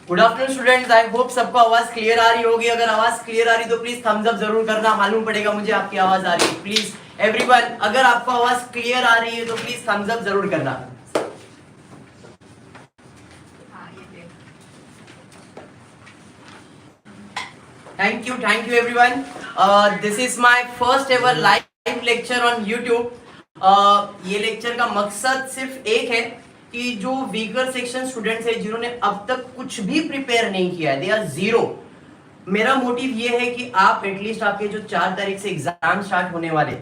Good afternoon students, I hope सबको आवाज clear आ रही होगी। अगर आवाज क्लियर आ रही तो प्लीज थम्स अप जरूर करना, मालूम पड़ेगा मुझे आपकी आवाज आ रही है। प्लीज एवरीवन, अगर आपको आवाज क्लियर आ रही है तो प्लीज थम्स अप जरूर करना। Thank you everyone. This is my first ever live lecture on YouTube. ये लेक्चर का मकसद सिर्फ एक है कि जो वीकर सेक्शन स्टूडेंट्स है जिन्होंने अब तक कुछ भी प्रिपेयर नहीं किया है, दे आर जीरो। मेरा मोटिव ये है कि आप एटलीस्ट आपके जो 4 तारीख से एग्जाम स्टार्ट होने वाले,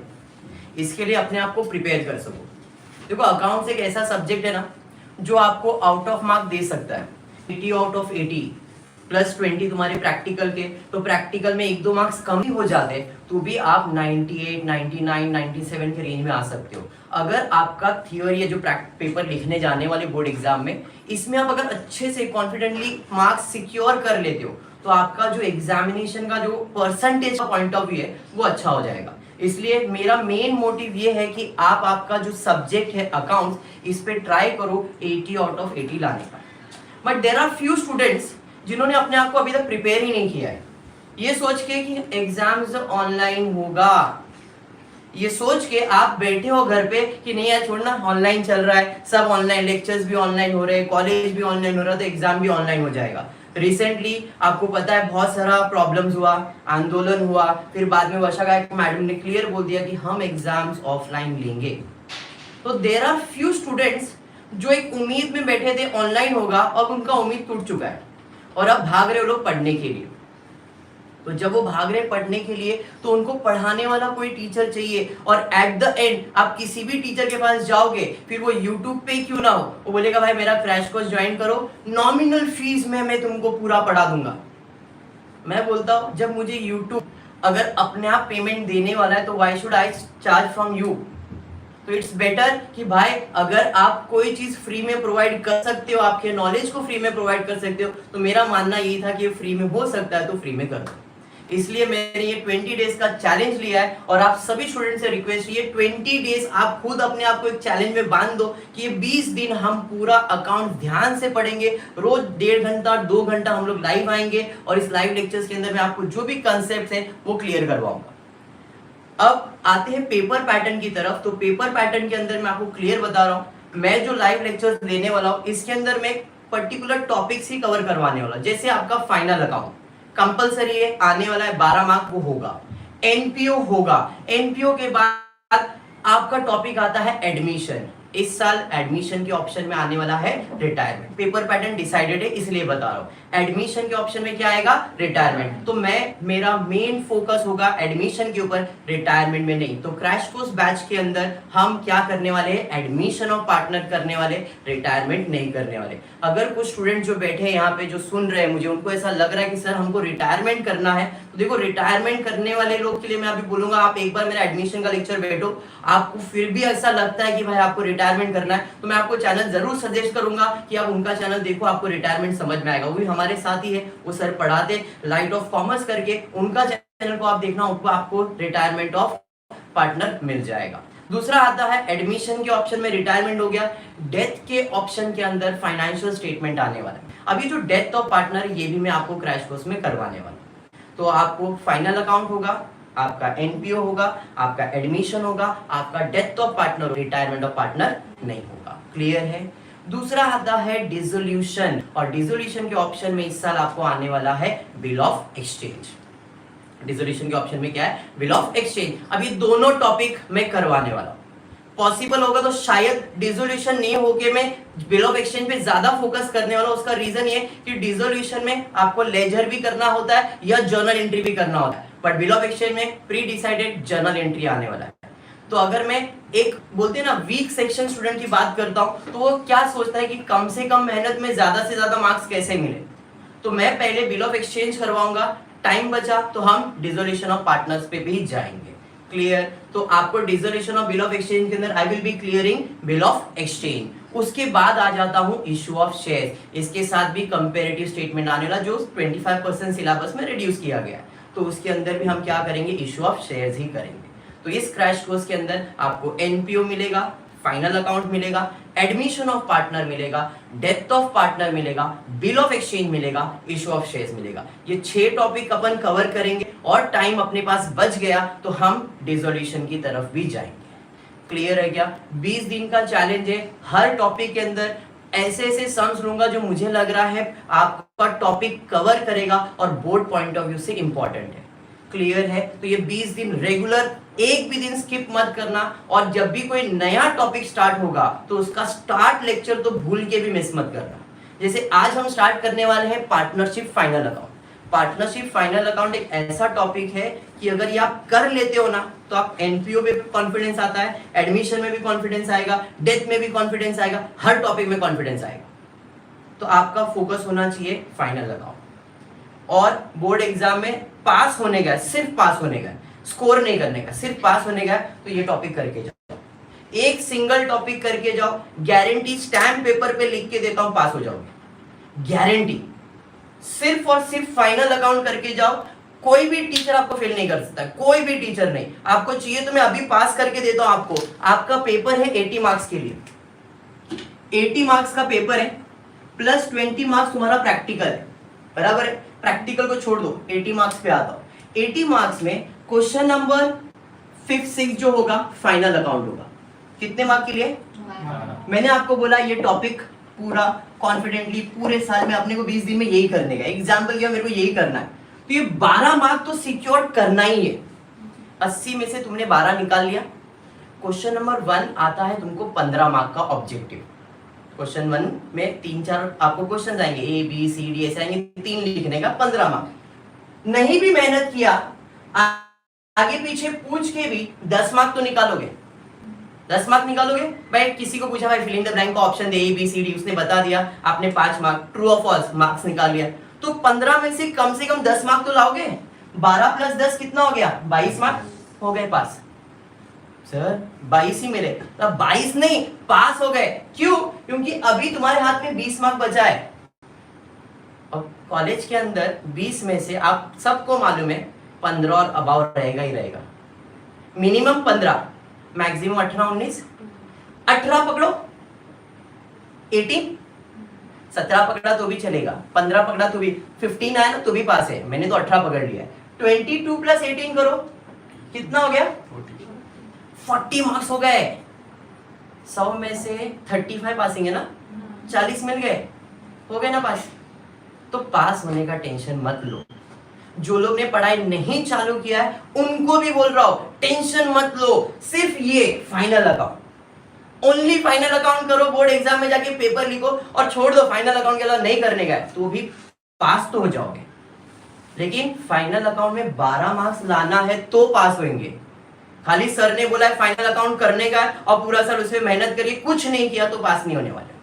इसके लिए अपने आप को प्रिपेयर कर सको। देखो, अकाउंट्स एक ऐसा सब्जेक्ट है ना जो आपको आउट ऑफ मार्क दे सकता है। 80 आउट ऑफ 80 प्लस 20 तुम्हारे प्रैक्टिकल के, तो प्रैक्टिकल में 1-2 मार्क्स कम ही हो जाते तो भी आप 98, 99, 97 के रेंज में आ सकते हो। अगर आपका थियोरी है जो पेपर लिखने जाने वाले बोर्ड एग्जाम में, इसमें आप अगर अच्छे से कॉन्फिडेंटली मार्क्स सिक्योर कर लेते हो तो आपका जो एग्जामिनेशन का जो परसेंटेज का पॉइंट ऑफ व्यू है वो अच्छा हो जाएगा। इसलिए मेरा मेन मोटिव ये है कि आप आपका जो सब्जेक्ट है अकाउंट्स, इस पे ट्राई करो 80 आउट ऑफ 80 लाने का। But there are few students जिन्होंने अपने आप को अभी तक प्रिपेयर ही नहीं किया है, ये सोच के कि एग्जाम्स ऑनलाइन होगा, ये सोच के आप बैठे हो घर पे कि नहीं यार छोड़ना, ऑनलाइन चल रहा है, सब ऑनलाइन, लेक्चर्स भी ऑनलाइन हो रहे हैं, कॉलेज भी ऑनलाइन हो रहा है, तो एग्जाम भी ऑनलाइन हो जाएगा। रिसेंटली आपको पता है बहुत सारा प्रॉब्लम्स हुआ, आंदोलन हुआ, फिर बाद में वर्षा गायक मैडम ने क्लियर बोल दिया कि हम एग्जाम्स ऑफलाइन लेंगे। तो देयर आर फ्यू स्टूडेंट्स जो एक उम्मीद में बैठे थे ऑनलाइन होगा, अब उनका उम्मीद टूट चुका है और अब भाग रहे हो लोग पढ़ने के लिए। तो जब वो भाग रहे पढ़ने के लिए तो उनको पढ़ाने वाला कोई टीचर चाहिए, और एट द एंड आप किसी भी टीचर के पास जाओगे, फिर वो यूट्यूब पे क्यों ना हो, वो बोलेगा भाई मेरा क्रैश कोर्स ज्वाइन करो, नॉमिनल फीस में मैं तुमको पूरा पढ़ा दूंगा। मैं बोलता हूं जब मुझे यूट्यूब अगर अपने आप पेमेंट देने वाला है तो why should I charge from you. तो इट्स बेटर कि भाई अगर आप कोई चीज फ्री में प्रोवाइड कर सकते हो, आपके नॉलेज को फ्री में प्रोवाइड कर सकते हो, तो मेरा मानना यही था कि फ्री में हो सकता है तो फ्री में करो। इसलिए मैंने ये 20 डेज का चैलेंज लिया है, और आप सभी स्टूडेंट से रिक्वेस्ट ये 20 डेज आप खुद अपने आप को एक चैलेंज में बांध दो कि ये 20 दिन हम पूरा अकाउंट ध्यान से पढ़ेंगे। रोज 1.5 घंटा 2 घंटा हम लोग लाइव आएंगे, और इस लाइव लेक्चर्स के अंदर मैं आपको जो भी कंसेप्ट है वो क्लियर करवाऊंगा। अब आते हैं पेपर पैटर्न की तरफ। तो पेपर पैटर्न के अंदर मैं आपको क्लियर बता रहा हूं, मैं जो लाइव लेक्चर्स लेने वाला हूं इसके अंदर मैं पर्टिकुलर टॉपिक्स ही कवर करवाने वाला। जैसे आपका फाइनल अकाउंट कंपलसरी है, आने वाला है 12 मार्क, वो होगा। एनपीओ होगा, एनपीओ के बाद आपका टॉपिक आता है एडमिशन। इस साल एडमिशन के ऑप्शन में आने वाला है रिटायरमेंट। पेपर पैटर्न डिसाइडेड है इसलिए बता रहा हूं, एडमिशन के ऑप्शन में क्या आएगा, रिटायरमेंट। तो मेरा मेन फोकस होगा एडमिशन के ऊपर, रिटायरमेंट में नहीं। तो क्रैश कोर्स बैच के अंदर हम क्या करने वाले हैं, एडमिशन और पार्टनर करने वाले, रिटायरमेंट नहीं करने वाले। अगर कुछ स्टूडेंट जो बैठे हैं यहाँ पे जो सुन रहे हैं मुझे, उनको ऐसा लग रहा है कि सर हमको रिटायरमेंट करना है, तो देखो रिटायरमेंट करने वाले लोग के लिए मैं अभी बोलूंगा आप एक बार मेरा एडमिशन का लेक्चर बैठो। आपको फिर भी ऐसा लगता है कि भाई आपको रिटायरमेंट करना है, तो मैं आपको चैनल जरूर सजेस्ट करूंगा कि आप उनका चैनल देखो, आपको रिटायरमेंट समझ में आएगा। वो भी हमारे साथ ही है, वो सर पढ़ाते लाइट ऑफ कॉमर्स करके, उनका चैनल को आप देखना, उनको आपको रिटायरमेंट ऑफ पार्टनर मिल जाएगा। दूसरा आता है एडमिशन के ऑप्शन में रिटायरमेंट हो गया। डेथ के ऑप्शन के अंदर फाइनेंशियल स्टेटमेंट आने वाला है। अभी जो डेथ ऑफ पार्टनर ये भी मैं आपको क्रैश कोर्स में करवाने वाला हूं। तो आपको फाइनल अकाउंट होगा, आपका एनपीओ होगा, आपका एडमिशन होगा, आपका death of partner, retirement of partner नहीं होगा। क्लियर है। दूसरा आता है डिसोल्यूशन, और डिसोल्यूशन के ऑप्शन में इस साल आपको आने वाला है बिल ऑफ एक्सचेंज। डिसोल्यूशन के ऑप्शन में क्या है, बिल ऑफ एक्सचेंज। अब ये दोनों टॉपिक मैं करवाने वाला हूं। पॉसिबल होगा तो शायद डिसोल्यूशन नहीं होके मैं बिल ऑफ एक्सचेंज पे ज्यादा फोकस करने वाला हूं। उसका रीजन ये कि डिसोल्यूशन में आपको लेजर भी करना होता है या जर्नल एंट्री भी करना होता है, बट बिल ऑफ एक्सचेंज में प्री डिसाइडेड जर्नल एंट्री आने वाला है। तो अगर मैं एक बोलते हैं ना वीक सेक्शन स्टूडेंट की बात करता हूं, तो वो क्या सोचता है कि कम से कम मेहनत में ज्यादा से ज्यादा मार्क्स कैसे मिले, तो मैं पहले बिल ऑफ एक्सचेंज करवाऊंगा, टाइम बचा तो हम डिसोल्यूशन ऑफ पार्टनर्स पे भी जाएंगे। क्लियर। तो आपको dissolution of bill of exchange के अंदर I will be clearing bill of exchange. उसके बाद आ जाता हूं इशू ऑफ शेयर्स, इसके साथ भी कंपैरेटिव स्टेटमेंट आने वाला जो 25% सिलेबस में रिड्यूस किया गया है, तो उसके अंदर भी हम क्या करेंगे, इशू ऑफ शेयर्स ही करेंगे। तो इस क्रैश कोर्स के अंदर आपको एनपीओ मिलेगा, फाइनल अकाउंट मिलेगा, एडमिशन ऑफ पार्टनर मिलेगा, डेथ ऑफ पार्टनर मिलेगा, बिल ऑफ एक्सचेंज मिलेगा, इशू ऑफ शेयर्स मिलेगा। ये 6 टॉपिक अपन कवर करेंगे और टाइम अपने पास बच गया तो हम डिसोल्यूशन की तरफ भी जाएंगे। क्लियर है क्या? 20 दिन का चैलेंज है। हर टॉपिक के अंदर ऐसे ऐसे सम्स लूंगा जो मुझे लग रहा है आपका टॉपिक कवर करेगा और बोर्ड पॉइंट ऑफ व्यू से इंपॉर्टेंट है। क्लियर है? तो ये 20 दिन रेगुलर, एक भी दिन स्किप मत करना। और जब भी कोई नया टॉपिक स्टार्ट होगा तो उसका स्टार्ट लेक्चर तो भूल के भी मिस मत करना। जैसे आज हम स्टार्ट करने वाले हैं partnership final account. Partnership final account एक ऐसा टॉपिक है कि अगर ये आप कर लेते हो ना तो आप एनपीओ में भी कॉन्फिडेंस आता है, एडमिशन में भी कॉन्फिडेंस आएगा, डेथ में भी कॉन्फिडेंस आएगा, हर टॉपिक में कॉन्फिडेंस आएगा। तो आपका फोकस होना चाहिए फाइनल अकाउंट। और बोर्ड एग्जाम में पास होने का, सिर्फ पास होने का, स्कोर नहीं करने का, सिर्फ पास होने का। तो ये टॉपिक करके जाओ, एक सिंगल टॉपिक करके जाओ, गारंटी स्टैम्प पेपर पे लिख के देता हूं पास हो जाओगे, गारंटी। सिर्फ और सिर्फ फाइनल अकाउंट करके जाओ, कोई भी टीचर आपको फेल नहीं कर सकता, कोई भी टीचर नहीं। आपको चाहिए तो मैं अभी पास करके देता हूं आपको। आपका पेपर है 80 मार्क्स के लिए, 80 मार्क्स का पेपर है, प्लस 20 मार्क्स तुम्हारा प्रैक्टिकल है, बराबर है? प्रैक्टिकल को छोड़ दो, 80 मार्क्स पे आता हूं। 80 मार्क्स में क्वेश्चन नंबर 5, 6 जो होगा फाइनल अकाउंट होगा। कितने मार्क के लिए? मैंने आपको बोला ये टॉपिक पूरा कॉन्फिडेंटली पूरे साल में अपने को 20 दिन में यही करने का, एग्जाम्पल किया मेरे को यही करना है, तो ये 12 मार्क तो सिक्योर करना ही है। 80 में से तुमने 12 निकाल लिया। क्वेश्चन नंबर 1 आता है तुमको 15 मार्क का ऑब्जेक्टिव। क्वेश्चन 1 में 3-4 आपको क्वेश्चन आएंगे, ए बी सी डी ऐसे आएंगे, 3 लिखने का, 15 मार्क। नहीं भी मेहनत किया, आगे पीछे पूछ के भी 10 मार्क तो निकालोगे, 10 मार्क निकालोगे। भाई किसी को पूछा भाई फिल इन द ब्लैंक का ऑप्शन दे, ए बी सी डी, उसने बता दिया, आपने 5 मार्क ट्रू और फॉल्स मार्क्स निकाल लिया, तो 15 में से कम 10 मार्क तो लाओगे। 12 + 10 कितना हो गया? 22 मार्क हो गए पास। सर 22 ही मिले, तो 22 नहीं, पास हो गए। क्यों? क्योंकि अभी तुम्हारे हाथ में 20 मार्क बचा है। और कॉलेज के अंदर 20 में से आप सबको मालूम है 15 और अबाव रहेगा ही रहेगा, मिनिमम 15, मैक्सिमम 18, 19, 18 पकड़ो, 18, 17 पकड़ा तो भी चलेगा, 15 पकड़ा तो भी, 15 आया ना तो भी पास है। मैंने तो 18 पकड़ लिया है। 22 + 18 करो, कितना हो गया? 40 मार्क्स हो गए। 100 में से 35 पासिंग है ना, 40 मिल गए, हो गए ना पास। तो पास होने का टेंशन मत लो। जो लोग ने पढ़ाई नहीं चालू किया है उनको भी बोल रहा हूं, टेंशन मत लो। सिर्फ ये final account, only final account करो, बोर्ड एग्जाम में जाके पेपर लिखो और छोड़ दो। फाइनल अकाउंट के अलावा नहीं करने का तो भी पास तो हो जाओगे, लेकिन फाइनल अकाउंट में 12 मार्क्स लाना है तो पास होंगे। खाली सर ने बोला है फाइनल अकाउंट करने का और पूरा सर उसमें मेहनत करिए, कुछ नहीं किया तो पास नहीं होने वाले।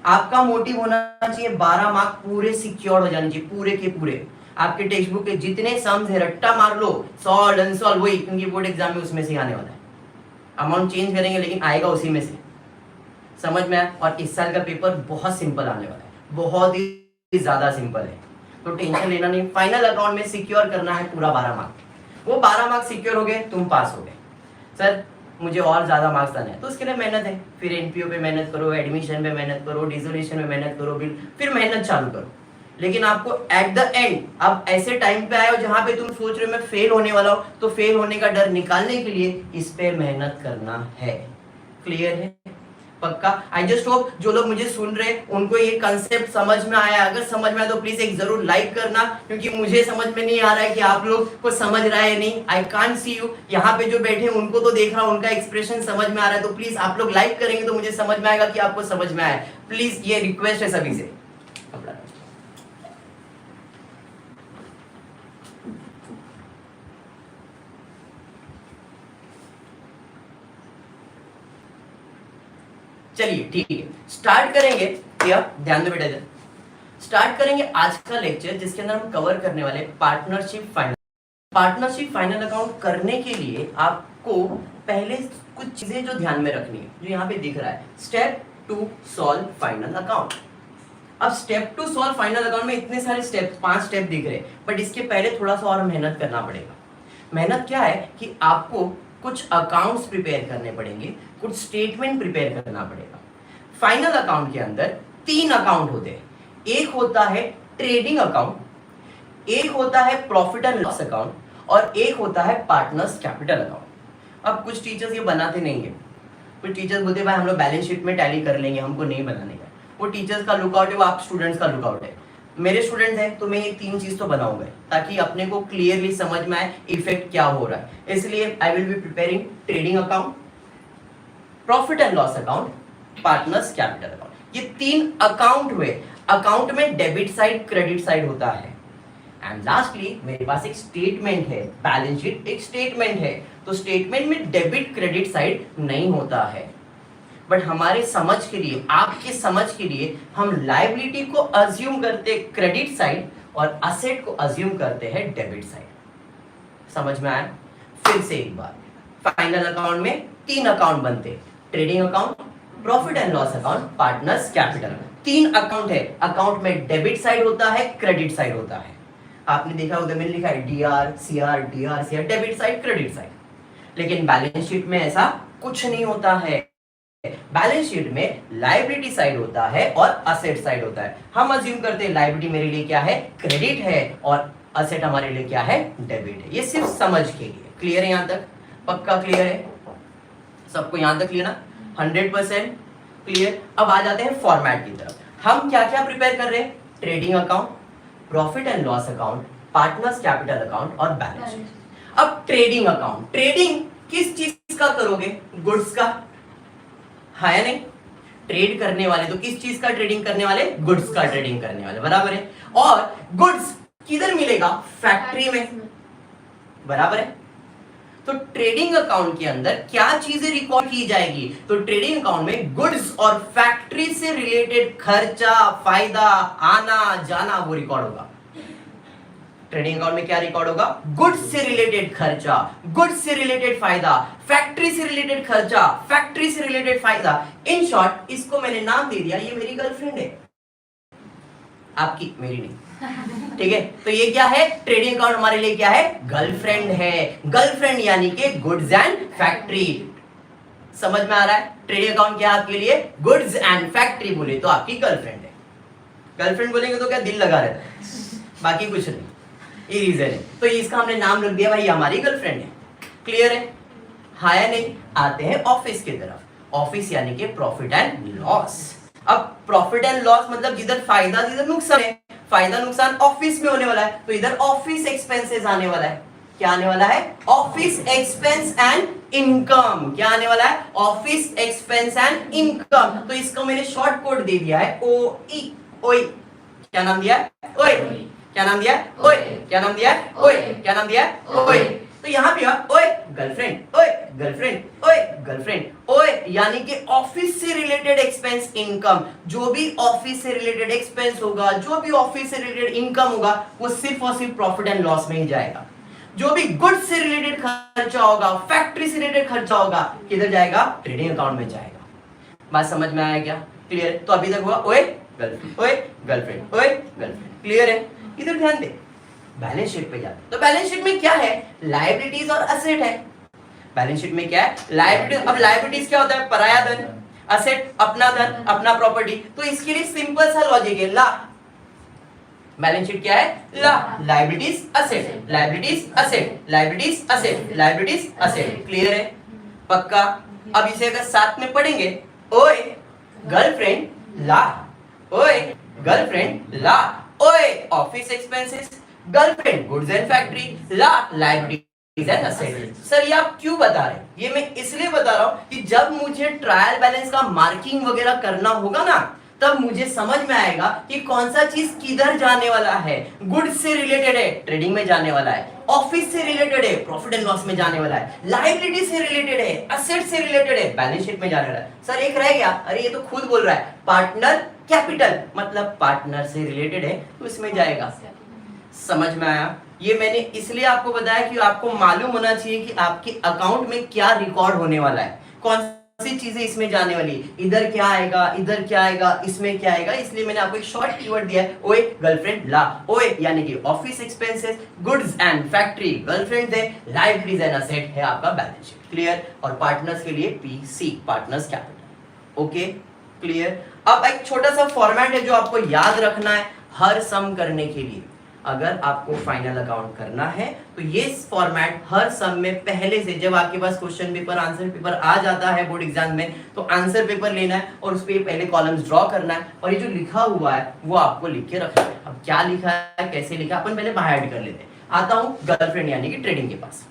आपका मोटिव होना चाहिए 12 मार्क पूरे सिक्योर हो जाने चाहिए, पूरे के पूरे। आपके टेक्स्ट बुक के जितने सम्स है रट्टा मार लो, सॉल्व अनसॉल्व वही, क्योंकि बोर्ड एग्जाम में उसमें से आने वाला है। अमाउंट चेंज करेंगे लेकिन आएगा उसी में से, समझ में आया? और इस साल का पेपर बहुत सिंपल आने वाला है, बहुत ही ज्यादा सिंपल है, तो टेंशन लेना नहीं। फाइनल अकाउंट में सिक्योर करना है पूरा 12 मार्क। वो 12 मार्क सिक्योर हो गए, तुम पास हो गए। सर मुझे और ज्यादा मार्क्स लाने हैं, तो उसके लिए मेहनत है। फिर एनपीओ पे मेहनत करो, एडमिशन पे मेहनत करो, डिसोल्यूशन में मेहनत करो, फिर मेहनत चालू करो। लेकिन आपको एट द एंड अब ऐसे टाइम पे आए हो जहां पे तुम सोच रहे हो मैं फेल होने वाला हूं, तो फेल होने का डर निकालने के लिए इस पे मेहनत करना है। क्लियर है? पक्का? आई जस्ट होप जो लोग मुझे सुन रहे हैं उनको ये कंसेप्ट समझ में आया। अगर समझ में आया तो प्लीज एक जरूर लाइक करना, क्योंकि मुझे समझ में नहीं आ रहा है कि आप लोग को समझ रहा है नहीं। आई कांट सी यू, यहाँ पे जो बैठे हैं उनको तो देख रहा हूँ, उनका एक्सप्रेशन समझ में आ रहा है, तो प्लीज आप लोग लाइक करेंगे तो मुझे समझ में आएगा कि आपको समझ में आया। प्लीज ये रिक्वेस्ट है सभी से। चलिए ठीक है, स्टार्ट करेंगे। या ध्यान दो बेटा, इधर स्टार्ट करेंगे आज का लेक्चर, जिसके अंदर हम कवर करने वाले partnership final. Partnership final account करने के लिए आपको पहले कुछ चीजें जो ध्यान में रखनी है, जो यहाँ पे दिख रहा है, स्टेप 2 सॉल्व फाइनल अकाउंट। अब स्टेप 2 सॉल्व फाइनल अकाउंट में इतने सारे स्टेप, 5 स्टेप दिख रहे हैं, बट इसके पहले थोड़ा सा और मेहनत करना पड़ेगा। मेहनत क्या है कि आपको कुछ अकाउंट्स प्रिपेयर करने पड़ेंगे, कुछ स्टेटमेंट प्रिपेयर करना पड़ेगा। फाइनल अकाउंट के अंदर 3 अकाउंट होते हैं, एक होता है ट्रेडिंग अकाउंट, एक होता है प्रॉफिट एंड लॉस अकाउंट और एक होता है पार्टनर्स कैपिटल अकाउंट। अब कुछ टीचर्स ये बनाते नहीं है, कुछ टीचर्स बोलते हैं भाई हम लोग बैलेंस शीट में टैली कर लेंगे, हमको नहीं बनाने का। वो टीचर्स का लुकआउट है, वो आप स्टूडेंट्स का लुकआउट है। मेरे स्टूडेंट्स हैं तो मैं ये 3 चीज तो बनाऊंगा ताकि अपने को क्लियरली समझ में आए इफेक्ट क्या हो रहा है। इसलिए I will be preparing trading account, profit and loss account, partners capital account. ये 3 अकाउंट हुए। अकाउंट में डेबिट साइड क्रेडिट साइड होता है। एंड लास्टली मेरे पास एक स्टेटमेंट है, बैलेंस शीट एक स्टेटमेंट है। तो स्टेटमेंट में डेबिट क्रेडिट साइड नहीं होता है, बट हमारे समझ के लिए, आपके समझ के लिए हम लायबिलिटी को अज्यूम करते क्रेडिट साइड और असेट को अज्यूम करते हैं डेबिट साइड। समझ में आया? फिर से एक बार, फाइनल अकाउंट में 3 अकाउंट बनते, trading account, profit and loss account, partners capital. 3 account है। अकाउंट में डेबिट साइड होता है, क्रेडिट साइड होता है। आपने देखा उधर मैंने लिखा है DR CR, DR CR, debit side credit side. लेकिन बैलेंस शीट में ऐसा कुछ नहीं होता है। बैलेंस शीट में लायबिलिटी साइड होता है और असेट साइड होता है। हम अज्यूम करते हैं लायबिलिटी मेरे लिए क्या है, क्रेडिट है, और असेट हमारे लिए क्या है, डेबिट है। ये सिर्फ समझ के लिए। क्लियर है? यहां तक पक्का क्लियर है सबको? यहां तक क्लियर ना? 100% क्लियर। अब आ जाते हैं फॉर्मेट की तरफ। हम क्या क्या प्रिपेयर कर रहे हैं? Trading account, profit and loss account, partners capital account और बैलेंस शीट। अब ट्रेडिंग अकाउंट, ट्रेडिंग किस चीज का करोगे? गुड्स का, है या नहीं? ट्रेड करने वाले तो किस चीज का ट्रेडिंग करने वाले? गुड्स का ट्रेडिंग करने वाले, बराबर है। और गुड्स किधर मिलेगा? फैक्ट्री में, बराबर है। तो ट्रेडिंग अकाउंट के अंदर क्या चीजें रिकॉर्ड की जाएगी? तो ट्रेडिंग अकाउंट में गुड्स और फैक्ट्री से रिलेटेड खर्चा, फायदा, आना जाना वो रिकॉर्ड होगा। ट्रेडिंग अकाउंट में क्या रिकॉर्ड होगा? गुड्स से रिलेटेड खर्चा, गुड्स से रिलेटेड फायदा, फैक्ट्री से रिलेटेड खर्चा, फैक्ट्री से रिलेटेड फायदा। इन शॉर्ट इसको मैंने नाम दे दिया, ये मेरी गर्लफ्रेंड है, आपकी, मेरी नहीं। ठीक है, तो ये क्या है? ट्रेडिंग अकाउंट हमारे लिए क्या है? गर्लफ्रेंड है। गर्लफ्रेंड यानी कि गुड्स एंड फैक्ट्री। समझ में आ रहा है? ट्रेडिंग अकाउंट क्या आपके लिए? गुड्स एंड फैक्ट्री बोले तो आपकी गर्लफ्रेंड है। गर्लफ्रेंड बोलेंगे तो क्या दिल लगा रहता है, बाकी कुछ नहीं, ये रीजन है। तो इसका हमने नाम रख दिया भाई हमारी गर्लफ्रेंड है। क्लियर है? हाँ या नहीं? आते हैं ऑफिस की तरफ। ऑफिस यानी कि प्रॉफिट एंड लॉस। अब प्रॉफिट एंड लॉस मतलब जिधर फायदा जिधर नुकसान है, फायदा नुकसान ऑफिस में होने वाला है, तो इधर ऑफिस एक्सपेंसेस आने वाला है। क्या आने वाला है? Office expense and income. क्या आने वाला है? Office expense and income. तो इसको मैंने शॉर्ट कोड दे दिया है ओई। ओई क्या नाम दिया है? ओई। क्या नाम दिया? ओए। क्या नाम दिया? ओए। क्या नाम दिया? ओए। तो यहाँ पे ओए गर्लफ्रेंड, ओए गर्लफ्रेंड, ओए गर्लफ्रेंड, ओए यानी कि ऑफिस से रिलेटेड एक्सपेंस इनकम। जो भी ऑफिस से रिलेटेड एक्सपेंस होगा, जो भी ऑफिस से रिलेटेड इनकम होगा, वो सिर्फ और सिर्फ प्रॉफिट एंड लॉस में ही जाएगा। जो भी गुड्स से रिलेटेड खर्चा होगा, फैक्ट्री से रिलेटेड खर्चा होगा, किधर जाएगा? ट्रेडिंग अकाउंट में जाएगा। बात समझ में आया क्या? क्लियर? तो अभी तक हुआ ओए गर्लफ्रेंड, ओए गर्लफ्रेंड, ओए गर्लफ्रेंड। क्लियर है? इधर ध्यान दे, बैलेंस शीट पे जाते। तो बैलेंस शीट में क्या है? लायबिलिटीज और असेट है। बैलेंस शीट में क्या है? लायबिलिटी। अब लायबिलिटीज क्या होता है? पराया धन, असेट अपना धन, अपना प्रॉपर्टी। तो इसके लिए सिंपल सा लॉजिक है, ला। बैलेंस शीट क्या है? ला। Liabilities asset, liabilities asset, liabilities asset, liabilities asset. Clear है? पक्का? अब इसे अगर साथ में पढ़ेंगे, ओए गर्लफ्रेंड ला, ओए girlfriend LA, OE office expenses, girlfriend goods and factory, LA liabilities and asset. Sir ये आप क्यों बता रहे हैं? ये मैं इसलिए बता रहा हूं कि जब मुझे ट्रायल बैलेंस का मार्किंग वगैरह करना होगा ना, तब मुझे समझ में आएगा कि कौन सा चीज किधर जाने वाला है। गुड्स से रिलेटेड है, ट्रेडिंग में जाने वाला है। ऑफिस से रिलेटेड है, प्रॉफिट एंड लॉस में जाने वाला है। लायबिलिटी से रिलेटेड है, असेट से रिलेटेड है, बैलेंस शीट में जाने वाला है। सर एक रह गया, अरे ये तो खुद बोल रहा है, पार्टनर कैपिटल, मतलब पार्टनर से रिलेटेड है तो इसमें जाएगा। समझ में आया? ये मैंने इसलिए आपको बताया कि आपको मालूम होना चाहिए कि आपके अकाउंट में क्या रिकॉर्ड होने वाला है, कौन सी चीजें इसमें जाने वाली, इधर क्या आएगा, इधर क्या आएगा, इसमें क्या आएगा, इसलिए मैंने आपको एक शॉर्ट कीवर्ड दिया है, ओए गर्लफ्रेंड ला। ओए यानी कि office expenses, goods and factory girlfriend they, libraries and asset है आपका बैलेंस शीट। क्लियर? और पार्टनर्स के लिए PC, partners capital. Okay clear? अब एक छोटा सा फॉर्मेट है जो आपको याद रखना है हर सम करने के लिए। अगर आपको फाइनल अकाउंट करना है तो ये फॉर्मेट हर सम में पहले से, जब आपके पास क्वेश्चन पेपर आंसर पेपर आ जाता है बोर्ड एग्जाम में, तो आंसर पेपर लेना है और उस पर पहले कॉलम्स ड्रॉ करना है और ये जो लिखा हुआ है वो आपको लिख के रखना है। अब क्या लिखा है, कैसे लिखा, अपन पहले बाहर ऐड कर लेते हैं। आता हूं गर्लफ्रेंड यानी कि ट्रेडिंग के पास।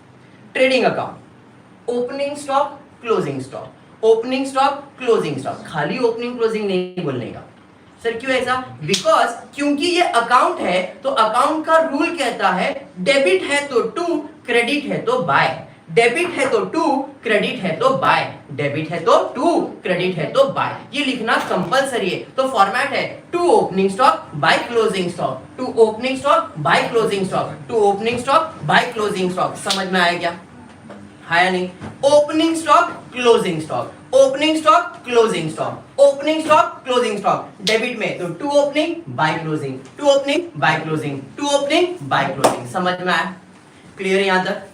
Trading account, opening stock, closing stock, opening stock, closing stock. खाली ओपनिंग क्लोजिंग नहीं बोलने का। सर क्यों ऐसा? बिकॉज क्योंकि ये अकाउंट है तो अकाउंट का रूल कहता है डेबिट है तो टू, क्रेडिट है तो बाय। डेबिट है तो टू, क्रेडिट है तो बाय। डेबिट है तो टू, क्रेडिट है तो बाय। ये लिखना कंपलसरी है। तो फॉर्मेट है to opening stock by closing stock, to opening stock by closing stock, to opening stock by closing stock. समझ में आया क्या? है या नहीं? Opening stock, closing stock, opening stock, closing stock, opening stock, closing stock. Debit में तो to opening by closing, to opening by closing, to opening by closing. समझ में आया? क्लियर है? यहां तक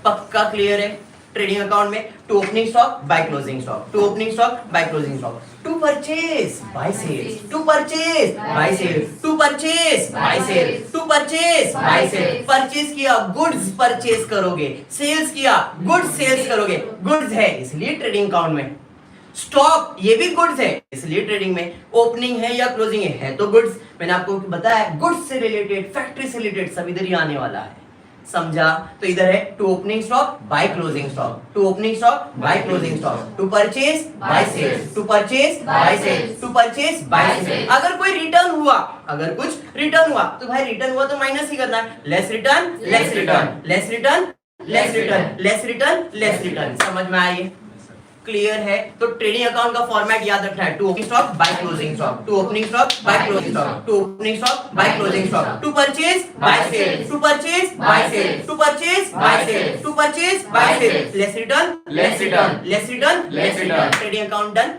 पक्का क्लियर है? ट्रेडिंग अकाउंट में to opening stock by closing stock, to opening stock by closing stock, to purchase by sales, to purchase by sales, to purchase by sales, to purchase by sales. Purchase किया goods purchase करोगे, sales किया goods sales करोगे। Goods है इसलिए trading account में, stock ये भी goods है इसलिए ट्रेडिंग में। ओपनिंग है या क्लोजिंग है तो गुड्स। मैंने आपको बताया गुड्स से रिलेटेड, फैक्ट्री से रिलेटेड सब इधर ही आने वाला है। समझा? तो इधर है to opening stock by closing stock, to opening stock by closing stock, to purchase by sales, to purchase by sales, to purchase by sales. अगर कोई रिटर्न हुआ, अगर कुछ रिटर्न हुआ तो भाई रिटर्न हुआ तो माइनस ही करना है। Less return, less return, less return, less return, less return, less return. समझ में आई? क्लियर है? तो ट्रेडिंग अकाउंट का फॉर्मेट याद रखना है to opening stock by closing stock, to opening stock by closing stock, to opening stock by closing stock, to purchase by sales, to purchase by sales, to purchase by sales, to purchase by sales. Less return, less return, less return, less return. Trading account done?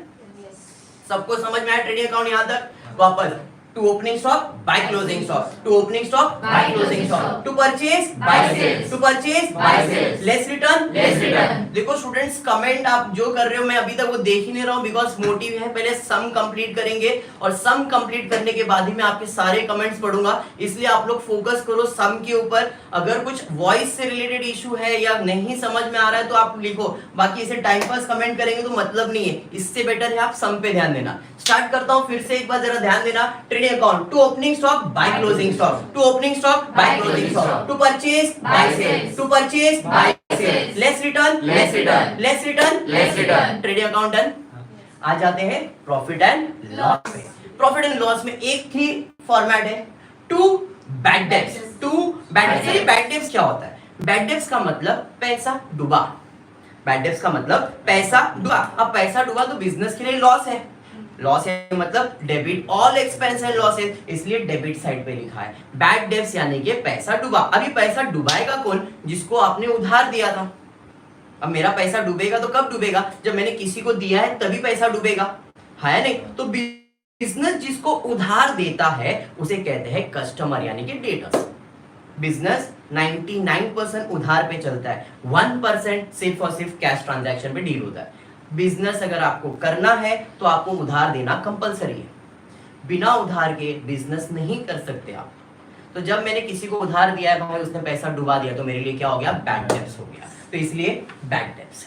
सबको समझ में आया trading account? यहां तक वापस to opening stock by closing stock, to opening stock by closing stock, to purchase by sales, to purchase by sales. Less return, less return. देखो students comment आप जो कर रहे हो मैं अभी तक वो देख ही नहीं रहा हूं बिकॉज मोटिव है पहले सम कंप्लीट करेंगे और सम कंप्लीट करने के बाद ही मैं आपके सारे कमेंट्स पढ़ूंगा। इसलिए आप लोग फोकस करो सम के ऊपर। अगर कुछ वॉइस से रिलेटेड इशू है या नहीं समझ में आ रहा है तो आप लिखो, बाकी इसे टाइम पास कमेंट करेंगे तो मतलब नहीं है। इससे बेटर है आप सम पे ध्यान देना। स्टार्ट करता हूं फिर से, एक बार जरा ध्यान देना। Trading account to opening stock by closing stock, to opening stock by closing stock, to purchase by sales, to purchase by sales. Less return, less return, less return, less return. Trading account done? आ जाते हैं profit and loss में। Profit and loss में एक ही format है to bad debts, to bad debts. ये bad debts क्या होता है? बैड डेब्ट्स का मतलब पैसा डूबा। बैड डेब्ट्स का मतलब पैसा डूबा। अब पैसा डूबा तो बिजनेस के लिए लॉस है। लॉस है मतलब debit all expense and losses, इसलिए डेबिट साइड पे लिखा है। बैड डेब्ट्स यानी कि पैसा डूबा। अभी पैसा डुबाएगा कौन? जिसको आपने उधार दिया था। अब मेरा पैसा डूबेगा तो कब डूबेगा? जब मैंने किसी को दिया है तभी पैसा डूबेगा, है नहीं? तो बिजनेस जिसको उधार देता है उसे कहते हैं कस्टमर यानी कि डेटर्स। बिजनेस 99% उधार पे चलता है, 1% सिर्फ और सिर्फ कैश ट्रांजैक्शन पे डील होता है। बिजनेस अगर आपको करना है तो आपको उधार देना कंपलसरी है। बिना उधार के बिजनेस नहीं कर सकते आप। तो जब मैंने किसी को उधार दिया है भाई उसने पैसा डुबा दिया तो मेरे लिए क्या हो गया? बैड डेब्ट्स हो गया। तो इसलिए बैड डेब्ट्स।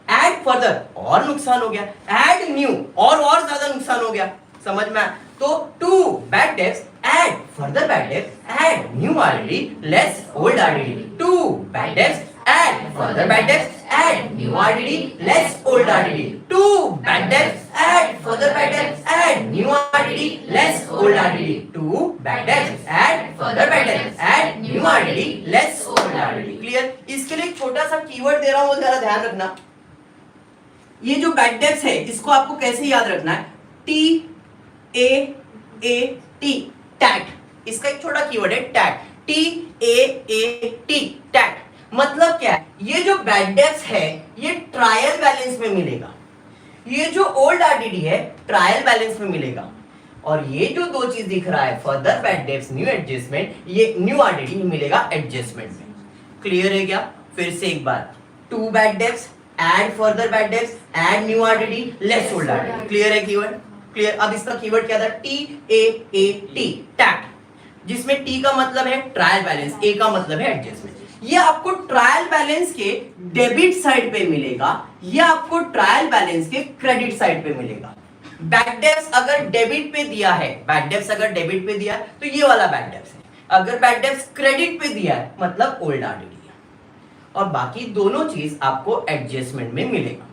ऐड फर्दर और नुकसान हो गया, ऐड न्यू और ज्यादा नुकसान हो गया। समझ में? तो to bad debts add further bad debts add new RDD less old RDD, to bad debts add further bad debts, add new RDD, less old RDD. Two bad debts, add further bad debts, add new RDD, less old RDD. Two bad debts, add further bad debts, add new RDD, less old RDD. Clear? इसके लिए एक छोटा सा keyword दे रहा हूँ, जरा ध्यान रखना। ये जो bad debts है इसको आपको कैसे याद रखना है? TAAT, TAAT. इसका एक छोटा कीवर्ड है टैट, TAAT, टैट। मतलब क्या है? ये जो बैड डेब्ट्स है ये ट्रायल बैलेंस में मिलेगा। ये जो ओल्ड आरडीडी है ट्रायल बैलेंस में मिलेगा, और ये जो दो चीज दिख रहा है further bad debts new adjustment, ये न्यू आरडीडी मिलेगा एडजस्टमेंट में। क्लियर है क्या? फिर से एक बार, to bad debts, add further bad debts, add new RDD, less old RDD. Clear है कीवर्ड? क्लियर। अब इसका कीवर्ड क्या था? TAAT, टैट, जिसमें T का मतलब है ट्रायल बैलेंस, A का मतलब है एडजस्टमेंट। ये आपको ट्रायल बैलेंस के डेबिट साइड पे मिलेगा, ये आपको ट्रायल बैलेंस के क्रेडिट साइड पे मिलेगा। बैड डेब्ट्स अगर डेबिट पे दिया है, बैड डेब्ट्स अगर डेबिट पे दिया है तो ये वाला बैड डेब्ट्स है, अगर बैड डेब्ट्स क्रेडिट पे दिया है मतलब ओल्ड आरडीडी है, और बाकी दोनों चीज आपको एडजस्टमेंट में मिलेगा।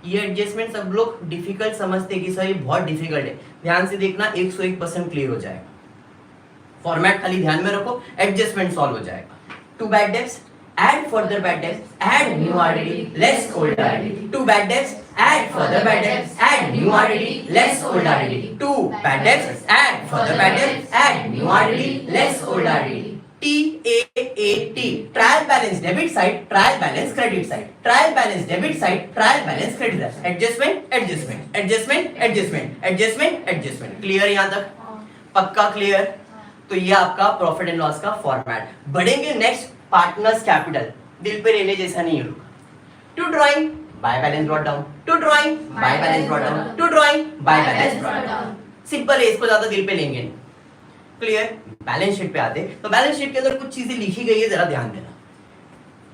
ये एडजस्टमेंट सब लोग डिफिकल्ट समझते हैं कि सर ये बहुत डिफिकल्ट है, ध्यान से देखना 101% क्लियर हो जाएगा। फॉर्मेट खाली ध्यान में रखो, एडजस्टमेंट सॉल्व हो जाएगा। To bad debts, add further bad debts, add new RDD, less old RDD. Two bad debts, add further bad debts, add new RDD, less old RDD. Two bad debts, add further bad debts, add new RDD, less old RDD. TAAT, trial balance debit side, trial balance credit side, trial balance debit side, trial balance credit side. Adjustment, adjustment, adjustment, adjustment, adjustment, adjustment. Clear यहाँ तक? पक्का clear? तो ये आपका profit and loss का format. बढ़ेंगे next, partners capital. दिल पे लेने जैसा नहीं होगा। To drawing by balance brought down, to drawing by balance brought down, to drawing by balance brought down. Simple है, इसको ज्यादा दिल पे लेंगे नहीं। क्लियर? बैलेंस शीट पे आते, तो बैलेंस शीट के अंदर कुछ चीजें लिखी गई है, जरा ध्यान देना।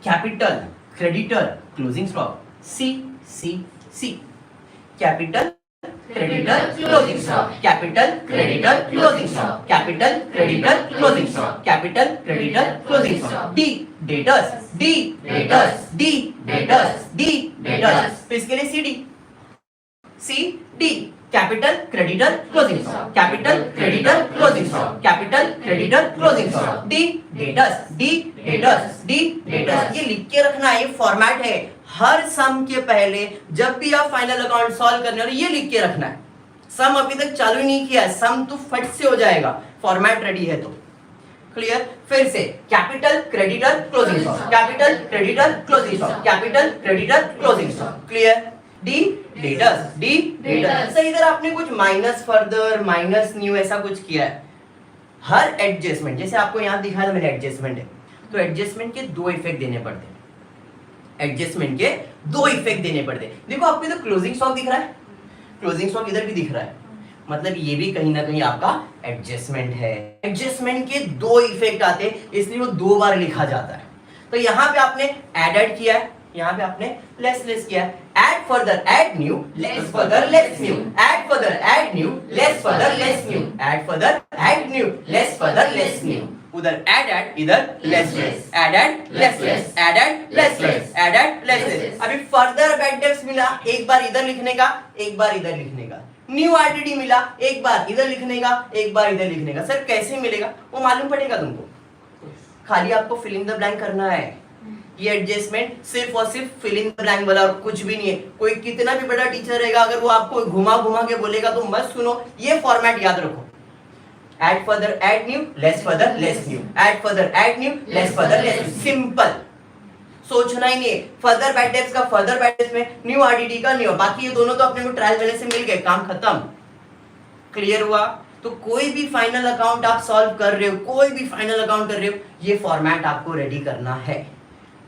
Capital, creditor, closing stock, C capital, creditor, closing stock, capital, creditor, closing stock, capital, creditor, closing stock, capital, creditor, closing stock. D, debtors, D, debtors, D, debtors, D, debtors. तो इसके लिए CD, capital, creditor, closing stock, capital, creditor, closing stock, capital, creditor, closing stock. D, debtors, D, debtors, D, debtors. ये लिख के रखना है, ये format है। हर सम के पहले जब भी आप फाइनल अकाउंट सॉल्व करने वाले, ये लिख के रखना है। सम अभी तक चालू ही नहीं किया है, सम तो फट से हो जाएगा, फॉर्मेट रेडी है तो। क्लियर? फिर से, capital, creditor, closing stock, capital, creditor, closing stock, capital, creditor, closing stock. Clear? D, debtors, D, debtors. Sir इधर आपने कुछ माइनस फर्दर, माइनस न्यू ऐसा कुछ किया है। हर एडजस्टमेंट, जैसे आपको यहाँ दिखा था मेरे एडजस्टमेंट है, तो एडजस्टमेंट के दो इफेक्ट देने पड़ते हैं, एडजस्टमेंट के दो इफेक्ट देने पड़ते हैं। देखो आपको इधर क्लोजिंग स्टॉक दिख रहा है, क्लोजिंग स्टॉक इधर भी दिख रहा है, मतलब ये भी कहीं ना कहीं आपका एडजस्टमेंट है। एडजस्टमेंट के दो इफेक्ट आते हैं, इसलिए वो दो बार लिखा जाता है। तो यहाँ पे आपने एड किया है, यहाँ पे आपने लेस किया है। Add further, add new, less further, less new, add further, add new, less further, less new, add further, add new, less further, less new. उधर ऐड, इधर less, add, less, add, less, add, less. अभी further bad debts मिला, एक बार इधर लिखने का, एक बार इधर लिखने का। न्यू आरडीडी मिला, एक बार इधर लिखने का, एक बार इधर लिखने का। सर कैसे मिलेगा वो मालूम पड़ेगा तुमको, खाली आपको फिल इन द ब्लैंक करना है। ये एडजस्टमेंट सिर्फ और सिर्फ फिल इन द ब्लैंक वाला और कुछ भी नहीं है। कोई कितना भी बड़ा टीचर रहेगा, अगर वो आपको घुमा के बोलेगा तो मत सुनो, ये फॉर्मेट याद रखो। Add further, add new, less further, less new, add further, add new, less further, less new. Simple, सोचना ही नहीं है। फर्दर बैड डेब्ट्स का फर्दर बैड डेब्ट्स में, न्यू आरडीडी का न्यू, बाकी ये दोनों तो अपने को ट्रायल बैलेंस से मिल गए, काम खत्म। क्लियर हुआ? तो कोई भी फाइनल अकाउंट आप सॉल्व कर रहे हो, कोई भी फाइनल अकाउंट कर रहे हो, ये फॉर्मेट आपको रेडी करना है।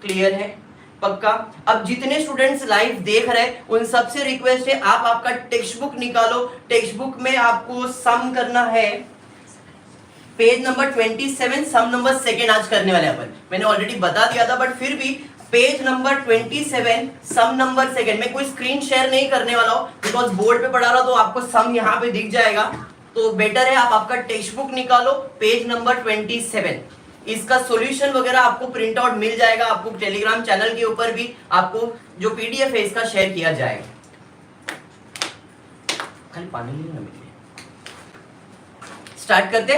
क्लियर है? पक्का? अब जितने स्टूडेंट्स लाइव देख रहे हैं उन सबसे रिक्वेस्ट है, आप आपका टेक्स्ट बुक निकालो। टेक्स्ट बुक में आपको सम करना है, पेज नंबर 27, सम नंबर 2 आज करने वाले अपन। मैंने ऑलरेडी बता दिया था, बट फिर भी पेज नंबर 27, सम नंबर 2 में कोई स्क्रीन शेयर नहीं करने वाला हो, बिकॉज बोर्ड पे पढ़ा रहा तो आपको सम यहाँ पे दिख जाएगा। तो बेटर है आप आपका टेक्स्ट बुक निकालो, पेज नंबर 27। इसका सॉल्यूशन वगैरह आपको प्रिंट आउट मिल जाएगा, आपको टेलीग्राम चैनल के ऊपर भी आपको जो पीडीएफ है इसका शेयर किया जाएगा। खाली पानी लेना मिले। स्टार्ट करते।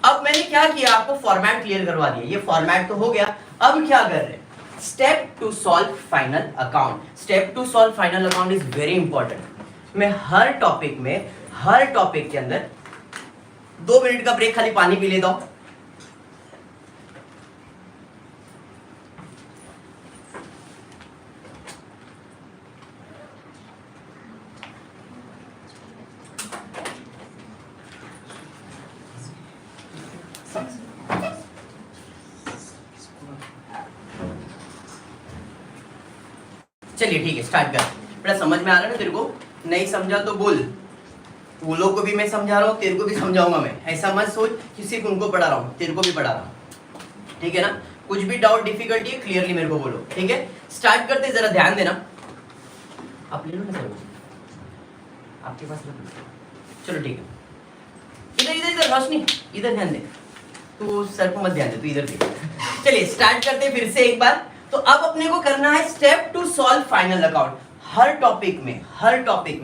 अब मैंने क्या किया, आपको फॉर्मेट क्लियर करवा दिया, ये फॉर्मेट तो हो गया। अब क्या कर रहे हैं, step to solve final account. Step to solve final account is very important. मैं हर टॉपिक के अंदर 2 मिनट का ब्रेक, खाली पानी पी लेता हूं। चलिए ठीक है, स्टार्ट कर। बेटा समझ में आ रहा है ना तेरे को? नहीं समझा तो बोल। वो लोग को भी मैं समझा रहा हूँ, तेरे को भी समझाऊंगा मैं। ऐसा मत सोच कि सिर्फ उनको पढ़ा रहा हूँ, तेरे को भी पढ़ा रहा हूँ, ठीक है ना? कुछ भी डाउट डिफिकल्टी है क्लियरली मेरे को बोलो, ठीक है? स्टार्ट करते, जरा ध्यान देना। आप ले लो ना सर, आपके पास रख लो। चलो ठीक है, इधर इधर इधर रोशनी, इधर ध्यान दे। तू सर को मत ध्यान दे, तू इधर देख। चलिए स्टार्ट करते फिर से एक बार। तो अब अपने को करना है step to solve final account. हर टॉपिक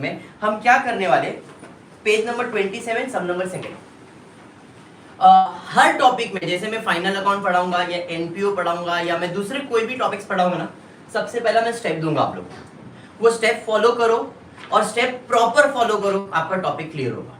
में हम क्या करने वाले, पेज नंबर 27 सब नंबर सेकंड। हर टॉपिक में जैसे मैं फाइनल अकाउंट पढ़ाऊंगा या एनपीओ पढ़ाऊंगा या मैं दूसरे कोई भी टॉपिक्स पढ़ाऊंगा ना, सबसे पहला मैं स्टेप दूंगा आप लोग को। वो स्टेप फॉलो करो और स्टेप प्रॉपर फॉलो करो, आपका टॉपिक क्लियर होगा।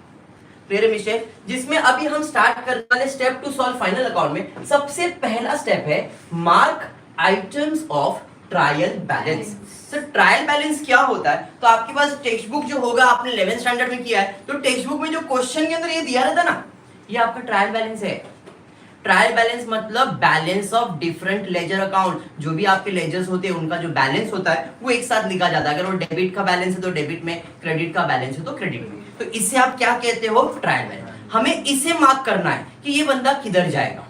क्लियर है मिस्टर? जिसमें अभी हम स्टार्ट करने वाले step to solve final account में सबसे पहला स्टेप है mark items of trial balance. Sir trial balance क्या होता है? तो आपके पास टेक्स्ट बुक जो होगा, आपने 11th स्टैंडर्ड में किया है, तो टेक्स्ट बुक में जो क्वेश्चन के अंदर ये दिया रहता ना, ये आपका ट्रायल बैलेंस है। ट्रायल बैलेंस मतलब balance of different ledger account. जो भी आपके लेजर्स होते हैं उनका जो बैलेंस होता है वो एक साथ लिखा जाता है। अगर वो डेबिट का बैलेंस है तो डेबिट में, क्रेडिट का बैलेंस है तो क्रेडिट में। तो इससे आप क्या कहते हो? Trial balance. हमें इसे मार्क करना है कि ये बंदा किधर जाएगा।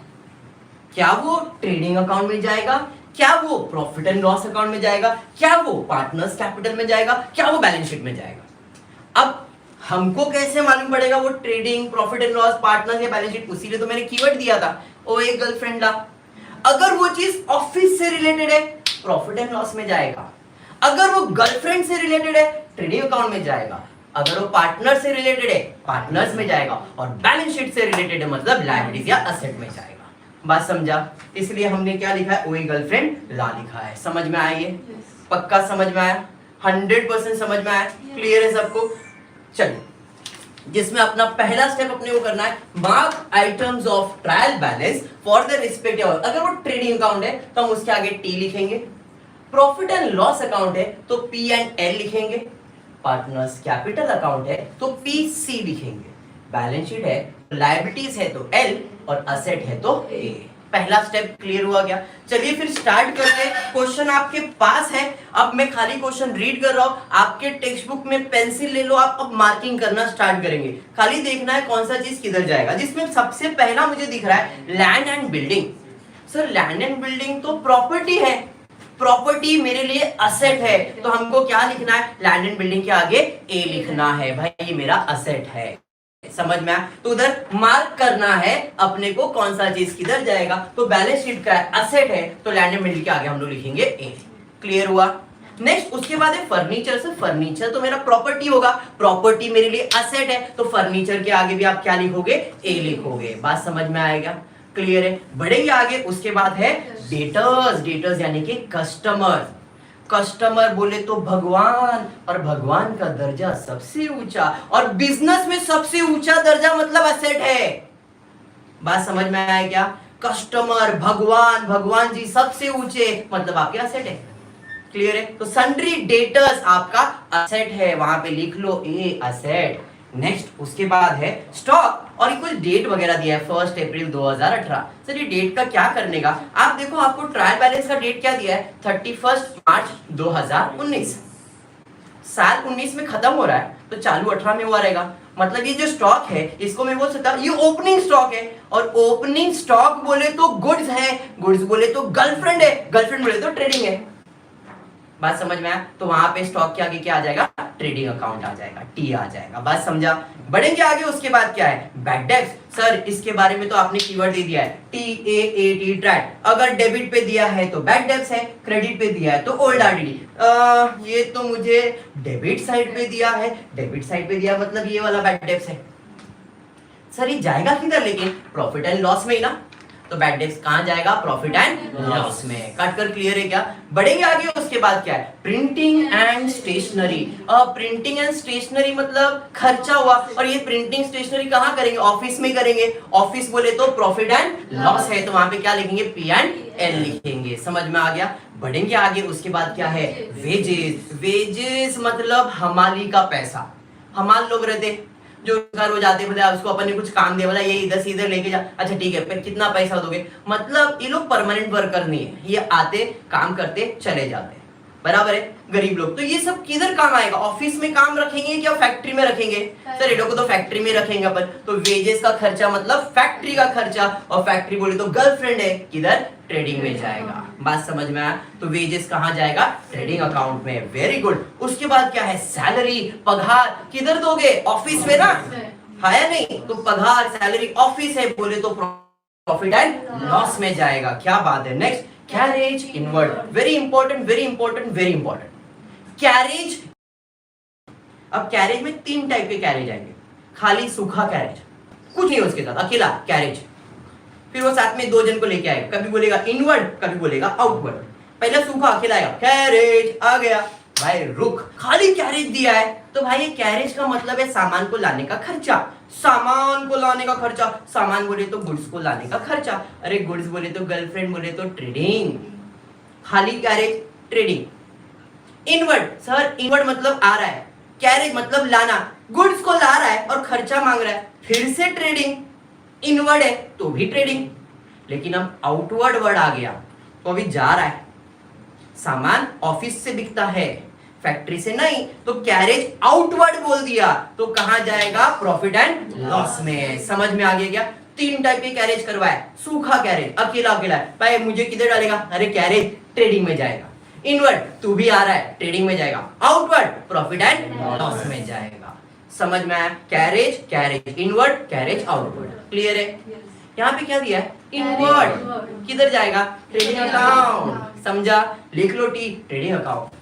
क्या वो ट्रेडिंग अकाउंट में जाएगा, क्या वो प्रॉफिट एंड लॉस अकाउंट में जाएगा, क्या वो पार्टनर्स कैपिटल में जाएगा, क्या वो बैलेंस शीट में जाएगा। अब हमको कैसे मालूम पड़ेगा वो trading, profit and loss, partners या बैलेंस शीट? उसीलिए तो मैंने कीवर्ड दिया था, ओ एक गर्लफ्रेंड ला। अगर वो चीज ऑफिस से रिलेटेड है, प्रॉफिट एंड लॉस में जाएगा। अगर वो गर्लफ्रेंड से रिलेटेड है, ट्रेडिंग अकाउंट में जाएगा। अगर वो पार्टनर से रिलेटेड है, पार्टनर्स में जाएगा। और बैलेंस शीट से रिलेटेड है मतलब लायबिलिटीज या असेट में जाएगा। बात समझा? इसलिए हमने क्या लिखा है? ओए गर्लफ्रेंड ला लिखा है। समझ में आया? ये पक्का समझ में आया? 100% समझ में आया? क्लियर है सबको? चलिए, जिसमें अपना पहला स्टेप अपने को करना है mark items of trial balance for the respective. अगर वो ट्रेडिंग अकाउंट है तो हम उसके आगे टी लिखेंगे। प्रॉफिट एंड लॉस अकाउंट है तो पी एंड एल लिखेंगे। पार्टनर्स कैपिटल अकाउंट है तो पी सी लिखेंगे। बैलेंस शीट है, लायबिलिटीज है तो एल और असेट है तो ए। पहला स्टेप क्लियर हुआ क्या? चलिए फिर स्टार्ट करते हैं। क्वेश्चन आपके पास है, अब मैं खाली क्वेश्चन रीड कर रहा हूं। आपके टेक्स्ट बुक में पेंसिल ले लो आप, अब मार्किंग करना स्टार्ट करेंगे। खाली देखना है कौन सा चीज किधर जाएगा। जिसमें सबसे पहला मुझे दिख रहा है land and building. Sir land and building तो प्रॉपर्टी है, प्रॉपर्टी मेरे लिए असेट है, तो हमको क्या लिखना है? लैंड एंड बिल्डिंग के आगे ए लिखना है। भाई ये मेरा असेट है। समझ में आया? तो उधर मार्क करना है अपने को कौन सा चीज किधर जाएगा। तो बैलेंस शीट का असेट है तो लैंड एंड बिल्डिंग के आगे हम लोग लिखेंगे ए। क्लियर हुआ? नेक्स्ट उसके बाद है फर्नीचर। से फर्नीचर तो मेरा प्रॉपर्टी होगा, प्रॉपर्टी मेरे लिए असेट है, तो फर्नीचर के आगे भी आप क्या लिखोगे? ए लिखोगे। बात समझ में आएगा? क्लियर है? बढ़ेंगे आगे। उसके बाद है डेटर्स। डेटर्स यानी कि कस्टमर। कस्टमर बोले तो भगवान, और भगवान का दर्जा सबसे ऊंचा, और बिजनेस में सबसे ऊंचा दर्जा मतलब असेट है। बात समझ में आया क्या? कस्टमर, भगवान, भगवान जी सबसे ऊंचे मतलब आपके असेट है। क्लियर है? तो सन्ड्री डेटर्स आपका असेट है, वहां पे लिख लो ए असेट। नेक्स्ट उसके बाद है स्टॉक, और कुछ डेट वगैरह दिया है 1 अप्रैल 2018। सर ये डेट का क्या करने का? आप देखो आपको ट्रायल बैलेंस का डेट क्या दिया है? 31 मार्च 2019। साल 19 में खत्म हो रहा है तो चालू 18 में हुआ रहेगा। मतलब ये जो स्टॉक है इसको मैं बोल सकता हूं ये ओपनिंग स्टॉक है, और ओपनिंग स्टॉक बोले तो गुड्स है, गुड्स बोले तो गर्लफ्रेंड है, गर्लफ्रेंड बोले तो ट्रेडिंग है। बात समझ में आया? तो वहां पे स्टॉक के आगे क्या आ जाएगा? ट्रेडिंग अकाउंट आ जाएगा, टी आ जाएगा। बात समझा? बढ़ेंगे आगे। उसके बाद क्या है? Bad debts. सर इसके बारे में तो आपने कीवर्ड दे दिया है TAAT ट्रैट। अगर डेबिट पे दिया है तो बैड डेब्ट्स है, क्रेडिट पे दिया है तो ओल्ड RDD। ये तो मुझे डेबिट साइड पे दिया है, डेबिट साइड पे दिया मतलब ये वाला बैड डेब्ट्स है। सर ये जाएगा किधर? लेकिन प्रॉफिट एंड लॉस में ही ना, तो बैड डेब्ट्स कहां जाएगा? प्रॉफिट एंड लॉस में। कट कर क्लियर है क्या? बढ़ेंगे आगे। उसके बाद क्या है? Printing and stationery. Printing and stationery मतलब खर्चा हुआ, और ये प्रिंटिंग स्टेशनरी कहां करेंगे? ऑफिस में करेंगे। ऑफिस बोले तो प्रॉफिट एंड लॉस है, तो वहां पे क्या लिखेंगे? पी एंड एल लिखेंगे। समझ में आ गया? बढ़ेंगे आगे। उसके बाद क्या है? वेजेस। वेजेस मतलब हमाली का पैसा। हमाल लोग रहते जो घर हो जाते, बोले उसको अपन ने कुछ काम दिया, बोला ये इधर से इधर लेके जा, अच्छा ठीक है, फिर कितना पैसा दोगे? मतलब ये लोग परमानेंट वर्कर नहीं है, ये आते काम करते चले जाते। बराबर है, गरीब लोग। तो ये सब किधर काम आएगा? ऑफिस में काम रखेंगे क्या फैक्ट्री में रखेंगे? सर ये लोग को तो फैक्ट्री में रखेंगे अपन। तो वेजेस का खर्चा मतलब फैक्ट्री का खर्चा, और फैक्ट्री बोले तो गर्लफ्रेंड है, किधर? ट्रेडिंग में जाएगा। बात समझ में आया? तो वेजेस कहाँ जाएगा? ट्रेडिंग अकाउंट में। Very good. उसके बाद क्या है? सैलरी, पगार किधर दोगे? ऑफिस में ना, है या नहीं? तो पगार सैलरी ऑफिस है बोले तो प्रॉफिट एंड लॉस में जाएगा। क्या बात है। Next, carriage inward, very important very important very important. Carriage, अब कैरेज में 3 टाइप के कैरेज आएंगे। खाली सूखा कैरेज, कुछ नहीं उसके साथ, अकेला कैरेज। फिर वो साथ में 2 जन को लेके आएगा, कभी बोलेगा इनवर्ड कभी बोलेगा आउटवर्ड। पहले सूखा अकेला आएगा, कैरेज आ गया, भाई रुक, खाली कैरेज दिया है तो भाई ये कैरेज का मतलब है सामान को लाने का खर्चा। सामान को लाने का खर्चा, सामान बोले तो गुड्स को लाने का खर्चा, अरे गुड्स बोले तो गर्लफ्रेंड बोले तो ट्रेडिंग। खाली carriage trading. Inward, sir inward मतलब आ रहा है, कैरेज मतलब लाना, गुड्स को ला रहा है और खर्चा मांग रहा है, फिर से ट्रेडिंग। इनवर्ड है तो भी ट्रेडिंग। लेकिन अब आउटवर्ड वर्ड आ गया तो अभी जा रहा है, सामान ऑफिस से बिकता है, फैक्ट्री से नहीं, तो कैरेज आउटवर्ड बोल दिया तो कहां जाएगा? प्रॉफिट एंड लॉस में। समझ में आ गया क्या? 3 टाइप के कैरेज करवाए। सूखा कैरेज अकेला अकेला है, भाई मुझे किधर डालेगा? अरे कैरेज ट्रेडिंग में जाएगा। इनवर्ड तू भी आ रहा है, ट्रेडिंग में जाएगा। आउटवर्ड प्रॉफिट एंड लॉस में जाएगा। समझ में आया? Carriage carriage inward, carriage outward. Clear है? यहाँ पे क्या दिया है? इनवर्ड किधर जाएगा? Trading account. समझा? लिख लो टी, ट्रेडिंग अकाउंट।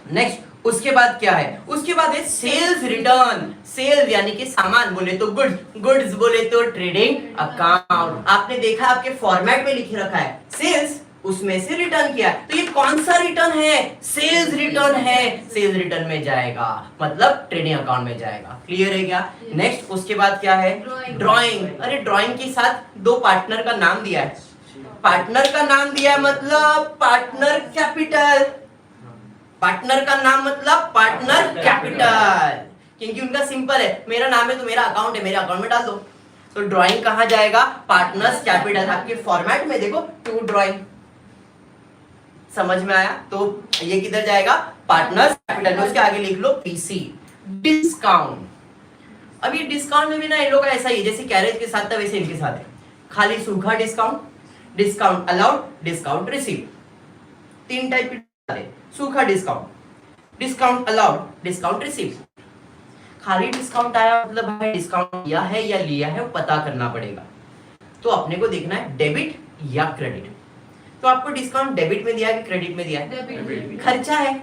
नेक्स्ट, उसके बाद क्या है? उसके बाद है सेल्स रिटर्न। सेल्स यानी कि सामान बोले तो गुड्स, गुड्स बोले तो ट्रेडिंग अकाउंट। आपने देखा आपके फॉर्मेट में लिखे रखा है सेल्स, उसमें से रिटर्न किया, तो ये कौन सा रिटर्न है? सेल्स रिटर्न है, सेल्स रिटर्न में जाएगा, मतलब ट्रेडिंग अकाउंट में जाएगा। क्लियर है क्या? नेक्स्ट, उसके बाद क्या है? ड्राइंग। अरे ड्राइंग के साथ 2 पार्टनर का नाम दिया है, पार्टनर का नाम दिया है मतलब पार्टनर कैपिटल। पार्टनर का नाम मतलब पार्टनर कैपिटल, क्योंकि उनका सिंपल है, मेरा नाम है तो मेरा अकाउंट है, मेरे अकाउंट में डाल दो। तो ड्राइंग कहां जाएगा? Partners capital. आपके फॉर्मेट में देखो टू ड्राइंग। समझ में आया? तो ये किधर जाएगा? पार्टनर्स कैपिटल में। उसके आगे लिख लो पीसी। डिस्काउंट, अब ये डिस्काउंट में भी ना इन लोग का ऐसा ही है, जैसे कैरेज के साथ था वैसे इनके साथ है। खाली सूखा discount, discount allowed, discount receive. 3 type के, सूखा discount, discount allowed, discount receive. खाली डिस्काउंट आया मतलब भाई डिस्काउंट किया है या लिया है वो पता करना पड़ेगा। तो अपने को देखना है डेबिट या क्रेडिट। तो आपको डिस्काउंट डेबिट में दिया है कि क्रेडिट में दिया है? खर्चा है।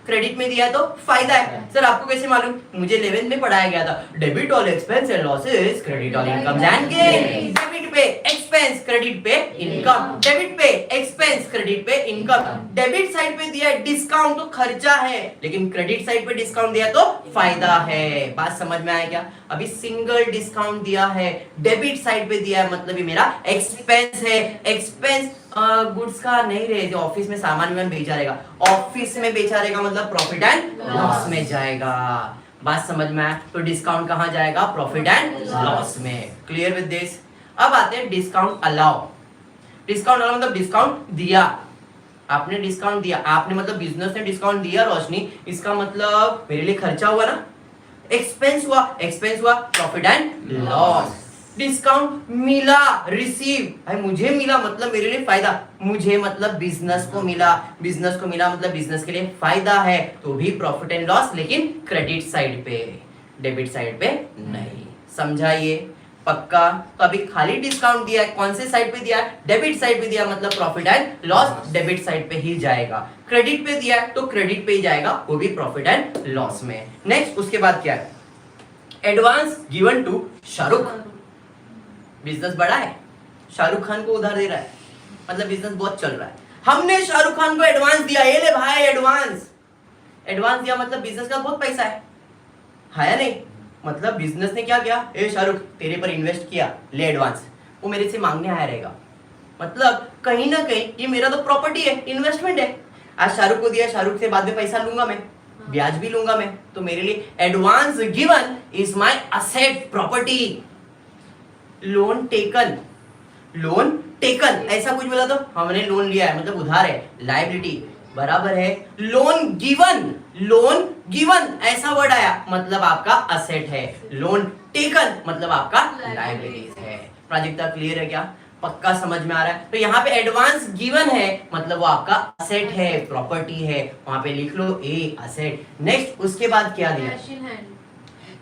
क्रेडिट में दिया है तो फायदा है। सर आपको कैसे मालूम? मुझे 11th में पढ़ाया गया था, debit all expense and losses, credit all income and gain. Debit पे एक्सपेंस, क्रेडिट पे इनकम। डेबिट पे एक्सपेंस, क्रेडिट पे इनकम। डेबिट साइड पे दिया है डिस्काउंट तो खर्चा है, लेकिन क्रेडिट साइड पे डिस्काउंट दिया तो फायदा है। बात समझ में आया क्या? अभी सिंगल डिस्काउंट दिया है, डेबिट साइड पे दिया है मतलब ये मेरा एक्सपेंस है। एक्सपेंस गुड्स का नहीं रहे, जो ऑफिस में सामान वामान बेचा रहेगा, ऑफिस में बेचा रहेगा मतलब प्रॉफिट एंड लॉस में जाएगा। बात समझ में आया? तो डिस्काउंट कहां जाएगा? प्रॉफिट एंड लॉस में। Clear with this? अब आते हैं डिस्काउंट अलाउ। डिस्काउंट अलाउ मतलब डिस्काउंट दिया, आपने डिस्काउंट दिया, आपने मतलब बिजनेस ने डिस्काउंट दिया रोशनी, इसका मतलब मेरे लिए खर्चा हुआ ना, एक्सपेंस हुआ, एक्सपेंस हुआ, प्रॉफिट एंड लॉस। डिस्काउंट मिला, रिसीव, भाई मुझे मिला मतलब मेरे लिए फायदा, मुझे मतलब बिजनेस को मिला, बिजनेस को मिला मतलब बिजनेस के लिए फायदा है, तो भी प्रॉफिट एंड लॉस, लेकिन क्रेडिट साइड पे, डेबिट साइड पे नहीं। समझा ये? पक्का? तो अभी खाली डिस्काउंट दिया है, कौन से साइड पे दिया है? डेबिट साइड पे दिया, मतलब profit and loss debit side पे ही जाएगा। क्रेडिट पे दिया है तो क्रेडिट पे ही जाएगा, वो भी प्रॉफिट एंड लॉस में। नेक्स्ट, उसके बाद क्या है? Advance given to Shahrukh. Business बड़ा है, शाहरुख खान को उधार दे रहा है, मतलब बिजनेस बहुत चल रहा है, हमने शाहरुख खान को एडवांस दिया, ये ले भाई एडवांस। एडवांस दिया मतलब बिजनेस का बहुत पैसा है या नहीं? मतलब बिजनेस ने क्या किया? ए शाहरुख तेरे पर इन्वेस्ट किया, ले एडवांस, वो मेरे से मांगने आया रहेगा, मतलब कहीं ना कहीं ये मेरा तो प्रॉपर्टी है, इन्वेस्टमेंट है। आज शाहरुख को दिया, शाहरुख से बाद में पैसा लूंगा मैं, ब्याज भी लूंगा मैं, तो मेरे लिए advance given is my asset, property. Loan taken, loan taken ऐसा कुछ बोला तो हमने लोन लिया है मतलब उधार है, लायबिलिटी। बराबर है लोन गिवन। लोन गिवन ऐसा वर्ड आया मतलब आपका असेट है। लोन टेकन मतलब आपका लायबिलिटीज है। प्राजक्ता क्लियर है क्या? पक्का समझ में आ रहा है? तो यहाँ पे एडवांस गिवन है मतलब वो आपका असेट है, प्रॉपर्टी है, वहां पे लिख लो ए असेट। नेक्स्ट उसके बाद क्या दिया?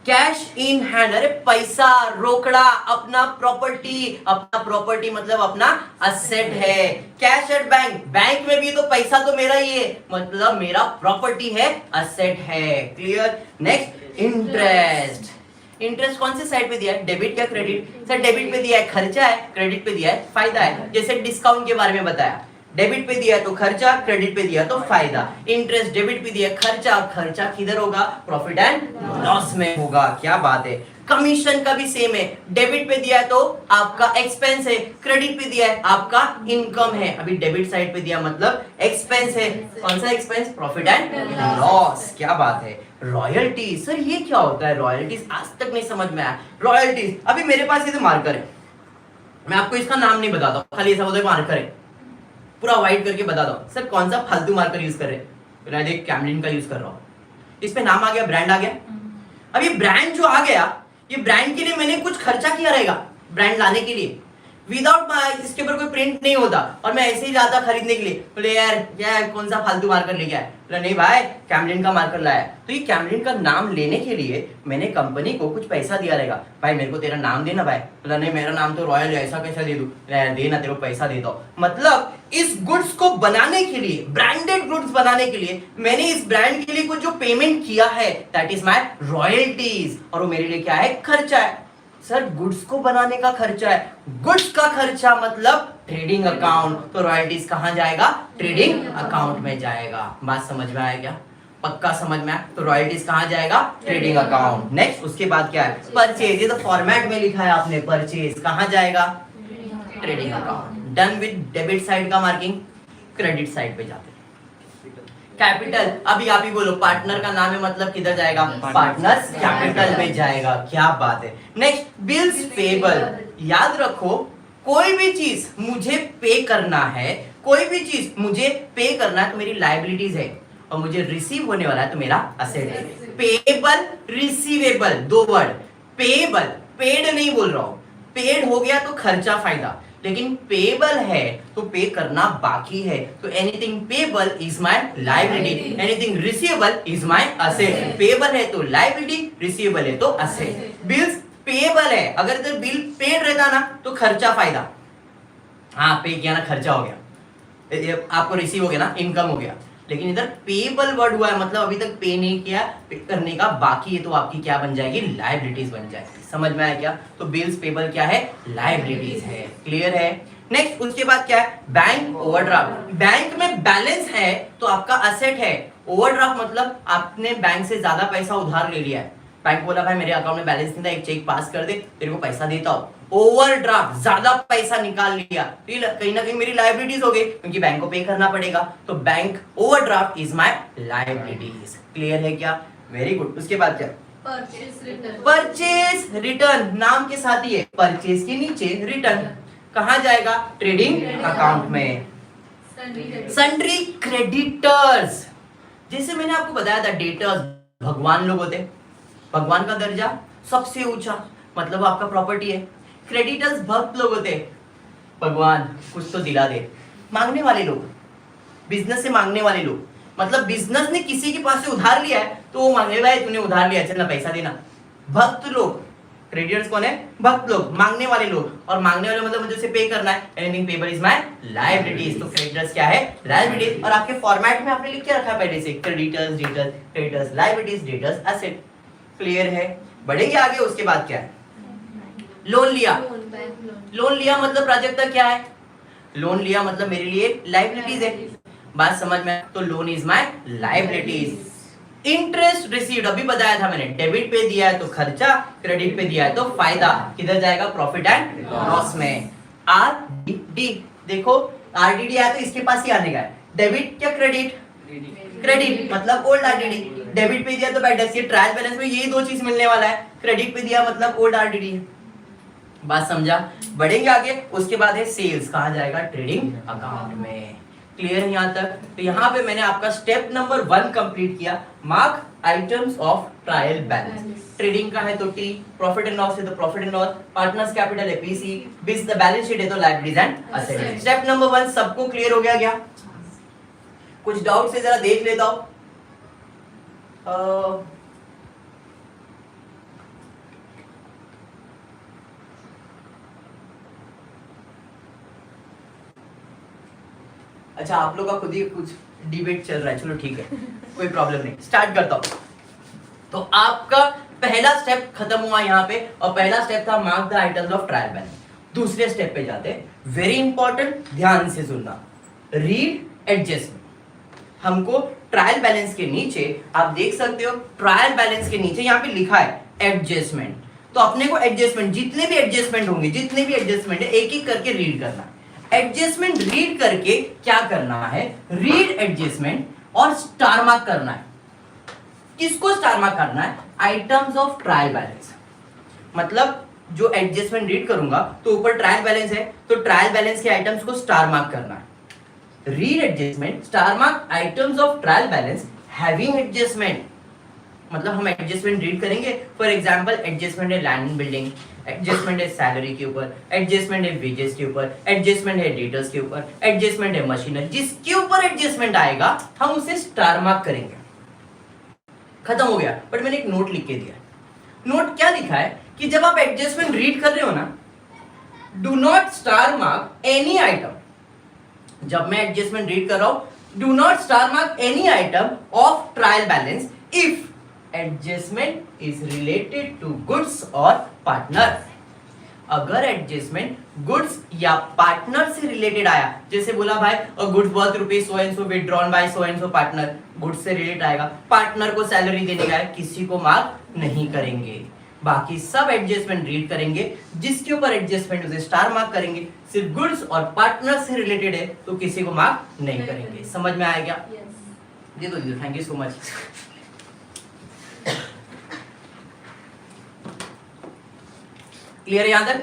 Cash in hand. अरे पैसा, रोकड़ा, अपना प्रॉपर्टी मतलब अपना असेट है। कैश एट बैंक, बैंक में भी तो पैसा तो मेरा ही है मतलब मेरा प्रॉपर्टी है, असेट है। क्लियर? Next interest. इंटरेस्ट कौन से साइड पे दिया है? डेबिट या क्रेडिट? सर डेबिट पे दिया है खर्चा है, क्रेडिट पे दिया है फायदा है। जैसे डिस्काउंट के बारे में बताया, डेबिट पे दिया तो खर्चा, क्रेडिट पे दिया तो फायदा। इंटरेस्ट डेबिट पे दिया खर्चा, खर्चा किधर होगा? प्रॉफिट एंड लॉस में होगा। क्या बात है। कमीशन का भी सेम है, डेबिट पे दिया है तो आपका एक्सपेंस है, क्रेडिट पे दिया है आपका इनकम है। अभी डेबिट साइड पे दिया मतलब एक्सपेंस है। कौन सा एक्सपेंस? Profit and loss. क्या बात है। रॉयल्टीज, सर ये क्या होता है? रॉयल्टीज आज तक नहीं समझ में आया। रॉयल्टीज, अभी मेरे पास ये तो मार्कर है, मैं आपको इसका नाम नहीं बताता, खाली ऐसा बोलते मार्कर है, पूरा व्हाइट करके बता दो सर कौन सा फालतू मार्कर यूज कर रहे हैं। मैं देख कैमलिन का यूज कर रहा हूँ, इस पे नाम आ गया, ब्रांड आ गया। अब ये ब्रांड जो आ गया, ये ब्रांड के लिए मैंने कुछ खर्चा किया रहेगा ब्रांड लाने के लिए। विदाउट इसके ऊपर कोई प्रिंट नहीं होता और मैं ऐसे ही जाता खरीदने के लिए, बोले यार क्या कौन सा फालतू मार्कर लेके आया? बोला नहीं भाई कैमलिन का मार्कर लाया। तो ये कैमलिन का नाम लेने के लिए मैंने कंपनी को कुछ पैसा दिया रहेगा, भाई मेरे को तेरा नाम देना भाई। बोला नहीं मेरा नाम तो रॉयल है, ऐसा कैसा दे दूं? देना, तेरे को पैसा देता हूं। मतलब इस गुड्स को बनाने के लिए, ब्रांडेड गुड्स बनाने के लिए मैंने इस ब्रांड के लिए कुछ जो पेमेंट किया है दैट इज माय रॉयल्टीज, और वो मेरे लिए क्या है? खर्चा है। सर गुड्स को बनाने का खर्चा है, गुड्स का खर्चा मतलब ट्रेडिंग अकाउंट, तो रॉयल्टीज कहां जाएगा? ट्रेडिंग अकाउंट में जाएगा। बात समझ में आया क्या? पक्का समझ में आया? तो रॉयल्टीज कहां जाएगा? Trading account. नेक्स्ट उसके बाद क्या है? परचेज। ये तो फॉर्मेट में लिखा है आपने, परचेज कहां जाएगा? Trading account. Done with debit side का मार्किंग, क्रेडिट साइड पे जाते हैं। कैपिटल, अभी आप ही बोलो, पार्टनर का नाम है मतलब किधर जाएगा? पार्टनर्स कैपिटल में जाएगा। क्या बात है। Next bills payable. याद रखो कोई भी चीज मुझे पे करना है, कोई भी चीज मुझे पे करना है तो मेरी लायबिलिटीज है, और मुझे रिसीव होने वाला है तो मेरा असेट है। पेबल, रिसीवेबल, दो वर्ड। पेबल, पेड नहीं बोल रहा हूं, पेड हो गया तो खर्चा फायदा, लेकिन पेबल है तो पे करना बाकी है, तो anything payable is my liability, anything receivable is my asset. Payable है तो लायबिलिटी, रिसीवेबल है तो असेट। बिल्स पेबल है, अगर इधर बिल पेड रहता ना तो खर्चा फायदा, हाँ पे किया ना खर्चा हो गया, आपको रिसीव हो गया ना इनकम हो गया, लेकिन इधर पेबल वर्ड हुआ है मतलब अभी तक पे नहीं किया, पे करने का बाकी है, तो आपकी क्या बन जाएगी? लायबिलिटीज बन जाएगी। समझ में आया क्या? तो बिल्स पेबल क्या है? लायबिलिटीज है। क्लियर है? नेक्स्ट उसके बाद क्या है? Bank overdraft. बैंक में बैलेंस है तो आपका असेट है। ओवरड्राफ्ट मतलब आपने बैंक से ज्यादा पैसा उधार ले लिया है, बैंक बोला भाई मेरे अकाउंट में बैलेंस नहीं था, एक चेक पास कर दे, तेरे को पैसा देता हूं। ओवरड्राफ्ट, ज्यादा पैसा निकाल लिया, कहीं ना कहीं मेरी लायबिलिटीज हो गई क्योंकि बैंक को पे करना पड़ेगा, तो bank overdraft is my liabilities. Clear है क्या? Very good. उसके बाद क्या? परचेज रिटर्न, नाम के साथ ही है, परचेज के नीचे रिटर्न कहां जाएगा? ट्रेडिंग अकाउंट में। सन्ड्री क्रेडिटर्स, जैसे मैंने आपको बताया था डेटर्स भगवान लोग होते, भगवान का दर्जा सबसे ऊंचा मतलब आपका प्रॉपर्टी है। क्रेडिटर्स भक्त लोग होते, भगवान कुछ तो दिला दे, मांगने वाले लोग, बिजनेस से मांगने वाले लोग, मतलब बिजनेस ने किसी के पास से उधार लिया है तो वो मांगे भाई तूने उधार लिया चल ना पैसा देना। भक्त लोग, क्रेडिटर्स कौन है? भक्त लोग, मांगने वाले लोग, और मांगने वाले मतलब मुझे उसे पे करना है, anything payable is my liabilities, तो क्रेडिटर्स क्या है? लायबिलिटीज। और आपके फॉर्मेट में आपने लिख के रखा है पहले से, creditors debtors, creditors liabilities, debtors asset. Clear है? बढ़ेंगे आगे। उसके बाद क्या है? लोन लिया। लोन लिया मतलब प्राजक्ता क्या है? लोन लिया मतलब मेरे लिए लायबिलिटीज है। बात समझ में? तो loan is my liabilities. Interest received, अभी बताया था मैंने, डेबिट पे दिया है तो खर्चा, क्रेडिट पे दिया है तो फायदा, किधर जाएगा? प्रॉफिट एंड लॉस में। आरडीडी, देखो आरडीडी आया तो इसके पास ही आने का है, डेबिट क्या क्रेडिट? क्रेडिट मतलब ओल्ड आरडीडी, डेबिट पे दिया तो बैड डेट, ये ट्रायल बैलेंस में यही दो चीज मिलने वाला है, क्रेडिट पे दिया मतलब ओल्ड आरडीडी। बात समझा? बढ़ेंगे आगे। उसके बाद है सेल्स, कहां जाएगा? ट्रेडिंग अकाउंट में। क्लियर है यहाँ तक? तो यहाँ पे मैंने आपका स्टेप नंबर 1 कंप्लीट किया, mark items of trial balance. Trading का है तो टी, प्रॉफिट एंड लॉस है तो profit and loss, partners capital है पीसी, बिज द बैलेंस शीट है तो liabilities and assets. Step number 1 सबको क्लियर हो गया क्या? कुछ डाउट से जरा देख लेता हूं। अच्छा, आप लोग का खुद ही कुछ डिबेट चल रहा है, चलो ठीक है, कोई प्रॉब्लम नहीं, स्टार्ट करता हूं। तो आपका पहला स्टेप खत्म हुआ यहाँ पे, और पहला स्टेप था mark the items of trial balance. दूसरे स्टेप पे जाते हैं, वेरी इंपॉर्टेंट, ध्यान से सुनना, रीड एडजस्टमेंट। हमको ट्रायल बैलेंस के नीचे आप देख सकते हो, ट्रायल बैलेंस के नीचे यहाँ पे लिखा है एडजस्टमेंट। तो अपने को एडजस्टमेंट, जितने भी एडजस्टमेंट होंगे, जितने भी एडजस्टमेंट है, एक एक करके रीड करना है। एडजस्टमेंट रीड करके क्या करना है, रीड एडजस्टमेंट और स्टार मार्क करना है। किसको स्टार मार्क करना है? Items of trial balance. मतलब जो एडजस्टमेंट रीड करूंगा तो ऊपर ट्रायल बैलेंस है, तो ट्रायल बैलेंस के आइटम्स को स्टार मार्क करना है। Read adjustment, star mark items of trial balance having adjustment. मतलब हम एडजस्टमेंट रीड करेंगे, फॉर एग्जांपल एडजस्टमेंट है लैंड एंड बिल्डिंग, एडजस्टमेंट है सैलरी के ऊपर, एडजस्टमेंट है वेजेस के ऊपर, एडजस्टमेंट है डेटर्स के ऊपर, एडजस्टमेंट है मशीनरी। जिसके ऊपर एडजस्टमेंट आएगा हम उसे स्टार मार्क करेंगे। खत्म हो गया। बट मैंने एक नोट लिख के दिया। नोट क्या लिखा है कि जब आप एडजस्टमेंट रीड कर रहे हो ना, do not star mark any item. जब मैं एडजस्टमेंट रीड कर रहा हूं, do not star mark any item of trial balance if adjustment is related to goods और पार्टनर। अगर एडजस्टमेंट गुड्स या पार्टनर से रिलेटेड आया, जैसे बोला भाई goods worth rupees so and so withdrawn by so and so partner, goods से related आएगा, पार्टनर को सैलरी देने का है, किसी को मार्क नहीं करेंगे। बाकी सब एडजस्टमेंट रीड करेंगे, जिसके ऊपर एडजस्टमेंट उसे स्टार मार्क करेंगे। सिर्फ गुड्स और पार्टनर से रिलेटेड है तो किसी को मार्क नहीं करेंगे। समझ में आया क्या? दे दो, thank you so much. Clear यहां तक?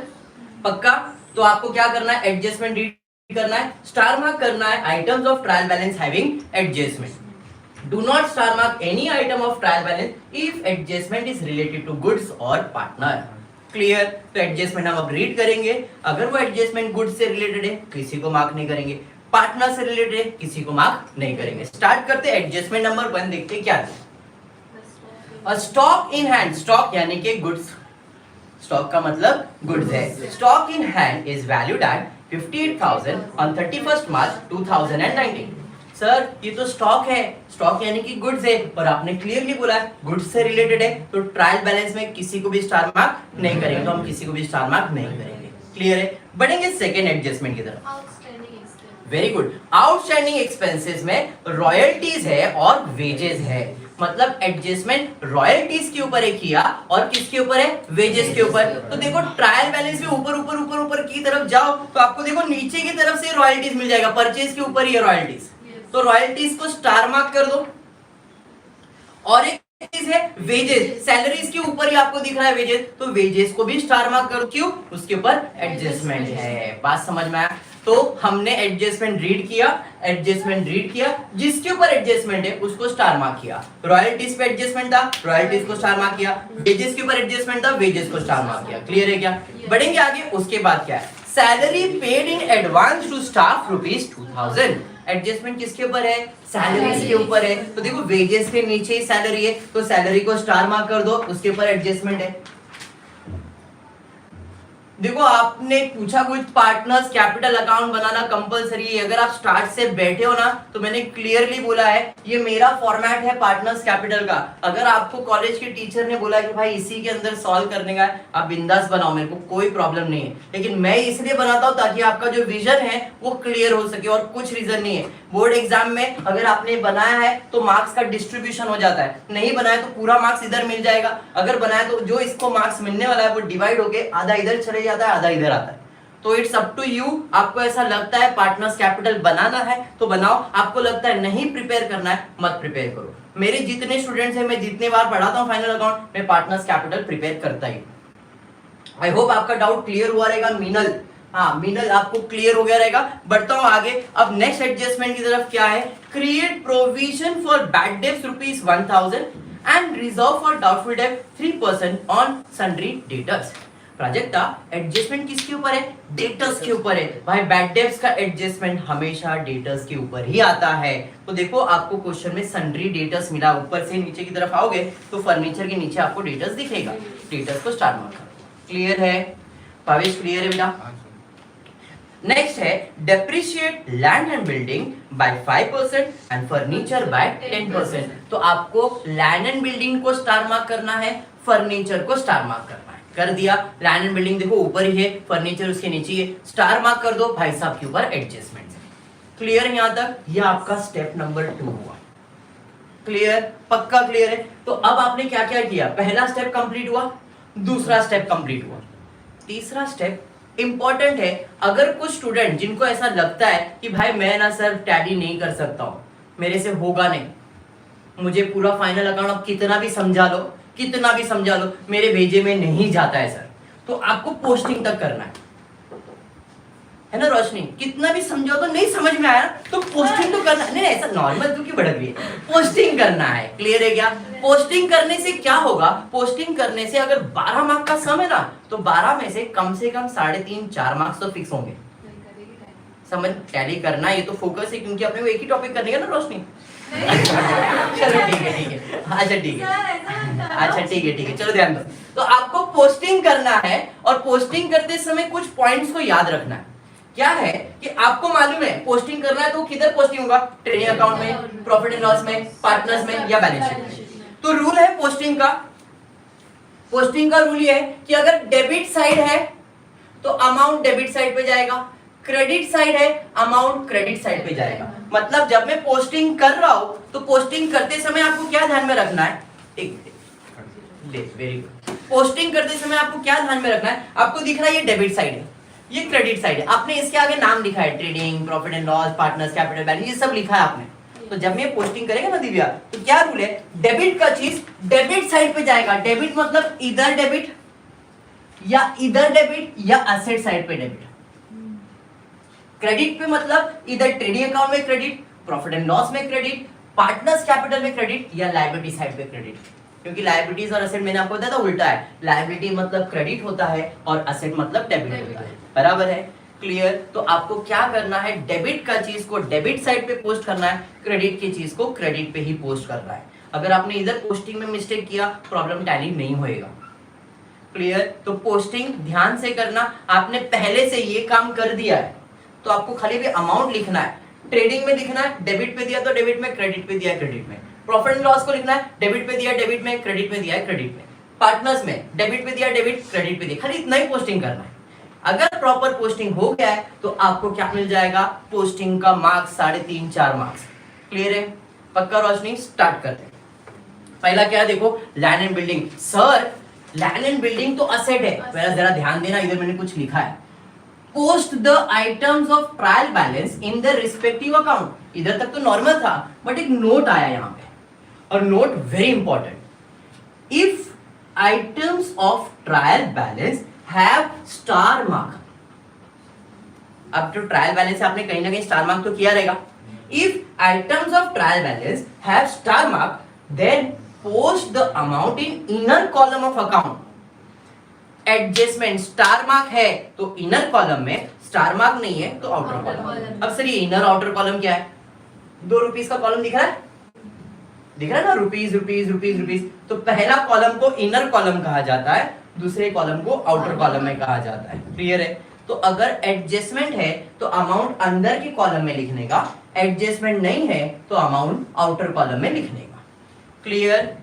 पक्का? तो आपको क्या करना है, एडजस्टमेंट रीड करना है, स्टार मार्क करना है items of trial balance having adjustment. Do not star mark any item of trial balance if adjustment is related to goods और पार्टनर। क्लियर? तो एडजस्टमेंट हम अब रीड करेंगे, अगर वो एडजस्टमेंट गुड्स से रिलेटेड है किसी को मार्क नहीं करेंगे, पार्टनर से रिलेटेड है किसी को मार्क नहीं करेंगे। स्टार्ट करते हैं। एडजस्टमेंट नंबर 1 देखते हैं क्या है। स्टॉक इन हैंड, स्टॉक यानी कि गुड्स, स्टॉक का मतलब गुड्स है। Stock in hand is valued at 58,000 on 31st March 2019। Sir ये तो स्टॉक है, स्टॉक यानी कि गुड्स है, और आपने क्लियरली बोला है गुड्स से रिलेटेड है, तो ट्रायल बैलेंस में किसी को भी स्टार मार्क नहीं करेंगे, तो हम किसी को भी स्टार मार्क नहीं करेंगे। क्लियर है? बढ़ेंगे सेकेंड एडजस्टमेंट की तरफ। Very good. आउटस्टैंडिंग एक्सपेंसेस में रॉयल्टीज है और वेजेस है। मतलब एडजस्टमेंट रॉयल्टीज के ऊपर है किया और किसके ऊपर है, वेजेस के ऊपर। तो देखो ट्रायल बैलेंस में ऊपर ऊपर ऊपर ऊपर की तरफ जाओ तो आपको देखो नीचे की तरफ से रॉयल्टीज मिल जाएगा, परचेज के ऊपर ही है रॉयल्टीज, तो रॉयल्टीज को स्टार मार्क कर दो। और एक चीज है वेजेस, सैलरीज के ऊपर ही आपको दिख रहा है वेजेस, तो वेजेस को भी स्टार मार्क करो। क्यों? उसके ऊपर एडजस्टमेंट है। बात समझ में आया? तो हमने एडजस्टमेंट रीड किया, एडजस्टमेंट रीड किया, जिसके ऊपर एडजस्टमेंट है उसको स्टार मार्क किया। रॉयल्टीज पे एडजस्टमेंट था, रॉयल्टीज को स्टार मार्क किया। वेजेस के ऊपर एडजस्टमेंट था, वेजेस को स्टार मार्क किया। क्लियर है क्या? बढ़ेंगे आगे। उसके बाद क्या है, salary paid in advance to staff ₹2000। Adjustment किसके ऊपर है, सैलरीज के ऊपर है। तो देखो वेजेस के नीचे ही सैलरी है, तो सैलरी को स्टार मार्क कर दो, उसके ऊपर एडजस्टमेंट है। देखो आपने पूछा कुछ पार्टनर्स कैपिटल अकाउंट बनाना कंपलसरी है। अगर आप स्टार्ट से बैठे हो ना तो मैंने क्लियरली बोला है ये मेरा फॉर्मेट है पार्टनर्स कैपिटल का। अगर आपको कॉलेज के टीचर ने बोला कि भाई इसी के अंदर सॉल्व करने का है, आप बिंदास बनाओ, मेरे को कोई प्रॉब्लम नहीं है। लेकिन मैं इसलिए बनाता हूं ताकि आपका जो विजन है वो क्लियर हो सके, और कुछ रीजन नहीं है। बोर्ड एग्जाम में अगर आपने बनाया है तो मार्क्स का डिस्ट्रीब्यूशन हो जाता है, नहीं बनाया तो पूरा मार्क्स इधर मिल जाएगा, अगर बनाया तो जो इसको मार्क्स मिलने वाला है वो डिवाइड होके आधा इधर चले जाता है, आधा इधर आता है। तो इट्स अप टू यू। आपको ऐसा लगता है पार्टनर्स कैपिटल बनाना है तो बनाओ, आपको लगता है नहीं प्रिपेयर करना है मत प्रिपेयर करो। मेरे जितने स्टूडेंट्स हैं, मैं जितने बार पढ़ाता हूं फाइनल अकाउंट, मैं पार्टनर्स कैपिटल प्रिपेयर करता ही। आई होप आपका डाउट क्लियर हुआ रहेगा। मीनल हाँ मीनल आपको क्लियर हो गया रहेगा। बढ़ता हूं आगे। अब नेक्स्ट एडजस्टमेंट की तरफ क्या है, create provision for bad debts ₹1000 and reserve for doubtful डेब्ट 3% on sundry debtors. Prajakta adjustment किसके ऊपर है, डेटर्स के ऊपर है। भाई बैड डेब्ट्स का एडजस्टमेंट हमेशा डेटर्स के ऊपर ही आता है। तो देखो आपको क्वेश्चन में सन्ड्री डेटर्स मिला, ऊपर से नीचे की तरफ आओगे तो फर्नीचर के नीचे आपको डेटर्स दिखेगा, डेटर्स को स्टार मार्क करो। क्लियर है भावेश, क्लियर है बेटा। नेक्स्ट है depreciate land and building bye 5% and furniture bye 10%। तो आपको लैंड एंड बिल्डिंग को स्टार मार्क करना है, फर्नीचर को स्टार मार्क करना है। कर दिया। लैंड एंड बिल्डिंग देखो ऊपर ही है, फर्नीचर उसके नीचे है, स्टार मार्क कर दो भाई साहब के ऊपर एडजस्टमेंट। क्लियर है यहां तक, ये आपका स्टेप नंबर 2 हुआ। क्लियर, पक्का क्लियर है। तो अब आपने क्या क्या किया, पहला स्टेप कंप्लीट हुआ, दूसरा स्टेप कंप्लीट हुआ, तीसरा स्टेप इंपॉर्टेंट है। अगर कुछ स्टूडेंट जिनको ऐसा लगता है कि भाई मैं ना सर टैली नहीं कर सकता हूं, मेरे से होगा नहीं, मुझे पूरा फाइनल अकाउंट अब कितना भी समझा लो, कितना भी समझा लो, मेरे भेजे में नहीं जाता है सर, तो आपको पोस्टिंग तक करना है ना रोशनी। कितना भी समझाओ तो नहीं समझ में आया तो पोस्टिंग तो करना नहीं, ऐसा नॉर्मल क्यों भड़क रही है, पोस्टिंग करना है। क्लियर है क्या। पोस्टिंग करने से क्या होगा, पोस्टिंग करने से अगर 12 मार्क का सम है ना, तो 12 में से कम 3.5-4 मार्क्स तो फिक्स होंगे। समझ, टैली करना ये तो फोकस है, क्योंकि अपने को एक ही टॉपिक करने का ना रोशनी। चलो ठीक है, अच्छा ठीक है, अच्छा ठीक है, चलो ध्यान दो। तो आपको पोस्टिंग करना है और पोस्टिंग करते समय कुछ पॉइंट्स को याद रखना है। क्या है कि आपको मालूम है पोस्टिंग करना है तो किधर पोस्टिंग होगा, ट्रेडिंग अकाउंट में, प्रॉफिट एंड लॉस में, पार्टनर्स में या बैलेंस शीट में। तो रूल है पोस्टिंग का रूल ये है कि अगर डेबिट साइड है तो अमाउंट डेबिट साइड पे जाएगा, क्रेडिट साइड है अमाउंट क्रेडिट साइड पे जाएगा। मतलब जब मैं पोस्टिंग कर रहा हूं तो पोस्टिंग करते समय आपको क्या ध्यान में रखना है, वेरी गुड। पोस्टिंग करते समय आपको क्या ध्यान में रखना है, आपको दिख रहा है ये डेबिट साइड है, ये क्रेडिट साइड है, आपने इसके आगे नाम लिखा है, trading, profit and loss, partners, capital, balance, ये सब लिखा है आपने। तो जब मैं पोस्टिंग करेगा ना दिव्या, तो क्या रूल है, डेबिट का चीज डेबिट साइड पे जाएगा। डेबिट मतलब इधर डेबिट या असेट साइड पे डेबिट। क्रेडिट पे मतलब इधर ट्रेडिंग अकाउंट में क्रेडिट, प्रॉफिट एंड लॉस में क्रेडिट, पार्टनर्स कैपिटल में क्रेडिट या लायबिलिटी साइड पे क्रेडिट। क्योंकि लायबिलिटीज और असेट मैंने आपको बताया था उल्टा है, लायबिलिटी मतलब क्रेडिट होता है और असेट मतलब डेबिट होता है, बराबर है। क्लियर। तो आपको क्या करना है, डेबिट का चीज को डेबिट साइड पे पोस्ट करना है, क्रेडिट की चीज को क्रेडिट पे ही पोस्ट करना है। अगर आपने इधर पोस्टिंग में मिस्टेक किया, प्रॉब्लम टैली नहीं होएगा। क्लियर। तो पोस्टिंग ध्यान से करना। आपने पहले से ये काम कर दिया है तो आपको खाली भी अमाउंट लिखना है। ट्रेडिंग में लिखना है, डेबिट पे दिया तो डेबिट में, क्रेडिट पे दिया क्रेडिट में। प्रॉफिट एंड लॉस को लिखना है, डेबिट पे दिया डेबिट में, क्रेडिट पे दिया है क्रेडिट में। पार्टनर्स में डेबिट पे दिया डेबिट, क्रेडिट पे दिया, खाली इतना ही पोस्टिंग करना है। अगर प्रॉपर पोस्टिंग हो गया है तो आपको क्या मिल जाएगा, पोस्टिंग का मार्क्स 3.5-4 मार्क्स। क्लियर है, पक्का रोशनी। स्टार्ट करते हैं। पहला क्या है देखो, land and building. Sir land and building तो असेट है, पहला जरा ध्यान देना, इधर मैंने कुछ लिखा है, post the items of trial balance in the respective account. इधर तक तो नॉर्मल था, बट एक नोट आया यहां पे, और note very important. If items of trial balance have star mark. अब जो ट्रायल बैलेंस है आपने कहीं ना कहीं स्टार मार्क तो किया रहेगा। If items of trial balance have star mark then post the amount in inner column of account. Adjustment star mark है तो इनर कॉलम में, स्टार मार्क नहीं है तो आउटर कॉलम। अब सर ये इनर आउटर कॉलम क्या है, 2 रुपीस का कॉलम दिख रहा है, दिख रहा है ना, रुपीस रुपीस रुपीस रुपीस। तो पहला कॉलम को इनर कॉलम कहा जाता है, दूसरे कॉलम को आउटर कॉलम में कहा जाता है। क्लियर है। तो अगर एडजस्टमेंट है तो अमाउंट अंदर के कॉलम में लिखने का, एडजस्टमेंट नहीं है तो अमाउंट आउटर कॉलम में लिखने का। क्लियर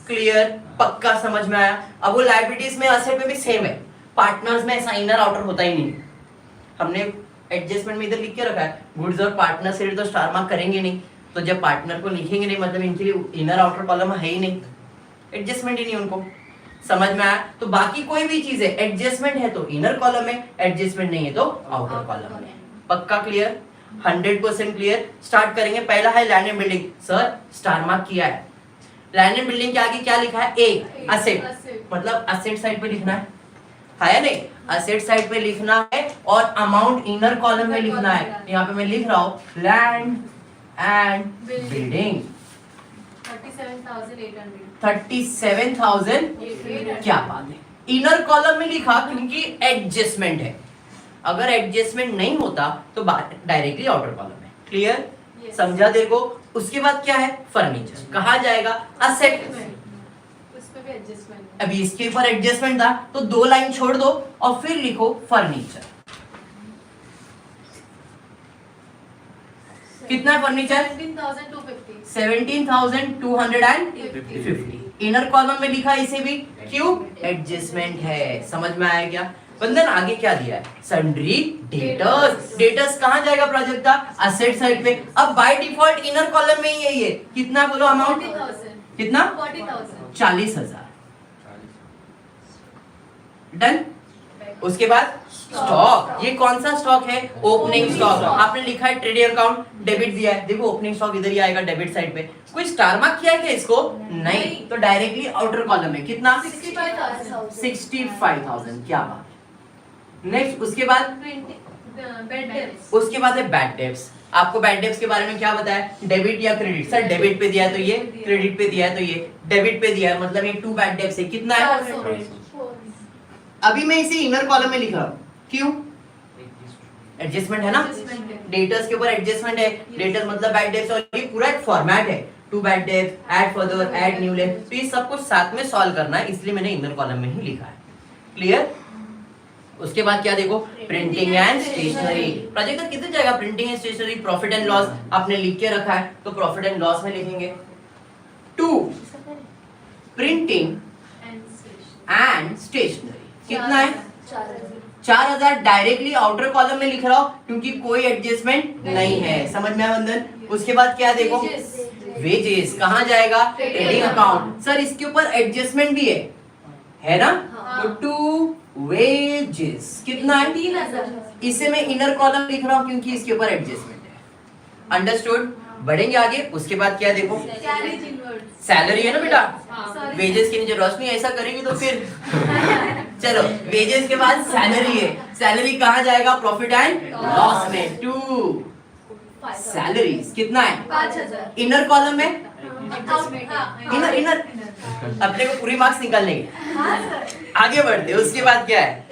क्लियर, पक्का समझ में आया। अब वो लायबिलिटीज में, असेट में भी सेम है, पार्टनर्स में ऐसा इनर आउटर होता ही नहीं। हमने एडजस्टमेंट में इधर लिख के रखा है, गुड्स और पार्टनर से तो स्टार मार्क करेंगे नहीं, तो जब पार्टनर को लिखेंगे नहीं मतलब इनके लिए इनर आउटर कॉलम है ही नहीं, एडजस्टमेंट ही नहीं उनको। समझ में आया। तो बाकी कोई भी चीज है, एडजस्टमेंट है तो इनर कॉलम में, एडजस्टमेंट नहीं है तो आउटर कॉलम में। पक्का क्लियर, 100% क्लियर। स्टार्ट करेंगे। पहला है land and building. Sir star mark किया है, लैंड एंड बिल्डिंग के आगे क्या लिखा है, ए असेट, मतलब असेट साइड पे लिखना है। है नहीं, असेट साइड पे लिखना है और अमाउंट इनर कॉलम में लिखना है। यहाँ पे मैं लिख रहा हूँ लैंड एंड बिल्डिंग 37,000। क्या बात है, इनर कॉलम में लिखा क्योंकि एडजस्टमेंट है, अगर एडजस्टमेंट नहीं होता तो डायरेक्टली आउटर कॉलम है। क्लियर? समझा देखो। उसके बाद क्या है, फर्नीचर कहा जाएगा असेट, उसमें भी एडजस्टमेंट। अभी इसके ऊपर एडजस्टमेंट था तो 2 लाइन छोड़ दो और फिर लिखो फर्नीचर। कितना है फर्नीचर? 17,250। इनर कॉलम में लिखा इसे भी, क्यों? एडजस्टमेंट है। समझ में आया क्या बंधन? आगे क्या दिया है, सन्ड्री डेटर्स। डेटर्स कहां जाएगा प्राजक्ता? असेट साइड पे। अब बाय डिफॉल्ट इनर कॉलम में ही है ये, कितना बोलो अमाउंट? कितना? 40,000। डन। उसके बाद स्टॉक, ये कौन सा स्टॉक है? Opening stock. आपने लिखा है ट्रेडिंग अकाउंट, डेबिट दिया है, देखो ओपनिंग स्टॉक इधर ही आएगा डेबिट साइड पे। कोई स्टार मार्क किया है क्या इसको? नहीं, तो डायरेक्टली आउटर कॉलम में कितना? 65,000। क्या बात। नेक्स्ट उसके बाद है बैड डेब्ट्स। आपको बैड डेब्ट्स के बारे में क्या बताया? डेबिट या क्रेडिट? सर डेबिट पे दिया है तो ये, क्रेडिट पे दिया है तो ये। डेबिट पे दिया है मतलब ये 2 बैड डेब्ट्स है, कितना है? अभी मैं इसे इनर कॉलम में लिख रहा हूं, क्यों? एडजस्टमेंट है ना, डेटर्स के ऊपर एडजस्टमेंट है। डेटर्स मतलब बैड डेब्ट्स, और ये पूरा एक फॉर्मेट है, 2 bad debts, add further, add new लेन, तो ये सब कुछ साथ में सॉल्व करना है, इसलिए मैंने इनर कॉलम में ही लिखा है। क्लियर? उसके बाद क्या देखो, प्रिंटिंग एंड स्टेशनरी। प्रोजेक्ट कितने जाएगा? Printing and stationery, profit and loss आपने लिख के रखा है तो प्रॉफिट एंड लॉस में लिखेंगे 2 प्रिंटिंग एंड स्टेशनरी। कितना है? 4,000। डायरेक्टली आउटर कॉलम में लिख रहा हूं क्योंकि कोई एडजस्टमेंट नहीं है। समझ में आया बंधन? उसके बाद क्या देखो, वेजेस कहां जाएगा? Trading account. सर इसके ऊपर एडजस्टमेंट भी है ना? तो 2 वेजेस कितना है? 3,000। इसे मैं इनर कॉलम लिख रहा हूं क्योंकि इसके ऊपर एडजस्टमेंट है। अंडरस्टूड? बढ़ेंगे आगे। उसके बाद क्या देखो, सैलरी है ना बेटा, वेजेस के नीचे रोशनी ऐसा करेगी तो फिर चलो, वेजेस के बाद सैलरी है। सैलरी कहां जाएगा? प्रॉफिट एंड लॉस में 2 सैलरीज। कितना है? 5,000। इनर कॉलम में इनर अपने को पूरी मार्क्स निकालने के। आगे बढ़ते। उसके बाद क्या है?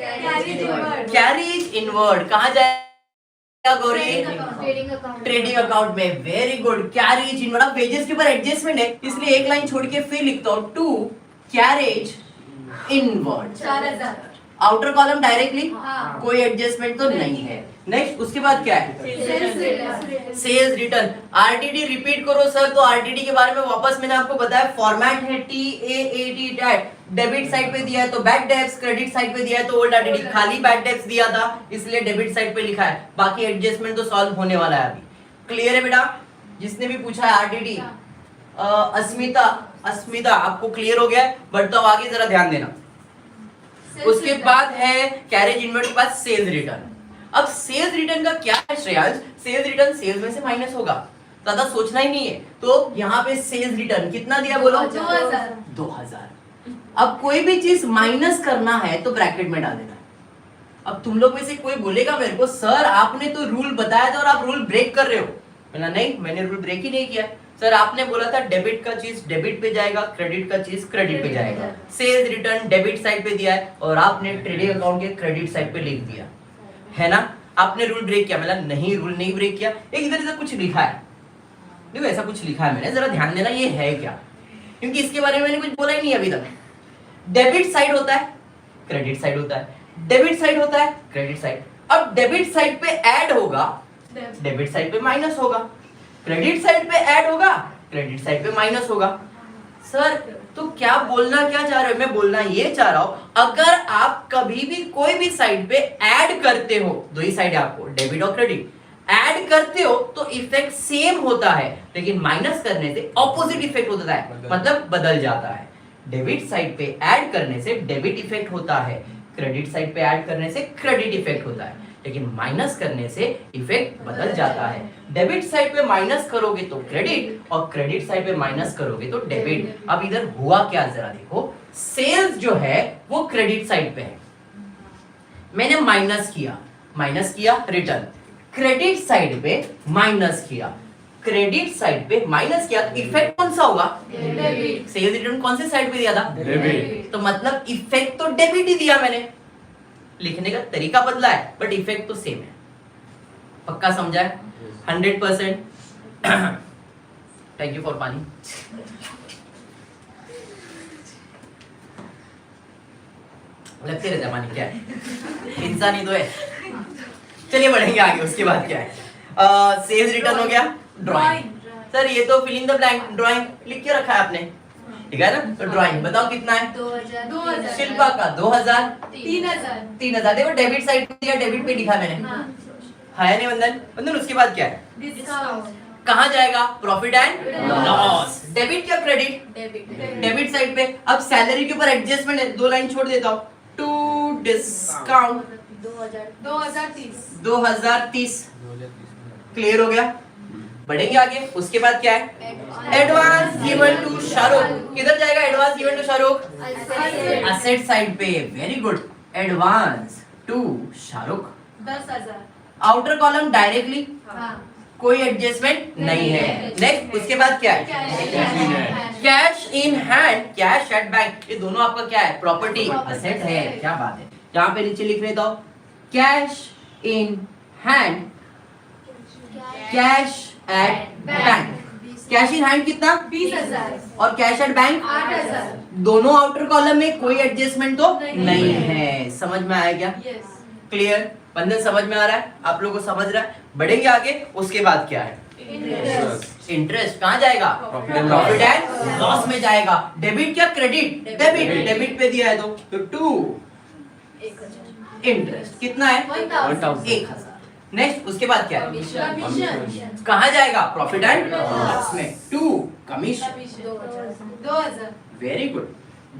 कैरीज इनवर्ड कहां जाएगा गौरी? ट्रेडिंग अकाउंट में। Very good, carries inward. अब वेजेस के ऊपर एडजस्टमेंट है इसलिए एक लाइन छोड़ के फिर लिखता हूं 2 carriage inward. 4,000। Outer column directly, हाँ। कोई एडजस्टमेंट तो नहीं है। नेक्स्ट उसके बाद क्या है? Sales return. आरटीडी रिपीट करो सर, तो आरटीडी के बारे में वापस मैंने आपको बताया, फॉर्मेट है TAAD टैट। डेबिट साइड पे दिया है तो बैड डेब्ट्स, क्रेडिट साइड पे दिया है तो ओल्ड आरटीडी। खाली बैड डेब्ट्स दिया था इसलिए डेबिट साइड पे लिखा है, बाकी एडजस्टमेंट तो सॉल्व होने वाला है अभी। क्लियर है बेटा? जिसने भी पूछा है आरटीडी, अस्मिता आपको क्लियर हो गया? बढ़ता हूं आगे, जरा ध्यान देना। उसके बाद है कैरेज इनवर्ड के बाद सेल्स रिटर्न। अब सेल्स रिटर्न का क्या है श्रेयांश? सेल्स रिटर्न सेल्स में से माइनस होगा, ज्यादा सोचना ही नहीं है। तो यहाँ पे सेल्स रिटर्न कितना दिया बोलो? 2,000। अब कोई भी चीज माइनस करना है तो ब्रैकेट में डाल देना। अब तुम लोग में से कोई बोलेगा मेरे को, सर आपने तो रूल बताया था और आप रूल ब्रेक कर रहे हो। मैंने नहीं, मैंने रूल ब्रेक ही नहीं किया। सर आपने बोला था डेबिट का चीज डेबिट पे जाएगा, क्रेडिट का चीज क्रेडिट पे जाएगा। सेल्स रिटर्न डेबिट साइड पे दिया है और आपने ट्रेडिंग अकाउंट के क्रेडिट साइड पे लिख दिया है ना? आपने रूल ब्रेक किया? मैंने नहीं, रूल नहीं ब्रेक किया। एक इधर इधर कुछ लिखा है, देखो ऐसा कुछ लिखा है मैंने, जरा ध्यान देना ये है क्या, क्योंकि इसके बारे में मैंने कुछ बोला ही नहीं अभी तक। डेबिट साइड होता है, क्रेडिट साइड होता है, डेबिट साइड होता है, क्रेडिट साइड। अब डेबिट साइड पे ऐड होगा, डेबिट साइड पे माइनस होगा, क्रेडिट साइड पे ऐड होगा, क्रेडिट साइड पे माइनस होगा। सर तो क्या बोलना क्या चाह रहे हो? मैं बोलना ये चाह रहा हूं, अगर आप कभी भी कोई भी साइड पे ऐड करते हो, दो ही साइड है आपको, डेबिट और क्रेडिट, ऐड करते हो तो इफेक्ट सेम होता है, लेकिन माइनस करने से ऑपोजिट इफेक्ट होता है, मतलब बदल जाता है। डेबिट साइड पे ऐड करने से डेबिट इफेक्ट होता है, क्रेडिट साइड पे ऐड करने से क्रेडिट इफेक्ट होता है, लेकिन माइनस करने से इफेक्ट बदल जाता है। डेबिट साइड पे माइनस करोगे तो क्रेडिट और क्रेडिट साइड पे माइनस करोगे तो डेबिट। अब इधर हुआ क्या जरा देखो, सेल्स जो है वो क्रेडिट साइड पे है, मैंने माइनस किया रिटर्न। क्रेडिट साइड पे माइनस किया, क्रेडिट साइड पे माइनस किया, तो इफेक्ट कौन सा होगा? डेबिट। सेल्स रिटर्न कौन से साइड पे दिया था? डेबिट। तो मतलब इफेक्ट तो डेबिट ही दिया मैंने, लिखने का तरीका बदला है बट इफेक्ट तो सेम है। पक्का समझा है? 100%। थैंक यू फॉर पानी। लगते रहता है पानी, क्या है, इंसान ही तो है। चलिए बढ़ेंगे आगे। उसके बाद क्या है? सेल्स रिटर्न हो गया, ड्राइंग। सर ये तो fill in the blank, drawing लिख के रखा है आपने, ठीक है ना? तो ड्राइंग बताओ कितना है? 2000। शिल्पा का 2000, 3000। 3000। देखो डेबिट साइड पे दिया, डेबिट पे लिखा मैंने, है नहीं वंदन? वंदन उसके बाद क्या है? डिस्काउंट। कहाँ जाएगा? Profit and loss. डेबिट या क्रेडिट? डेबिट। डेबिट साइड पे। अब सैलरी के ऊपर एडजस्टमेंट है, 2 लाइन छोड़ देता हूँ। To discount 2030। 2030। क्लियर हो गया? बढ़ेंगे आगे। उसके बाद क्या है? Advance given to Shahrukh. किधर जाएगा advance given to Shahrukh? Asset side पे। Very good. Advance to Shahrukh. 10,000। Outer column directly, हाँ। कोई एडजस्टमेंट नहीं है। नेक्स्ट उसके बाद क्या है? Cash in hand, cash at bank. ये दोनों आपका क्या है? प्रॉपर्टी, असेट है। क्या बात है? यहाँ पे नीचे लिख लेता हूं, cash in hand, cash at bank. Cash in hand कितना? 20,000। और कैश एट बैंक 8,000। दोनों आउटर कॉलम में कोई एडजस्टमेंट तो नहीं नहीं है। समझ में आया क्या? यस। क्लियर? बंदे समझ में आ रहा है? आप लोगों को समझ रहा है? बढ़ेंगे आगे। उसके बाद क्या है? इंटरेस्ट। इंटरेस्ट कहाँ जाएगा? Profit and profit loss। And loss में जाएगा। डेबिट क्या क्रेडिट? डेबिट। डेबिट पे दिया है तो 2 इंटरेस्ट कितना है? 1000। 1000। नेक्स्ट उसके बाद क्या है? कमीशन। कहाँ जाएगा? प्रॉफिट एंड लॉस में। 2 कमीशन। 2000। Very good.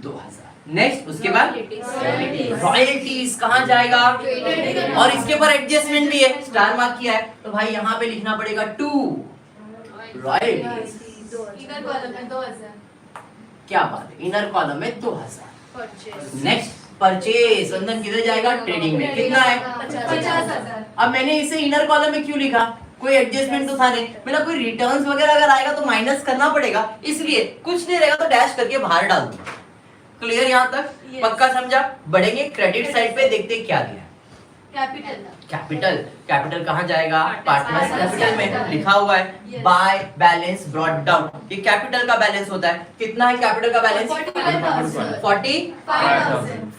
2000। नेक्स्ट उसके बाद Royalties। रॉयल्टीज कहाँ जाएगा? और इसके ऊपर एडजस्टमेंट भी है, स्टार मार्क किया है, तो भाई यहाँ पे लिखना पड़ेगा 2 रॉयल्टीज। इधर कॉलम में 2000। क्या बात है? इनर कॉलम में 2000। परचेज। Next purchase. वंदन किधर जाएगा? ट्रेडिंग में। कितना है? 50,000। अब मैंने इसे इनर कॉलम में क्यों लिखा? कोई एडजस्टमेंट तो था नहीं, मतलब कोई रिटर्न्स वगैरह अगर आएगा तो माइनस करना पड़ेगा, इसलिए कुछ नहीं रहेगा तो डैश करके बाहर डाल दूंगा। क्लियर यहाँ तक? Yes. पक्का समझा? बढ़ेंगे क्रेडिट साइड पे, देखते हैं क्या दिया है। कैपिटल। कैपिटल। कैपिटल कहाँ जाएगा? पार्टनर्स कैपिटल में Capital। लिखा हुआ है Yes. Bye balance brought down. ये कैपिटल का बैलेंस होता है। कितना है कैपिटल का बैलेंस? 45,000। 45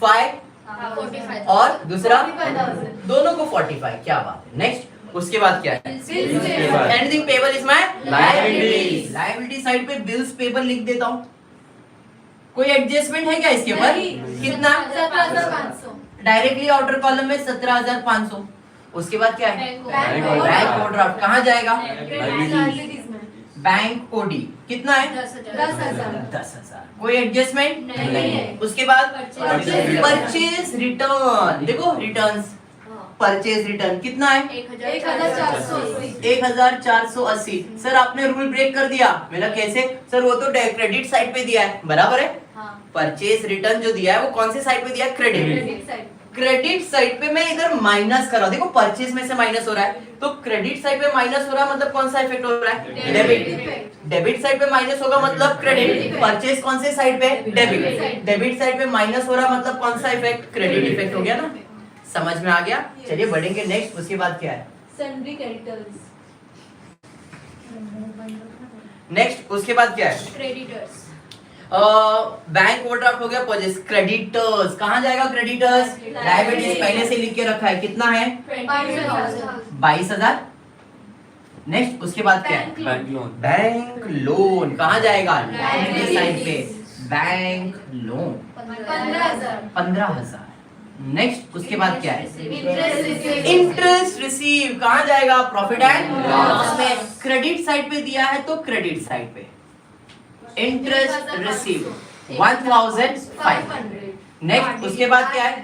45,000। और दूसरा 45,000। दोनों को 45। क्या बात है? नेक्स्ट उसके बाद क्या है? Bills payable। Anything payable is my Liabilities। Liability side पे बिल्स पेबल लिख देता हूँ। कोई एडजस्टमेंट है क्या इसके ऊपर? नहीं। कितना? 17,500। डायरेक्टली आउटर कॉलम में 17,500। उसके बाद क्या है? बैंक बैंक ओवरड्राफ्ट कहाँ जाएगा? Liabilities में। बैंक ओडी कितना है? 10,000। 10,000। कोई एडजस्टमेंट नहीं है। उसके बाद Purchase परचेज रिटर्न। देखो रिटर्न्स, परचेज रिटर्न कितना है? 1,480। 1,480। सर आपने रूल ब्रेक कर दिया। मेरा कैसे? सर वो तो क्रेडिट साइड पे दिया है, बराबर है। हाँ। परचेज रिटर्न जो दिया है वो कौन से साइड पे दिया है? Credit. Credit side. Credit side पे मैं इधर माइनस कर रहा हूं। देखो परचेज में से माइनस हो रहा है, तो क्रेडिट साइड पे माइनस हो रहा है मतलब कौन सा इफेक्ट हो रहा है? डेबिट। डेबिट साइड पे माइनस होगा मतलब क्रेडिट। परचेज कौन से साइड पे? डेबिट। डेबिट साइड पे माइनस हो रहा मतलब कौन सा इफेक्ट? क्रेडिट इफेक्ट हो गया ना? समझ में आ गया? चलिए बढ़ेंगे नेक्स्ट। उसके बाद क्या है? Sundry creditors. नेक्स्ट उसके बाद क्या है? क्रेडिटर्स। बैंक ओवरड्राफ्ट हो गया। परचेज। क्रेडिटर्स कहाँ जाएगा? क्रेडिटर्स। लायबिलिटीज पहले से लिख के रखा है। कितना है? 22,000। 22,000। नेक्स्ट उसके बाद क्या है? Bank loan. बैंक लोन कहाँ जाएगा? Liabilities। साइड पे। Bank loan 15,000। 15,000। नेक्स्ट उसके बाद क्या है? इंटरेस्ट। इंटरेस्ट रिसीव कहाँ जाएगा? प्रॉफिट एंड लॉस में। क्रेडिट साइड पे दिया है तो क्रेडिट साइड पे। Interest receive 1,500। नेक्स्ट उसके बाद क्या है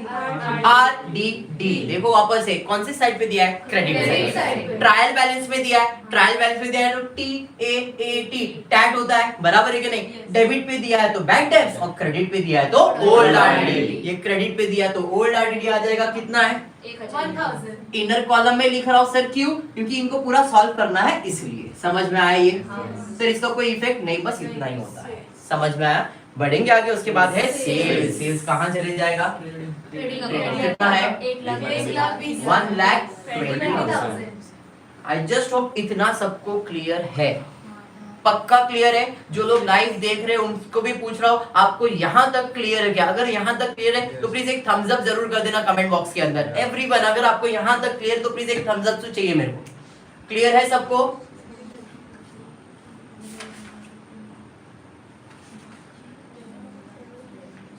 RDD। देखो वापस से कौन सी साइड पे दिया है, क्रेडिट Credit side साइड। पे। ट्रायल बैलेंस में दिया है, ट्रायल बैलेंस में दिया है तो TAAT टैट होता है, बराबर है कि नहीं। Yes. डेबिट पे दिया है तो बैंक डेब्ट्स और क्रेडिट पे दिया है तो ओल्ड RDD। ये क्रेडिट पे दिया है तो ओल्ड RDD आ जाएगा, कितना है 1000। इनर कॉलम में लिख रहा हूं सर, क्यों, क्योंकि इनको पूरा सॉल्व करना है इसलिए। समझ में आया ये सर, इसका कोई इफेक्ट नहीं, बस इतना ही होता है। समझ में आया। बढ़ेंगे आगे, उसके बाद है सेल्स। सेल्स कहाँ चले जाएगा, कितना है 1,20,000। आई जस्ट होप इतना सबको क्लियर है, पक्का क्लियर है। जो लोग लाइव देख रहे हैं उनको भी पूछ रहा हूँ, आपको यहाँ तक क्लियर है क्या? अगर यहाँ तक क्लियर है तो प्लीज एक थम्स अप जरूर कर देना कमेंट बॉक्स के अंदर। एवरीवन, अगर आपको यहाँ तक क्लियर तो प्लीज एक थम्स अप तो चाहिए मेरे को। क्लियर है सबको?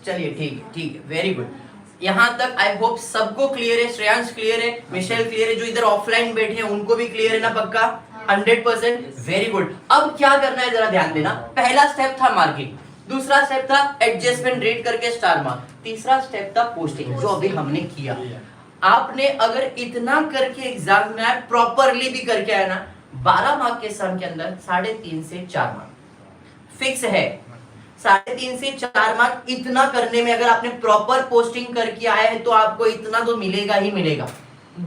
चलिए ठीक है, वेरी गुड। यहाँ तक आई होप सबको क्लियर है। श्रेयांश क्लियर है, मिशेल क्लियर है, जो इधर ऑफलाइन बैठे हैं उनको भी क्लियर है ना पक्का? 100%, वेरी गुड। अब क्या करना है जरा ध्यान देना। पहला स्टेप था मार्किंग, दूसरा स्टेप था एडजस्टमेंट रेट करके स्टार मार्क, तीसरा स्टेप था पोस्टिंग, जो अभी हमने किया। आपने अगर इतना करके एग्जाम में आए, प्रॉपरली भी करके आया ना, 12 मार्क के सम के अंदर 3.5 से 4 मार्क फिक्स है। 3.5 से 4 मार्क इतना करने में अगर आपने प्रॉपर पोस्टिंग करके आया है तो आपको इतना तो मिलेगा ही मिलेगा,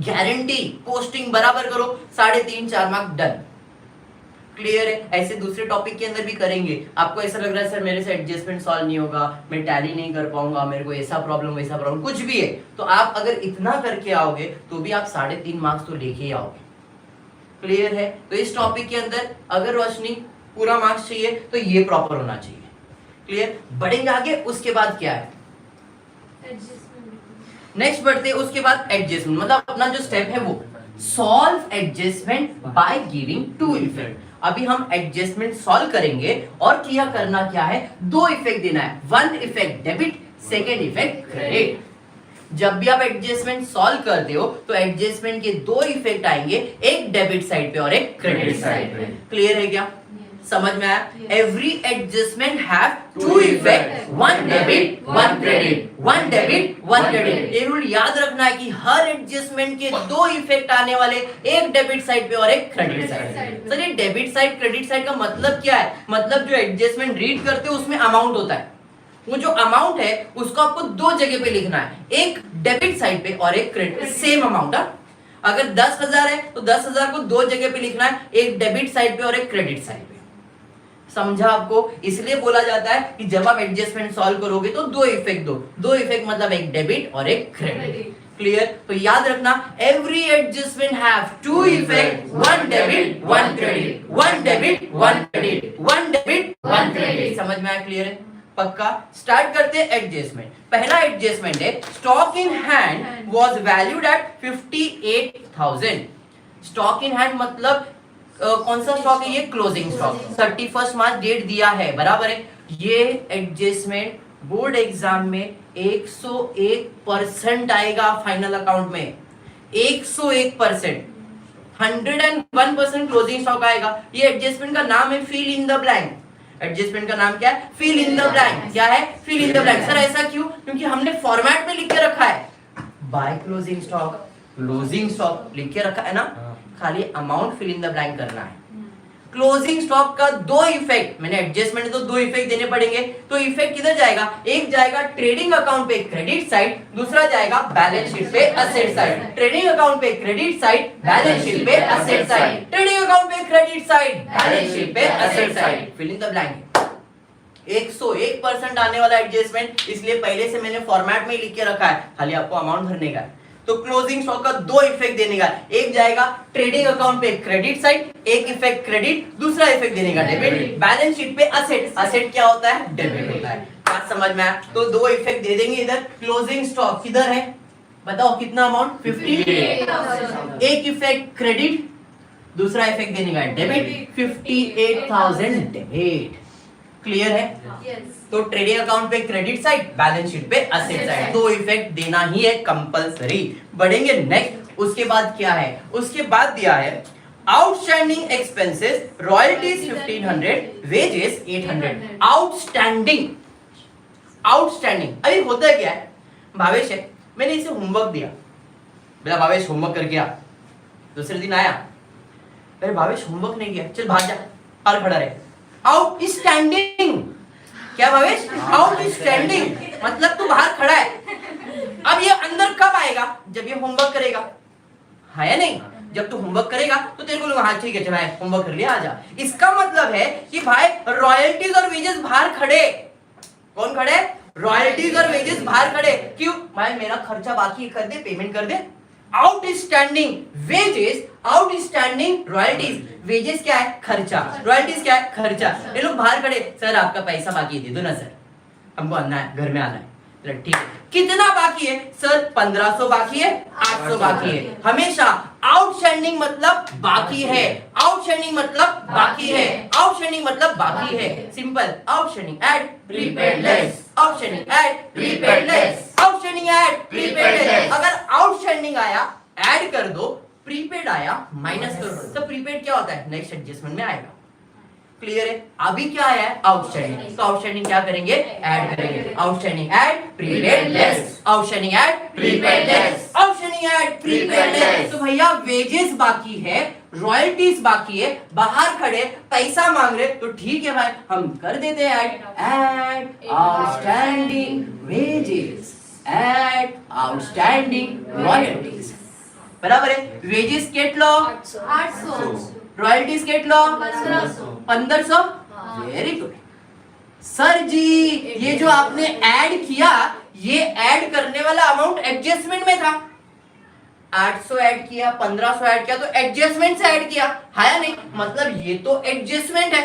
गारंटी। पोस्टिंग बराबर करो, 3.5-4 मार्क डन। क्लियर है? ऐसे दूसरे टॉपिक के अंदर भी करेंगे। आपको ऐसा लग रहा है सर मेरे से एडजस्टमेंट सॉल्व नहीं होगा, मैं टैली नहीं कर पाऊंगा, मेरे को ऐसा प्रॉब्लम वैसा प्रॉब्लम कुछ भी है, तो आप अगर इतना करके आओगे तो भी आप 3.5 मार्क्स तो लेके ही आओगे। क्लियर है? तो इस टॉपिक के अंदर अगर रोशनी पूरा मार्क्स चाहिए तो ये प्रॉपर होना चाहिए। क्लियर? बढ़ेंगे आगे, उसके बाद क्या है, नेक्स्ट बढ़ते, उसके बाद एडजस्टमेंट, मतलब अपना जो स्टेप है वो solve adjustment by giving 2 effect. अभी हम एडजस्टमेंट सॉल्व करेंगे और क्या करना क्या है, 2 इफेक्ट देना है। 1 effect debit, second effect credit. जब भी आप एडजस्टमेंट सॉल्व करते हो तो एडजस्टमेंट के 2 इफेक्ट आएंगे, एक डेबिट साइड पे और एक क्रेडिट साइड पे। क्लियर है क्या? समझ में आया? Every adjustment have 2 effect, 1 debit 1 credit, 1 debit 1 credit. ये रूल याद रखना है कि हर एडजस्टमेंट के 2 इफेक्ट आने वाले, एक डेबिट साइड पे और एक क्रेडिट साइड पे। सर ये डेबिट साइड क्रेडिट साइड का मतलब क्या है? मतलब जो एडजस्टमेंट रीड करते हो उसमें अमाउंट होता है, वो जो अमाउंट है उसको आपको 2 जगह पे लिखना है, एक डेबिट साइड पे और एक क्रेडिट। सेम अमाउंट है, अगर 10,000 है तो 10,000 को 2 जगह पे लिखना है, एक डेबिट साइड पे और एक क्रेडिट साइड पे। समझा आपको? इसलिए बोला जाता है कि जब आप एडजस्टमेंट सॉल्व करोगे तो 2 इफेक्ट दो, 2 इफेक्ट मतलब एक डेबिट और एक क्रेडिट। क्लियर? तो याद रखना, every adjustment have 2 effect, 1 debit 1 credit, 1 debit 1 credit, 1 debit 1 credit. समझ में आया? क्लियर है? पक्का? स्टार्ट करते हैं एडजस्टमेंट। पहला एडजस्टमेंट है stock in hand was valued at 58,000। Stock in hand मतलब कौन सा स्टॉक है? ये क्लोजिंग स्टॉक। 31 मार्च डेट दिया है, बराबर है। ये एडजस्टमेंट बोर्ड एग्जाम में 101% आएगा फाइनल अकाउंट में, 101%। 101% क्लोजिंग स्टॉक आएगा। ये एडजस्टमेंट का नाम है fill in the blank. Adjustment का नाम क्या है? Fill in the blank. क्या है? Fill in the blank. Sir ऐसा क्यों? क्योंकि हमने फॉर्मेट में लिख के रखा है, by closing stock, closing stock लिख के रखा है ना, खाली amount fill in the blank करना है। क्लोजिंग स्टॉक का 2 इफेक्ट, मैंने एडजस्टमेंट है तो 2 इफेक्ट देने पड़ेंगे। तो इफेक्ट किधर जाएगा? एक जाएगा ट्रेडिंग अकाउंट पे क्रेडिट साइड, दूसरा जाएगा बैलेंस शीट पे असेट साइड। ट्रेडिंग अकाउंट पे क्रेडिट साइड, बैलेंस शीट पे असेट साइड। ट्रेडिंग अकाउंट पे क्रेडिट साइड, बैलेंस शीट पे asset side. Fill in the blank. 101% आने वाला एडजस्टमेंट, इसलिए पहले से मैंने फॉर्मेट में लिख के रखा है, खाली आपको अमाउंट भरने का है। तो क्लोजिंग स्टॉक का 2 इफेक्ट देने का, एक जाएगा ट्रेडिंग अकाउंट पे क्रेडिट साइड, एक इफेक्ट क्रेडिट, दूसरा इफेक्ट देने का डेबिट। बैलेंस शीट पे असेट, असेट क्या होता है? डेबिट होता है। बात समझ में आया? तो 2 इफेक्ट दे देंगे इधर। क्लोजिंग स्टॉक किधर है बताओ, कितना अमाउंट? 58। एक इफेक्ट क्रेडिट, दूसरा इफेक्ट देने का डेबिट, 58,000 डेबिट। क्लियर है? तो ट्रेडिंग अकाउंट पे क्रेडिट साइड, बैलेंस शीट पे असेट साइड, 2 इफेक्ट देना ही है कंपलसरी। बढ़ेंगे नेक्स्ट, उसके बाद क्या है? उसके बाद दिया है outstanding expenses, royalties 1500, wages 800। Outstanding outstanding. अभी होता क्या है, भावेश है, मैंने इसे होमवर्क दिया, बोला भावेश होमवर्क करके आ। दूसरे दिन आया, अरे भावेश होमवर्क नहीं किया, चल भाग जा, बाहर खड़ा रहे। आउटस्टैंडिंग। क्या भावेश? आउटस्टैंडिंग मतलब तू बाहर खड़ा है। अब ये अंदर कब आएगा? जब ये होमवर्क करेगा, है या नहीं? जब तू होमवर्क करेगा तो तेरे को लोग हाँ ठीक है चल भाई होमवर्क कर लिया, आजा। इसका मतलब है कि भाई रॉयल्टीज और वेजेस बाहर खड़े। कौन खड़े? रॉयल्टीज और वेजेस बाहर खड़े। क्यों? भाई मेरा खर्चा बाकी कर दे, पेमेंट कर दे। Outstanding wages, outstanding royalties. Wages क्या है? खर्चा। रॉयल्टीज क्या है? खर्चा। ये लोग बाहर खड़े, सर आपका पैसा बाकी दे दो ना सर, हमको आना है, घर में आना है। ठीक है, कितना बाकी है सर? 1500 बाकी है, 800 बाकी है। हमेशा आउटस्टैंडिंग मतलब बाकी है, आउटस्टैंडिंग मतलब बाकी है, आउटस्टैंडिंग मतलब बाकी है। Simple. Outstanding at prepaid less, outstanding at prepaid less, outstanding at prepaid less. अगर आउटस्टैंडिंग आया ऐड कर दो, प्रीपेड आया माइनस कर दो, तो प्रीपेड क्या होता है? नेक्स्ट एडजस्टमेंट में आएगा। क्लियर है? अभी क्या आया है? आउटस्टैंडिंग। तो आउटस्टैंडिंग क्या करेंगे? ऐड करेंगे। Outstanding add prepaid less, outstanding add prepaid less, outstanding add prepaid less. तो भैया वेजेस बाकी है, रॉयल्टीज बाकी है, बाहर खड़े पैसा मांग रहे, तो ठीक है भाई हम कर देते हैं add outstanding wages, add outstanding royalties. बराबर है? वेजेस કેટલો? 800, रॉयल्टीज કેટલો? 1500। वेरी गुड सर जी। ये जो आपने ऐड किया, ये ऐड करने वाला अमाउंट एडजस्टमेंट में था। 800 ऐड किया, 1500 ऐड किया, तो एडजस्टमेंट से ऐड किया, है या नहीं? मतलब ये तो एडजस्टमेंट है।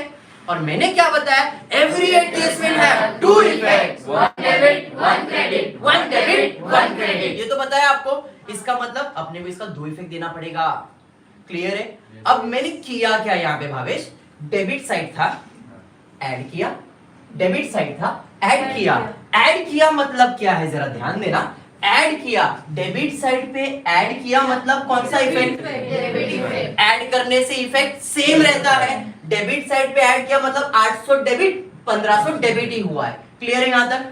और मैंने क्या बताया? एवरी एडजस्टमेंट है two effects, one debit one credit, one debit one credit. ये तो बताया आपको। इसका मतलब अपने को इसका 2 इफेक्ट देना पड़ेगा। क्लियर है? अब मैंने किया क्या यहाँ पे भावेश? डेबिट साइड था, ऐड किया, डेबिट साइड था, ऐड किया। ऐड किया मतलब क्या है जरा ध्यान देना। ऐड किया, डेबिट साइड पे ऐड किया मतलब कौन सा इफेक्ट? Debit effect. ऐड करने से इफेक्ट सेम रहता है। डेबिट साइड पे ऐड किया मतलब 800 डेबिट, 1500 डेबिट ही हुआ है। क्लियर है यहाँ तक?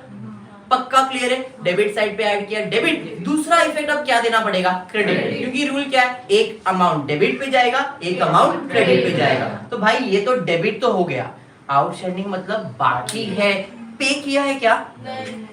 पक्का क्लियर है? डेबिट साइड पे ऐड किया डेबिट, दूसरा इफेक्ट अब क्या देना पड़ेगा? क्रेडिट। क्योंकि रूल क्या है? एक अमाउंट डेबिट पे जाएगा, एक अमाउंट क्रेडिट पे जाएगा। तो भाई ये तो डेबिट तो हो गया, आउटस्टैंडिंग मतलब बाकी है। पे किया है क्या?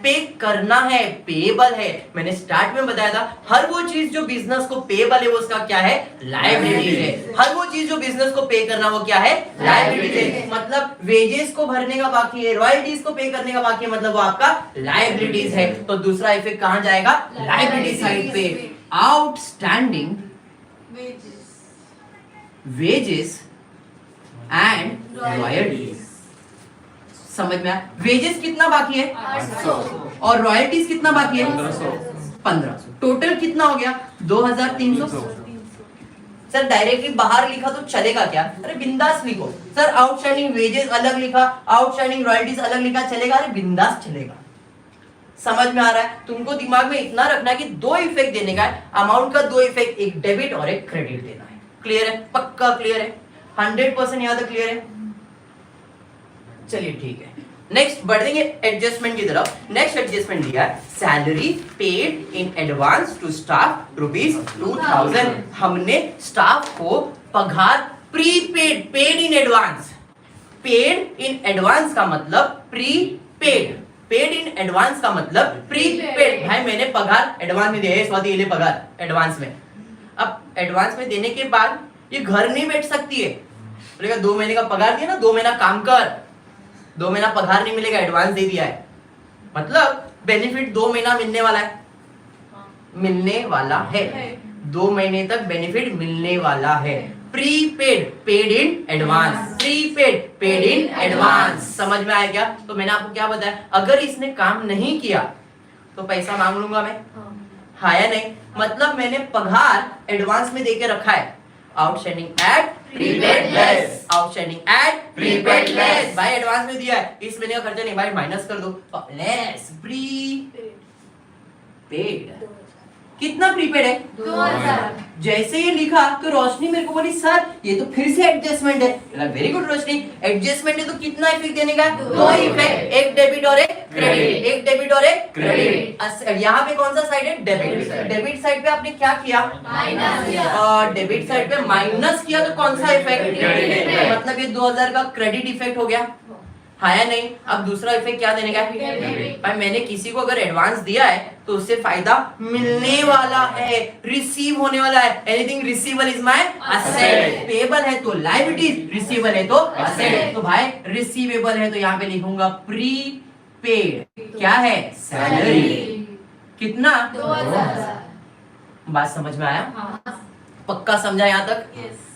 पे करना है, पेएबल है। मैंने स्टार्ट में बताया था, हर वो चीज जो बिजनेस को पेएबल है वो उसका क्या है? लायबिलिटी है। हर वो चीज जो बिजनेस को पे करना वो क्या है? लायबिलिटी है। मतलब वेजेस को भरने का बाकी है, रॉयल्टीज को पे करने का बाकी है, मतलब वो आपका लायबिलिटीज है। तो दूसरा इफेक्ट कहां जाएगा? लायबिलिटी साइड पे। Outstanding wages and royalties. समझ में आया? वेजेस कितना बाकी है? 800 और रॉयल्टीज कितना बाकी है? 1500। टोटल कितना हो गया? 2300। सर डायरेक्टली बाहर लिखा तो चलेगा क्या? अरे बिंदास लिखो। सर आउटस्टैंडिंग वेजेस अलग लिखा, आउटस्टैंडिंग रॉयल्टीज अलग लिखा, चलेगा? अरे बिंदास चलेगा। समझ में आ रहा है? तुमको दिमाग में इतना रखना है कि 2 इफेक्ट देने का है, अमाउंट का 2 इफेक्ट, एक डेबिट और एक क्रेडिट देना है। क्लियर है? पक्का क्लियर है? 100% याद क्लियर है? चलिए ठीक है, नेक्स्ट बढ़ देंगे एडजस्टमेंट की तरफ। नेक्स्ट एडजस्टमेंट दिया है salary paid in advance to staff ₹2000। हमने स्टाफ को पगार prepaid, paid in advance. Paid in advance का मतलब प्रीपेड, पेड इन एडवांस का मतलब प्रीपेड। भाई मैंने पगार एडवांस में दिया है, स्वाति ये ले पगार एडवांस में। अब एडवांस में देने के बाद ये घर नहीं बैठ सकती है, बोलेगा 2 महीने का पगार दिया ना, 2 महीना काम कर, 2 महीना पगार नहीं मिलेगा, एडवांस दे दिया है, मतलब बेनिफिट 2 महीना मिलने वाला है, मिलने वाला है, 2 महीने तक बेनिफिट मिलने वाला है। Prepaid, paid in advance, prepaid, paid in advance. समझ में आया क्या? तो मैंने आपको क्या बताया, अगर इसने काम नहीं किया तो पैसा मांग लूंगा मैं, हाँ या नहीं? मतलब मैंने पगार एडवांस में देके रखा है। Outstanding at prepaid less, outstanding at prepaid less. भाई एडवांस में दिया है, इस महीने का खर्चा नहीं, भाई माइनस कर दो, लेस प्रीपेड। कितना प्रीपेड है? 2000 जैसे ये लिखा तो रोशनी मेरे को बोली सर ये तो फिर से एडजस्टमेंट है। वेरी गुड रोशनी, एडजस्टमेंट है तो कितना इफेक्ट देने का? दो इफेक्ट, एक डेबिट और एक क्रेडिट, एक डेबिट और एक क्रेडिट। यहाँ पे कौन सा साइड है? डेबिट। डेबिट साइड पे आपने क्या किया? माइनस किया। और डेबिट साइड पे माइनस किया तो कौन सा इफेक्ट? क्रेडिट। मतलब ये 2000 का क्रेडिट इफेक्ट हो गया, हाँ या नहीं? अब दूसरा इफेक्ट क्या देने का? डेबिट। भाई मैंने किसी को अगर एडवांस दिया है तो उससे फायदा मिलने वाला है, रिसीव होने वाला है। Anything receivable is my asset. Payable है तो लायबिलिटीज, रिसीवेबल है तो असेट। तो भाई रिसीवेबल है तो यहाँ पे लिखूंगा प्रीपेड। क्या है? सैलरी। कितना? 2000। बात समझ में आया? हाँ। पक्का समझा यहाँ तक?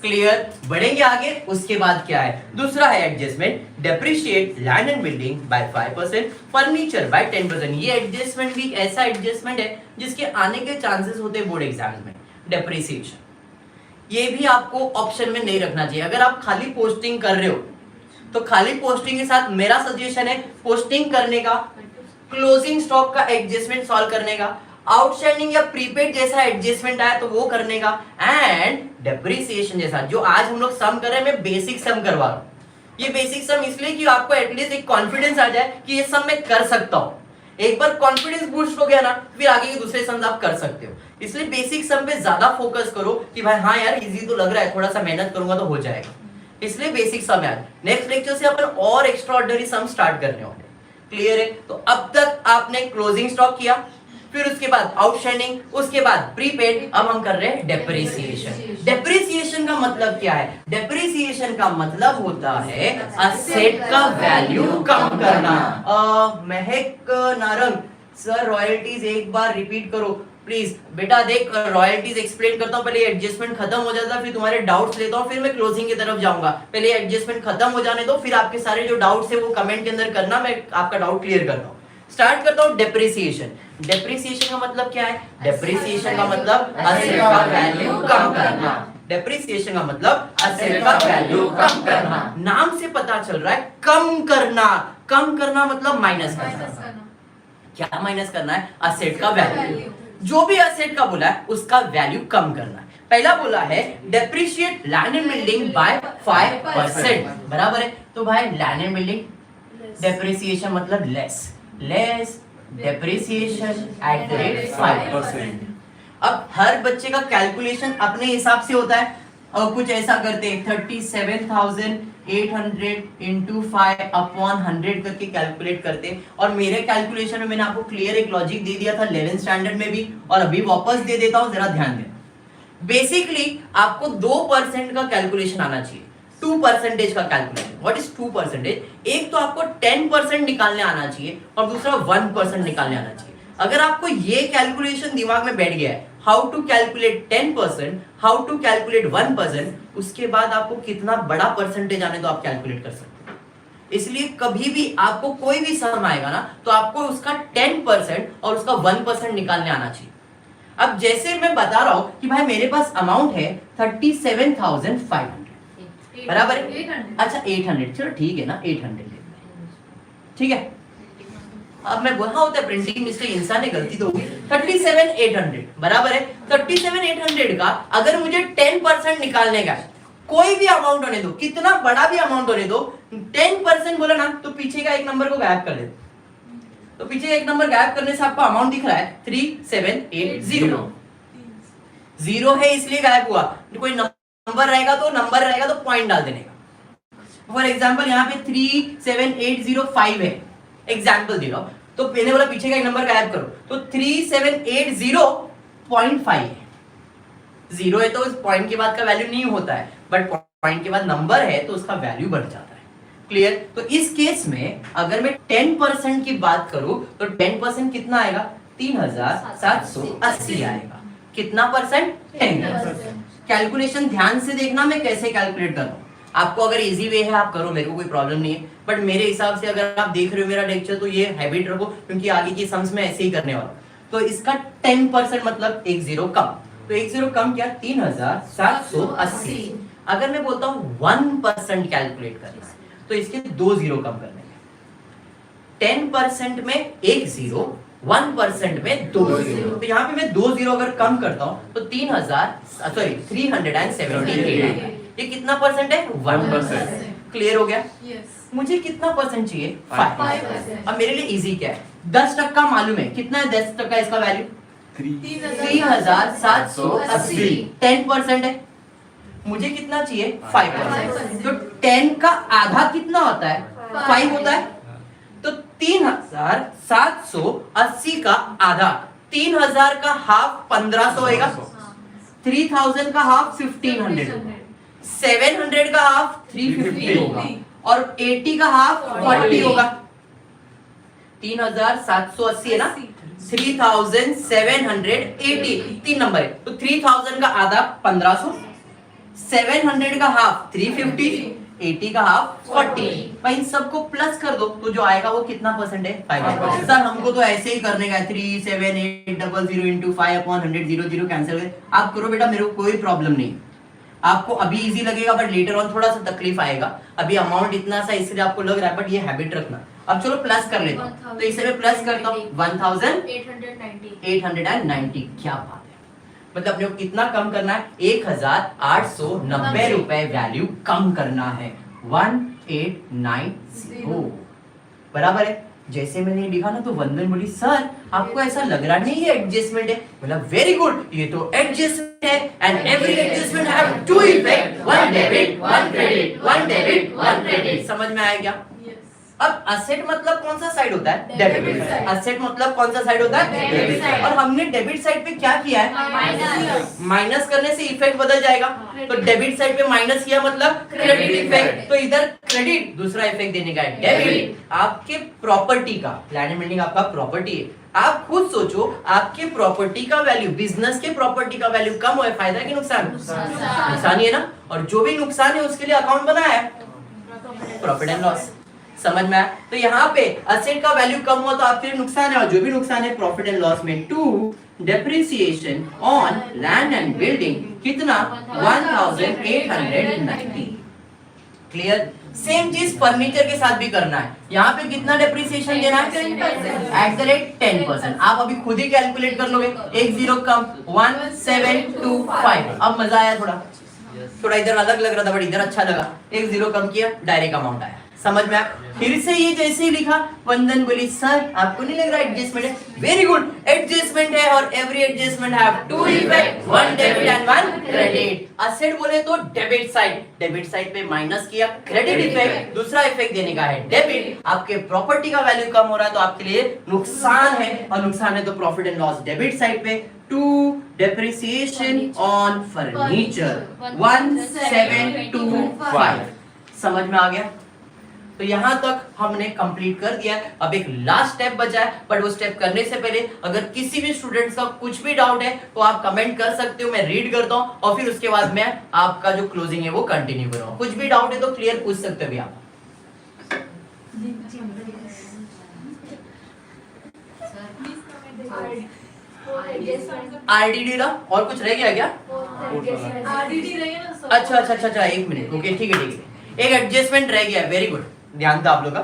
क्लियर? बढ़ेंगे आगे। उसके बाद क्या है? दूसरा है adjustment, depreciate land and building bye 5%, furniture bye 10%। ये एडजस्टमेंट भी ऐसा एडजस्टमेंट है जिसके आने के चांसेस होते हैं बोर्ड एग्जाम्स में। डेप्रिसिएशन ये भी आपको ऑप्शन में नहीं रखना चाहिए। अगर आप खाली पोस्टिंग कर रहे हो तो खाली पोस्टिंग के साथ मेरा सजेशन है पोस्टिंग करने का, क्लोजिंग स्टॉक का एडजस्टमेंट सॉल्व करने का, आउटस्टैंडिंग या प्रीपेड जैसा एडजस्टमेंट आया तो वो करने का, एंड डेप्रिसिएशन जैसा जो आज हम लोग सम कर रहे हैं। मैं बेसिक सम करवा रहा हूं। ये बेसिक सम इसलिए कि आपको एटलीस्ट एक कॉन्फिडेंस आ जाए कि ये सम मैं कर सकता हूं। एक बार कॉन्फिडेंस बूस्ट हो गया ना फिर आगे के दूसरे सम्स आप कर सकते हो। इसलिए बेसिक सम पे ज्यादा फोकस करो कि भाई हाँ यार इजी तो लग रहा है, थोड़ा सा मेहनत करूंगा तो हो जाएगा। इसलिए बेसिक सम यार। नेक्स्ट लेक्चर से अपन और एक्स्ट्राऑर्डिनरी सम स्टार्ट करने वाले। क्लियर है? तो अब तक आपने क्लोजिंग स्टॉक किया, फिर उसके बाद आउटस्टैंडिंग, उसके बाद प्रीपेड, अब हम कर रहे हैं डेप्रिसिएशन। डेप्रिसिएशन का मतलब क्या है? डेप्रिसिएशन का मतलब होता है असेट का वैल्यू कम करना। महक नारंग सर रॉयल्टीज एक बार रिपीट करो प्लीज। बेटा देख रॉयल्टीज एक्सप्लेन करता हूँ, पहले एडजस्टमेंट खत्म हो जाता है, फिर तुम्हारे डाउट्स लेता हूँ, फिर मैं क्लोजिंग की तरफ जाऊंगा। पहले एडजस्टमेंट खत्म हो जाने दो, फिर आपके सारे जो डाउट्स है वो कमेंट के अंदर करना, मैं आपका डाउट क्लियर करता हूँ। स्टार्ट करता हूँ डेप्रिसिएशन। डेप्रिसिएशन का मतलब क्या है? डेप्रिसिएशन का मतलब असेट का वैल्यू कम करना। डेप्रिसिएशन का मतलब असेट का वैल्यू कम करना। नाम से पता चल रहा है कम करना। कम करना मतलब माइनस करना। क्या माइनस करना है? असेट का वैल्यू। जो भी असेट का बोला है उसका वैल्यू कम करना है। पहला बोला है depreciate land and building bye 5%। बराबर है? तो भाई लैंड एंड बिल्डिंग डेप्रिसिएशन मतलब less depreciation at the rate 5%। अब हर बच्चे का कैलकुलेशन अपने हिसाब से होता है और कुछ ऐसा करते हैं 37,800 इंटू 5 अपॉन 100 करके कैलकुलेट करते हैं। और मेरे कैलकुलेशन में मैंने आपको क्लियर एक लॉजिक दे दिया था 11th स्टैंडर्ड में भी, और अभी वापस दे देता हूं, जरा ध्यान दें। बेसिकली आपको 2% का कैलकुलेशन आना चाहिए, 2% का कैलकुलेशन। What is 2%? एक तो आपको 10% निकालने आना चाहिए और दूसरा 1% निकालने आना चाहिए। अगर आपको ये कैलकुलेशन दिमाग में बैठ गया है, how to calculate 10%, how to calculate 1%, उसके बाद आपको कितना बड़ा परसेंटेज आने तो आप कैलकुलेट कर सकते हो। इसलिए कभी भी आपको कोई भी सम आएगा ना तो आपको उसका 10% और उसका 1% निकालने आना चाहिए। अब जैसे मैं बता रहा हूं कि भाई मेरे पास अमाउंट है 37,500, बराबर है? अच्छा 800, चलो ठीक है ना, 800 ठीक है। अब मैं वहां होता है प्रिंटिंग मिस्टेक, इंसान ने गलती तो होगी। 37,800 बराबर है? 37,800 का अगर मुझे 10% निकालने का है, कोई भी अमाउंट होने दो, कितना बड़ा भी अमाउंट होने दो, 10% बोला ना तो पीछे का एक नंबर को गायब कर दे। तो पीछे का एक नंबर गायब करने से आपको अमाउंट दिख रहा है 3780। 0 है इसलिए गायब हुआ। कोई नंबर रहेगा तो पॉइंट डाल देने का। फॉर एग्जाम्पल यहाँ पे 37,805 है, एग्जाम्पल दे रहा हूं, तो मैंने बोला पीछे का एक नंबर गायब करो, तो 3780.5 है। 0 है तो उस पॉइंट के बाद का वैल्यू नहीं होता है, बट पॉइंट के बाद नंबर है तो उसका वैल्यू बढ़ जाता है। क्लियर? तो इस केस में अगर मैं 10% की बात करूं तो 10% कितना आएगा? 3,780 आएगा। कितना परसेंट? 10%। कैलकुलेशन ध्यान से देखना मैं कैसे कैलकुलेट कर रहा हूं। आपको अगर इजी वे है आप करो, मेरे को कोई प्रॉब्लम नहीं है, बट मेरे हिसाब से अगर आप देख रहे हो मेरा लेक्चर तो ये हैबिट रखो, क्योंकि आगे की सम्स में ऐसे ही करने वाला। तो इसका 10% मतलब 1 0 कम, तो 1 0 कम क्या? 3,780। अगर मैं बोलता हूं 1% कैलकुलेट करना तो इसके 2 0 कम करने हैं। 10% में 1 0, 1% में 2 जीरो। तो यहाँ पे मैं 2 जीरो अगर कम करता हूँ तो 378। ये कितना परसेंट है? 1%। क्लियर हो गया? मुझे कितना परसेंट चाहिए? 5%। अब मेरे लिए इजी क्या है, 10% मालूम है, कितना है 10% इसका वैल्यू? 3780। 10% है, मुझे कितना चाहिए? 5%। तो 10 का आधा कितना होता है? 5 होता है। तो 3780 का आधा, 3000 का हाफ 1500 होगा, 3000 का हाफ 1500 होगा, 700 का हाफ 350 होगा और 80 का हाफ 40 होगा। 3780 है ना, 3780 3 नंबर है, तो 3000 का आधा 1500, 700 का हाफ 350, 80 का हाफ 40। भाई इन सबको प्लस कर दो तो जो आएगा वो कितना परसेंट है? 5%। सर हमको तो ऐसे ही करने का है, 37800 इंटू 5/100 0 कैंसिल है। आप करो बेटा, मेरे को कोई प्रॉब्लम नहीं। आपको अभी इजी लगेगा बट लेटर ऑन थोड़ा सा तकलीफ आएगा। अभी अमाउंट इतना सा इसलिए आपको लग रहा है, बट ये हैबिट रखना। अब चलो प्लस कर लेता हूँ, तो इसे मैं प्लस करता हूँ 1890। क्या बात है, मतलब अपने को कितना कम करना है? 1890 रुपए वैल्यू कम करना है। 1890 बराबर है। जैसे मैंने लिखा ना तो वंदन बोली सर आपको ऐसा लग रहा नहीं है एडजस्टमेंट है? बोला वेरी गुड, ये तो एडजस्टमेंट है and every adjustment have two effect, one debit one credit, one debit one credit. समझ में आया क्या? अब असेट मतलब कौन सा साइड होता है? Debit side. असेट मतलब कौन सा साइड होता है? Debit side. और हमने डेबिट साइड पे क्या किया है? माइनस करने से इफेक्ट बदल जाएगा। तो डेबिट साइड पे माइनस किया मतलब क्रेडिट इफेक्ट। तो इधर क्रेडिट, दूसरा इफेक्ट देने का है डेबिट। आपके प्रॉपर्टी का, लैंड एंड बिल्डिंग आपका प्रॉपर्टी है। आप खुद सोचो, आपके प्रॉपर्टी का वैल्यू, बिजनेस के प्रॉपर्टी का वैल्यू कम हुआ है, फायदा है कि नुकसान? नुकसान ही है ना। और जो भी नुकसान है उसके लिए अकाउंट बनाया है, प्रॉफिट एंड लॉस। समझ में आया? तो यहाँ पे असेट का वैल्यू कम हुआ तो आपके लिए नुकसान है, और जो भी नुकसान है प्रॉफिट एंड लॉस में। To depreciation on land and building कितना? 1890। क्लियर? सेम चीज फर्नीचर के साथ भी करना है। यहाँ पे कितना डेप्रिसिएशन देना है? 10%। आप अभी खुद ही कैलकुलेट कर लोगे, एक जीरो कम, 1725। अब मजा आया? थोड़ा इधर अलग लग रहा था बट इधर अच्छा लगा। एक जीरो कम किया, डायरेक्ट अमाउंट आया। समझ में आया? फिर से ये जैसे ही लिखा, वंदन बोली सर आपको नहीं लग रहा एडजस्टमेंट है? वेरी गुड, एडजस्टमेंट है और every adjustment have two effect, one debit and one credit. Asset बोले तो डेबिट साइड, डेबिट साइड पे माइनस किया, क्रेडिट इफेक्ट, दूसरा इफेक्ट देने का है डेबिट। आपके प्रॉपर्टी का वैल्यू कम हो रहा है तो आपके लिए नुकसान है, और नुकसान है तो profit and loss debit side पे। To depreciation on furniture 1725। समझ में आ गया? तो यहां तक हमने कंप्लीट कर दिया। अब एक लास्ट स्टेप बचा है, बट वो स्टेप करने से पहले अगर किसी भी स्टूडेंट्स का कुछ भी डाउट है तो आप कमेंट कर सकते हो, मैं रीड करता हूं और फिर उसके बाद मैं आपका जो क्लोजिंग है वो कंटिन्यू करूंगा। कुछ भी डाउट है तो क्लियर पूछ सकते हो भी आप। आरडीडी रहा और कुछ रह गया क्या? अच्छा, एक मिनट, ओके ठीक है। एक एडजस्टमेंट रह गया है, वेरी गुड, ध्यान दो आप लोग का।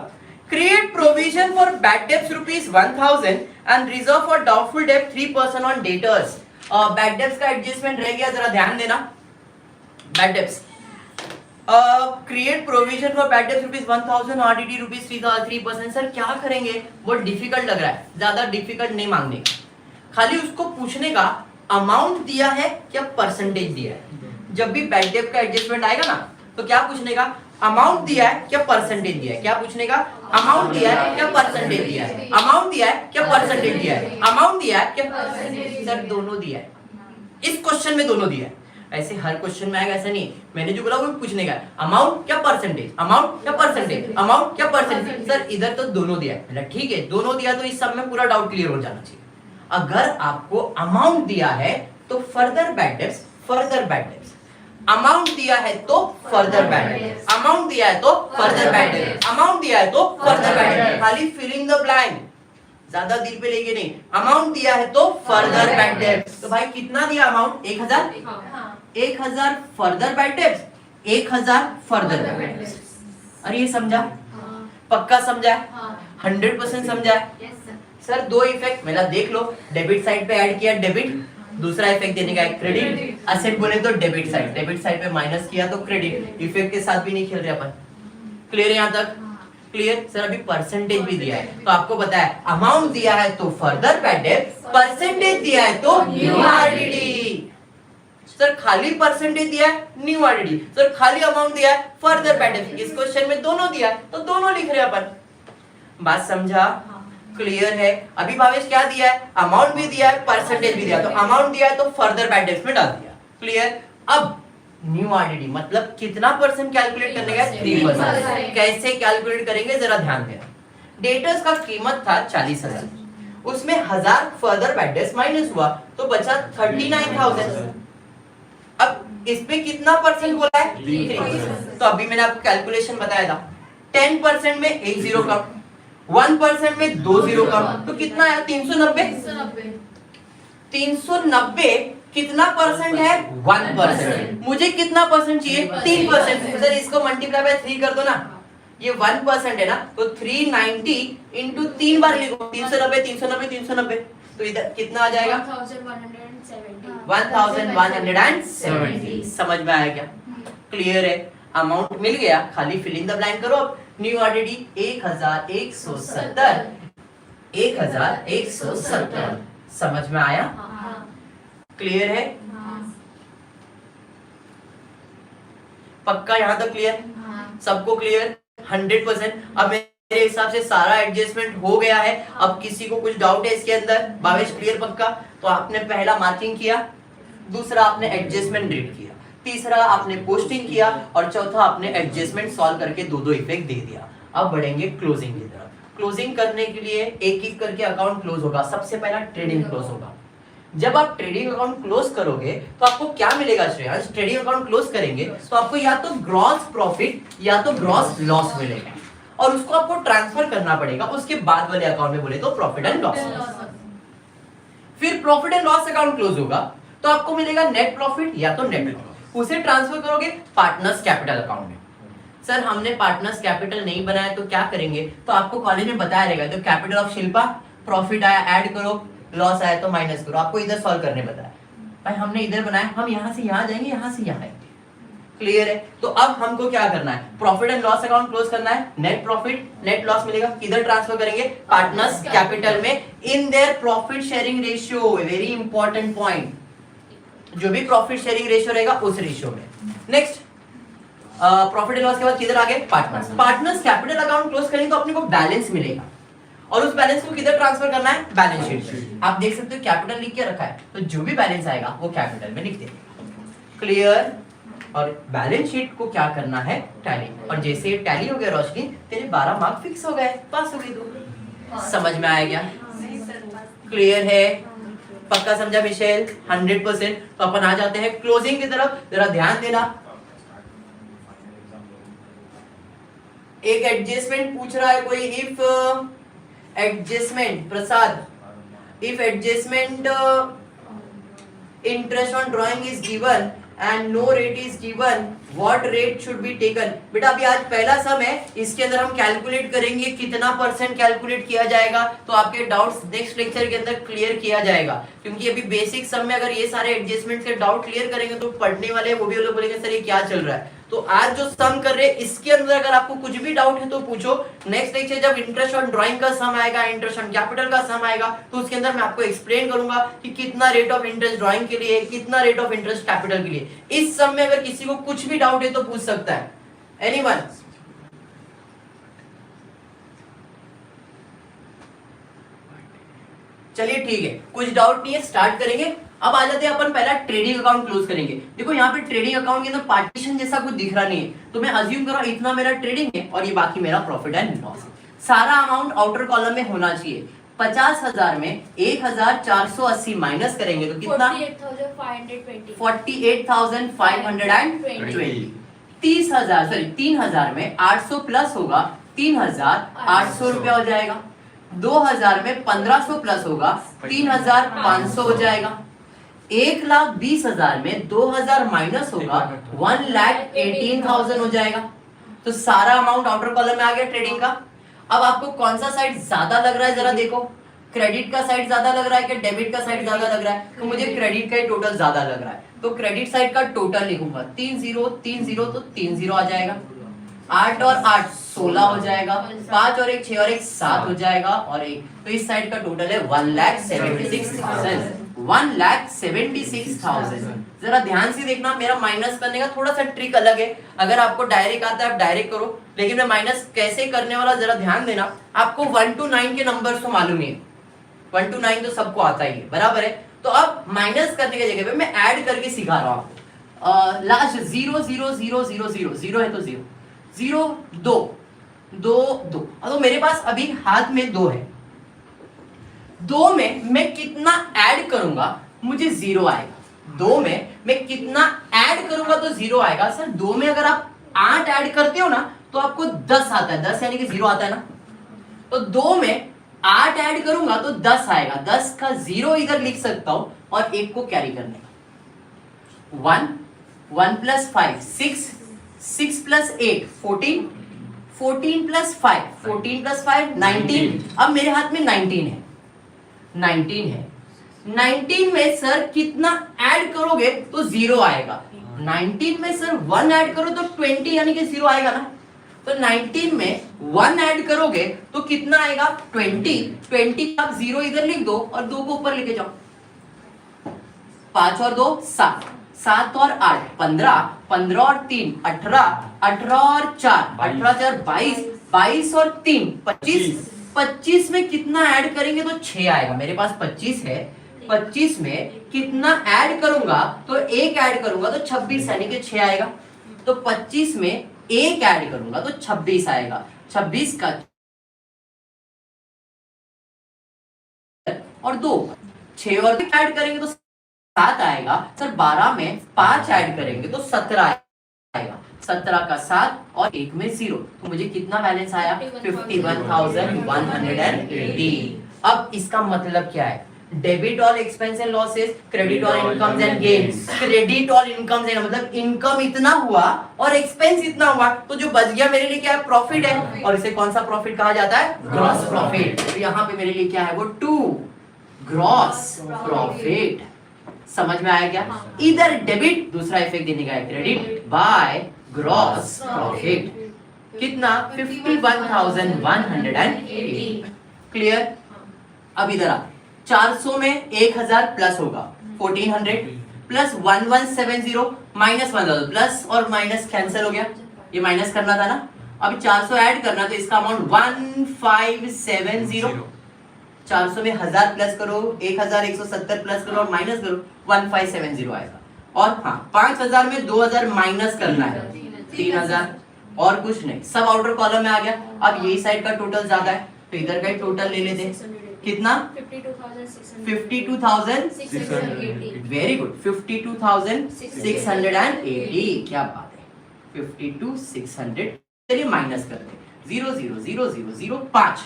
Create provision for bad debts ₹1000 and reserve for doubtful डेब्ट 3% ऑन डेटर्स। बैड डेब्ट्स का एडजस्टमेंट रह गया, जरा ध्यान देना। Bad debts, create provision for bad debts ₹1000, RDD ₹3%। Sir क्या करेंगे? बहुत डिफिकल्ट लग रहा है, ज्यादा डिफिकल्ट नहीं मांगने का, खाली उसको पूछने का अमाउंट दिया है क्या परसेंटेज दिया है। जब भी बैड डेब्ट का एडजस्टमेंट आएगा ना तो क्या पूछने का? अमाउंट दिया है क्या परसेंटेज दिया है। क्या पूछने का? अमाउंट दिया है क्या परसेंटेज दिया है। अमाउंट दिया है क्या परसेंटेज दिया है। अमाउंट दिया है क्या परसेंटेज। सर दोनों दिया है, इस क्वेश्चन में दोनों दिया है। ऐसे हर क्वेश्चन में आएगा ऐसा नहीं, मैंने जो बोला वो पूछने का, अमाउंट क्या परसेंटेज, अमाउंट क्या परसेंटेज, अमाउंट क्या परसेंटेज। सर इधर तो दोनों दिया है, ठीक है दोनों दिया तो इस सब में पूरा डाउट क्लियर हो जाना चाहिए। अगर आपको अमाउंट दिया है तो further bad debts, further bad debts. Amount दिया है तो फर्दर बैड डेब्ट्स, अमाउंट दिया है तो फर्दर बैड डेब्ट्स, अमाउंट दिया है तो फर्दर बैड डेब्ट्स। खाली फिलिंग द ब्लैंक, ज्यादा दिल पे लेके नहीं। अमाउंट दिया है तो फर्दर बैड डेब्ट्स। तो भाई कितना दिया amount? 1000। 1000 further bad debts, 1000 further bad debts. अरे ये समझा? पक्का समझा? 100% समझा? सर दो इफेक्ट मेरा देख लो, डेबिट साइड पे ऐड किया डेबिट, दूसरा इफेक्ट देने का है क्रेडिट, असेट बोले तो डेबिट साइड पे माइनस किया तो क्रेडिट, इफेक्ट के साथ भी नहीं खेल रहे अपन। क्लियर है यहाँ तक? क्लियर? सर अभी परसेंटेज भी दिया है तो आपको पता है अमाउंट दिया है तो फर्दर बैड डेट, परसेंटेज दिया है तो न्यू आरडीडी। सर खाली परसेंटेज दिया है न्यू आरडीडी, सर खाली अमाउंट दिया है फर्दर बैड डेट। इस क्वेश्चन में दोनों दिया है तो दोनों लिख रहे हैं अपन। बात समझा? क्लियर है? अभी भावेश क्या दिया है? अमाउंट भी दिया है, परसेंटेज भी दिया है, तो अमाउंट दिया है तो फर्दर बैड डेट में डाल दिया। क्लियर? अब न्यू आरडीडी मतलब कितना परसेंट कैलकुलेट करने का? 3%। कैसे कैलकुलेट करेंगे जरा ध्यान देना। डेटर्स का कीमत था 40,000, उसमें 1000 फर्दर बैड डेट्स माइनस हुआ तो बचा 39,000। अब इस पे कितना परसेंट बोला है? 3%। तो अभी मैंने आपको कैलकुलेशन बताया था, 10% में एक जीरो कम, 1% में दो जीरो कम, तो कितना है? 390। 390 कितना परसेंट है? 1%। मुझे कितना परसेंट चाहिए? 3%। सर इसको मल्टीप्लाई बाय 3 कर दो ना, ये 1% है ना, तो 390 इंटू 3 बार लिखो, 390 390 390, तो इधर कितना आ जाएगा? 1170। समझ में आया क्या? क्लियर है? अमाउंट मिल गया, खाली फिलिंग द ब्लैंक करो। अब न्यू आरडीडी 1170, 1170। समझ में आया? क्लियर है? पक्का यहाँ तक क्लियर? सबको क्लियर? 100%। अब मेरे हिसाब से सारा एडजस्टमेंट हो गया है। अब किसी को कुछ डाउट है इसके अंदर? भावेश क्लियर पक्का? तो आपने पहला मार्किंग किया, दूसरा आपने एडजस्टमेंट रीड किया, तीसरा आपने पोस्टिंग किया और चौथा आपने एडजस्टमेंट सॉल्व करके दो इफेक्ट दे दिया। अब बढ़ेंगे क्लोजिंग की तरफ। क्लोजिंग करने के लिए एक एक करके अकाउंट क्लोज होगा। सबसे पहला ट्रेडिंग क्लोज होगा। जब आप ट्रेडिंग अकाउंट क्लोज करोगे तो आपको क्या मिलेगा श्रेयांश? ट्रेडिंग अकाउंट क्लोज करेंगे तो आपको या तो ग्रॉस प्रॉफिट या तो ग्रॉस लॉस मिलेगा और उसको आपको ट्रांसफर करना पड़ेगा उसके बाद वाले अकाउंट में, बोले तो प्रॉफिट एंड लॉस। फिर profit and loss account close होगा तो आपको मिलेगा नेट प्रॉफिट या तो नेट लॉस, उसे ट्रांसफर करोगे पार्टनर्स कैपिटल अकाउंट में। सर हमने पार्टनर्स कैपिटल नहीं बनाया तो क्या करेंगे? तो आपको कॉलेज में बताया रहेगा, तो कैपिटल ऑफ शिल्पा, प्रॉफिट आया ऐड करो, लॉस आया तो माइनस करो। आपको इधर सॉल्व करने बताया, भाई हमने इधर बनाया, हम यहाँ से यहाँ जाएंगे, यहाँ से यहाँ आएंगे। क्लियर है? तो अब हमको क्या करना है? Profit and loss account close करना है। नेट प्रॉफिट नेट लॉस मिलेगा, किधर ट्रांसफर करेंगे? पार्टनर्स कैपिटल में, in their profit sharing ratio. Very important point, जो भी प्रॉफिट शेयरिंग रेशियो रहेगा उस रेशियो में। नेक्स्ट प्रॉफिट एंड लॉस के बाद किधर आ गए? Partners. Partners capital account close करेंगे तो अपने को बैलेंस मिलेगा और उस बैलेंस को किधर ट्रांसफर करना है? Balance sheet. आप देख सकते हो कैपिटल लिख के रखा है, तो जो भी बैलेंस आएगा वो कैपिटल में लिख देंगे। क्लियर? और बैलेंस शीट को क्या करना है? टैली। और जैसे टैली हो गया रोशनी, तेरे 12 मार्क फिक्स हो गए, पास हो गई तू। समझ में आया क्या? क्लियर है? पक्का समझा मिशेल? 100%। तो अपन आ जाते हैं क्लोजिंग की तरफ। जरा ध्यान देना, एक एडजस्टमेंट पूछ रहा है कोई। If adjustment Prasad, if adjustment interest on drawing is given and no rate is given, what rate should be taken? बेटा अभी आज पहला सम है, इसके अंदर हम कैलकुलेट करेंगे कितना परसेंट कैलकुलेट किया जाएगा, तो आपके डाउट्स नेक्स्ट लेक्चर के अंदर क्लियर किया जाएगा। क्योंकि अभी बेसिक सम में अगर ये सारे एडजस्टमेंट के डाउट क्लियर करेंगे तो पढ़ने वाले वो भी लोग बोलेंगे सर ये क्या चल रहा है। तो आज जो सम कर रहे हैं इसके अंदर अगर आपको कुछ भी डाउट है तो पूछो। नेक्स्ट लेक्चर जब इंटरेस्ट ऑन ड्राइंग का सम आएगा, इंटरेस्ट ऑन कैपिटल का सम आएगा, तो उसके अंदर मैं आपको एक्सप्लेन करूंगा कि कितना रेट ऑफ इंटरेस्ट ड्राइंग के लिए, कितना रेट ऑफ इंटरेस्ट कैपिटल के लिए। इस सम में अगर किसी को कुछ भी डाउट है तो पूछ सकता है। एनीवन? चलिए ठीक है, कुछ डाउट नहीं है, स्टार्ट करेंगे। अब आ जाते हैं अपन पहला ट्रेडिंग अकाउंट क्लोज करेंगे। देखो यहाँ पे ट्रेडिंग अकाउंट के अंदर पार्टीशन जैसा कुछ दिख रहा नहीं है, तो मैं अज्यूम कर रहा हूं इतना मेरा ट्रेडिंग है और ये बाकी मेरा प्रॉफिट एंड लॉस है। सारा अमाउंट आउटर कॉलम में होना चाहिए। 50,000 में 1,480 माइनस करेंगे तो कितना? 48,520। 3,000 में 800 प्लस होगा, 3,800 रुपया हो जाएगा। 2,000 में 1,500 प्लस होगा, 3,500 हो जाएगा। 1,20,000 में 2,000 माइनस होगा, 1,18,000 हो जाएगा। तो सारा अमाउंट आउटर कॉलम में आ गया ट्रेडिंग का। अब आपको कौन सा साइड ज्यादा लग रहा है जरा देखो। क्रेडिट का साइड ज्यादा लग रहा है कि डेबिट का साइड ज्यादा लग रहा है? तो मुझे क्रेडिट का ही टोटल ज्यादा लग रहा है, तो क्रेडिट साइड का टोटल लिखूंगा 30 तो 30 आ जाएगा, 8 और 8 16 हो जाएगा, 5 और 1 6 और 1 7 हो जाएगा, और 1 तो इस साइड का टोटल है 1,76,000 1,76,000। जरा ध्यान से देखना, मेरा माइनस करने का थोड़ा सा ट्रिक अलग है। अगर आपको डायरेक्ट आता है आप डायरेक्ट करो, लेकिन मैं माइनस कैसे करने वाला जरा ध्यान देना। आपको 1 to 9 के नंबर्स तो मालूम ही है, 1 to 9 तो सबको आता ही है, बराबर है। तो अब माइनस करने की जगह पे मैं ऐड करके सिखा रहा हूँ। लास्ट 0 0 0 0 0 0 है तो 0 0 2 2 2। तो मेरे पास अभी हाथ में 2 है, 2 में मैं कितना ऐड करूंगा मुझे 0 आएगा। 2 में मैं कितना ऐड करूंगा तो 0 आएगा। सर 2 में अगर आप 8 ऐड करते हो ना तो आपको 10 आता है, 10 यानी कि 0 आता है ना। तो 2 में 8 ऐड करूंगा तो 10 आएगा, 10 का 0 इधर लिख सकता हूं और 1 को कैरी करने का। 1 1 प्लस 5 6 6 प्लस 8 14 14 प्लस 5 14 प्लस 5 19। अब मेरे हाथ में 19 है, 19 में सर कितना ऐड करोगे तो 0 आएगा। 19 में सर 1 ऐड करो तो 20 यानी कि 0 आएगा ना। तो 19 में 1 ऐड करोगे तो कितना आएगा 20 आप 0 इधर लिख दो और 2 को ऊपर लेके जाओ। 5 और 2 7 7 और 8 15 15 और 3 18 18 और 4 18 4 22 22 और 3 25 25 में कितना ऐड करेंगे तो 6 आएगा। मेरे पास 25 है, 25 में कितना ऐड करूंगा तो 1 ऐड करूंगा तो 26 यानी कि 6 आएगा। तो 25 में 1 ऐड करूंगा तो 26 आएगा। 26 का और 2 6 और ऐड करेंगे तो 7 आएगा। सर 12 में 5 ऐड करेंगे तो 17 आएगा। 17 का 7 और 1 में 0, तो मुझे कितना बैलेंस आया 51,180। अब इसका मतलब क्या है? Debit all expense and losses, credit all incomes and gains. Credit all incomes and मतलब इनकम इतना हुआ और एक्सपेंस इतना हुआ, तो जो बच गया मेरे लिए क्या है? प्रॉफिट है। और इसे कौन सा प्रॉफिट कहा जाता है? Gross profit. तो यहाँ पे मेरे लिए क्या है वो 2 ग्रॉस प्रॉफिट। समझ में आया क्या? इधर डेबिट, दूसरा इफेक्ट देने का है क्रेडिट बाय ग्रॉस प्रॉफिट। कितना 51,180। क्लियर? अब इधर आ, 400 में 1000 प्लस होगा 1400 प्लस 1170 माइनस 1000 प्लस और माइनस कैंसिल हो गया, ये माइनस करना था ना। अब 400 ऐड करना तो इसका अमाउंट 1570। 400 में 1000 प्लस करो, 1170 प्लस करो और माइनस करो, 1570 आएगा। और हाँ 5000 में 2000 माइनस करना है 3000, और कुछ नहीं, सब आउटर कॉलम में आ गया। अब यही साइड का टोटल ज्यादा है तो इधर का ही टोटल ले लेते हैं। कितना? 52,680। Very good, 52,680। क्या बात है, 52,600। चलिए माइनस करते हैं, 0 0 0 0 0 5।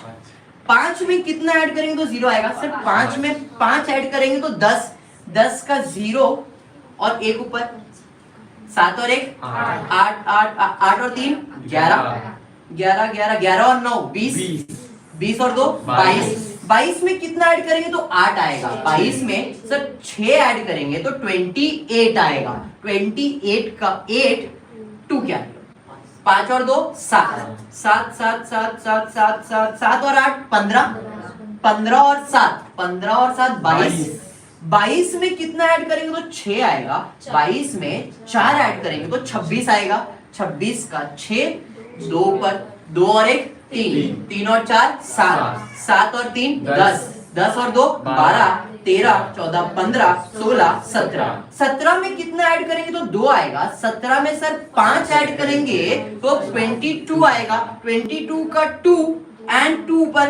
5 में कितना ऐड करेंगे तो 0 आएगा। सर 5 में 5 ऐड करेंगे तो 10, 10 का 0 और 1 ऊपर, 7 और 1 8 8 8 और 3 11 11 11 11 और 9 20 20 और 2 22 22 में कितना ऐड करेंगे तो 8 आएगा। 22 में सर 6 ऐड करेंगे तो 28 आएगा। 28 का 8 2 क्या है? 5 और 2 7 7 7 7 7 7 7 7 और 8 15 15 और 7 15 और 7 22 22 में कितना ऐड करेंगे तो 6 आएगा। 22 में 4 ऐड करेंगे तो 26 आएगा। 26 का 6 2 पर 2 और 1 3 3 और 4 7 7 और 3 10 10 और 2 12 13 14 15 16 17 17 में कितना ऐड करेंगे तो 2 आएगा। 17 में सर 5 ऐड करेंगे तो 22 आएगा। 22 का 2 एंड 2 पर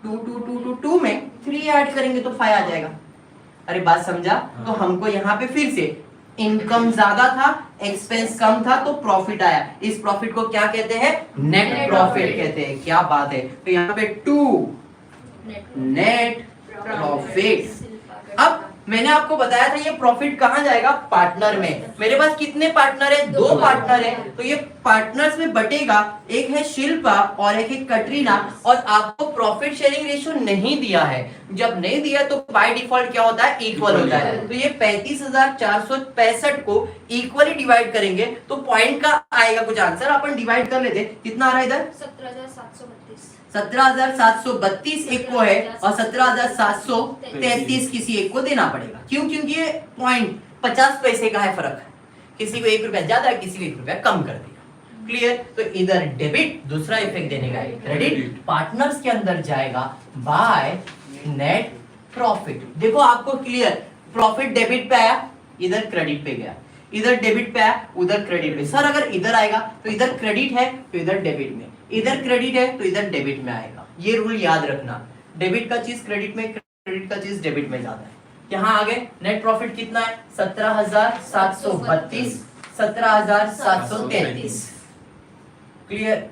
2 2 2 2 2 में 3 ऐड करेंगे तो 5 आ जाएगा। अरे बात समझा? तो हमको यहाँ पे फिर से इनकम ज्यादा था, एक्सपेंस कम था तो प्रॉफिट आया। इस प्रॉफिट को क्या कहते हैं? नेट प्रॉफिट कहते हैं। क्या बात है? तो यहाँ पे 2 नेट प्रॉफिट। अब मैंने आपको बताया था ये प्रॉफिट कहाँ जाएगा, पार्टनर में। मेरे पास कितने पार्टनर है, 2 पार्टनर है, तो ये पार्टनर्स में बटेगा। एक है शिल्पा और एक है कटरीना, और आपको प्रॉफिट शेयरिंग रेशियो नहीं दिया है। जब नहीं दिया तो बाय डिफॉल्ट क्या होता है, इक्वल होता है। तो ये 35,465 को इक्वली डिवाइड करेंगे तो पॉइंट का आएगा कुछ आंसर। अपन डिवाइड कर लेते, कितना आ रहा है इधर, 17,732 एक को है और 17,733 किसी एक को देना पड़ेगा। क्यों? क्योंकि ये पॉइंट 50 पैसे का है फर्क, किसी को 1 रुपया ज्यादा, किसी को 1 रुपया कम कर दिया। क्लियर? तो इधर डेबिट, दूसरा इफेक्ट देने का है क्रेडिट, पार्टनर्स के अंदर जाएगा बाय नेट प्रॉफिट। देखो आपको क्लियर, प्रॉफिट डेबिट पे आया, इधर क्रेडिट पे गया, इधर डेबिट पे आया, उधर क्रेडिट पे। सर अगर इधर आएगा तो इधर क्रेडिट है तो इधर डेबिट में, इधर क्रेडिट है तो इधर डेबिट में आएगा। ये रूल याद रखना, डेबिट का चीज क्रेडिट में, क्रेडिट का चीज डेबिट में जाता है। यहाँ आगे नेट प्रॉफिट कितना है, 17,732, 17,733। क्लियर?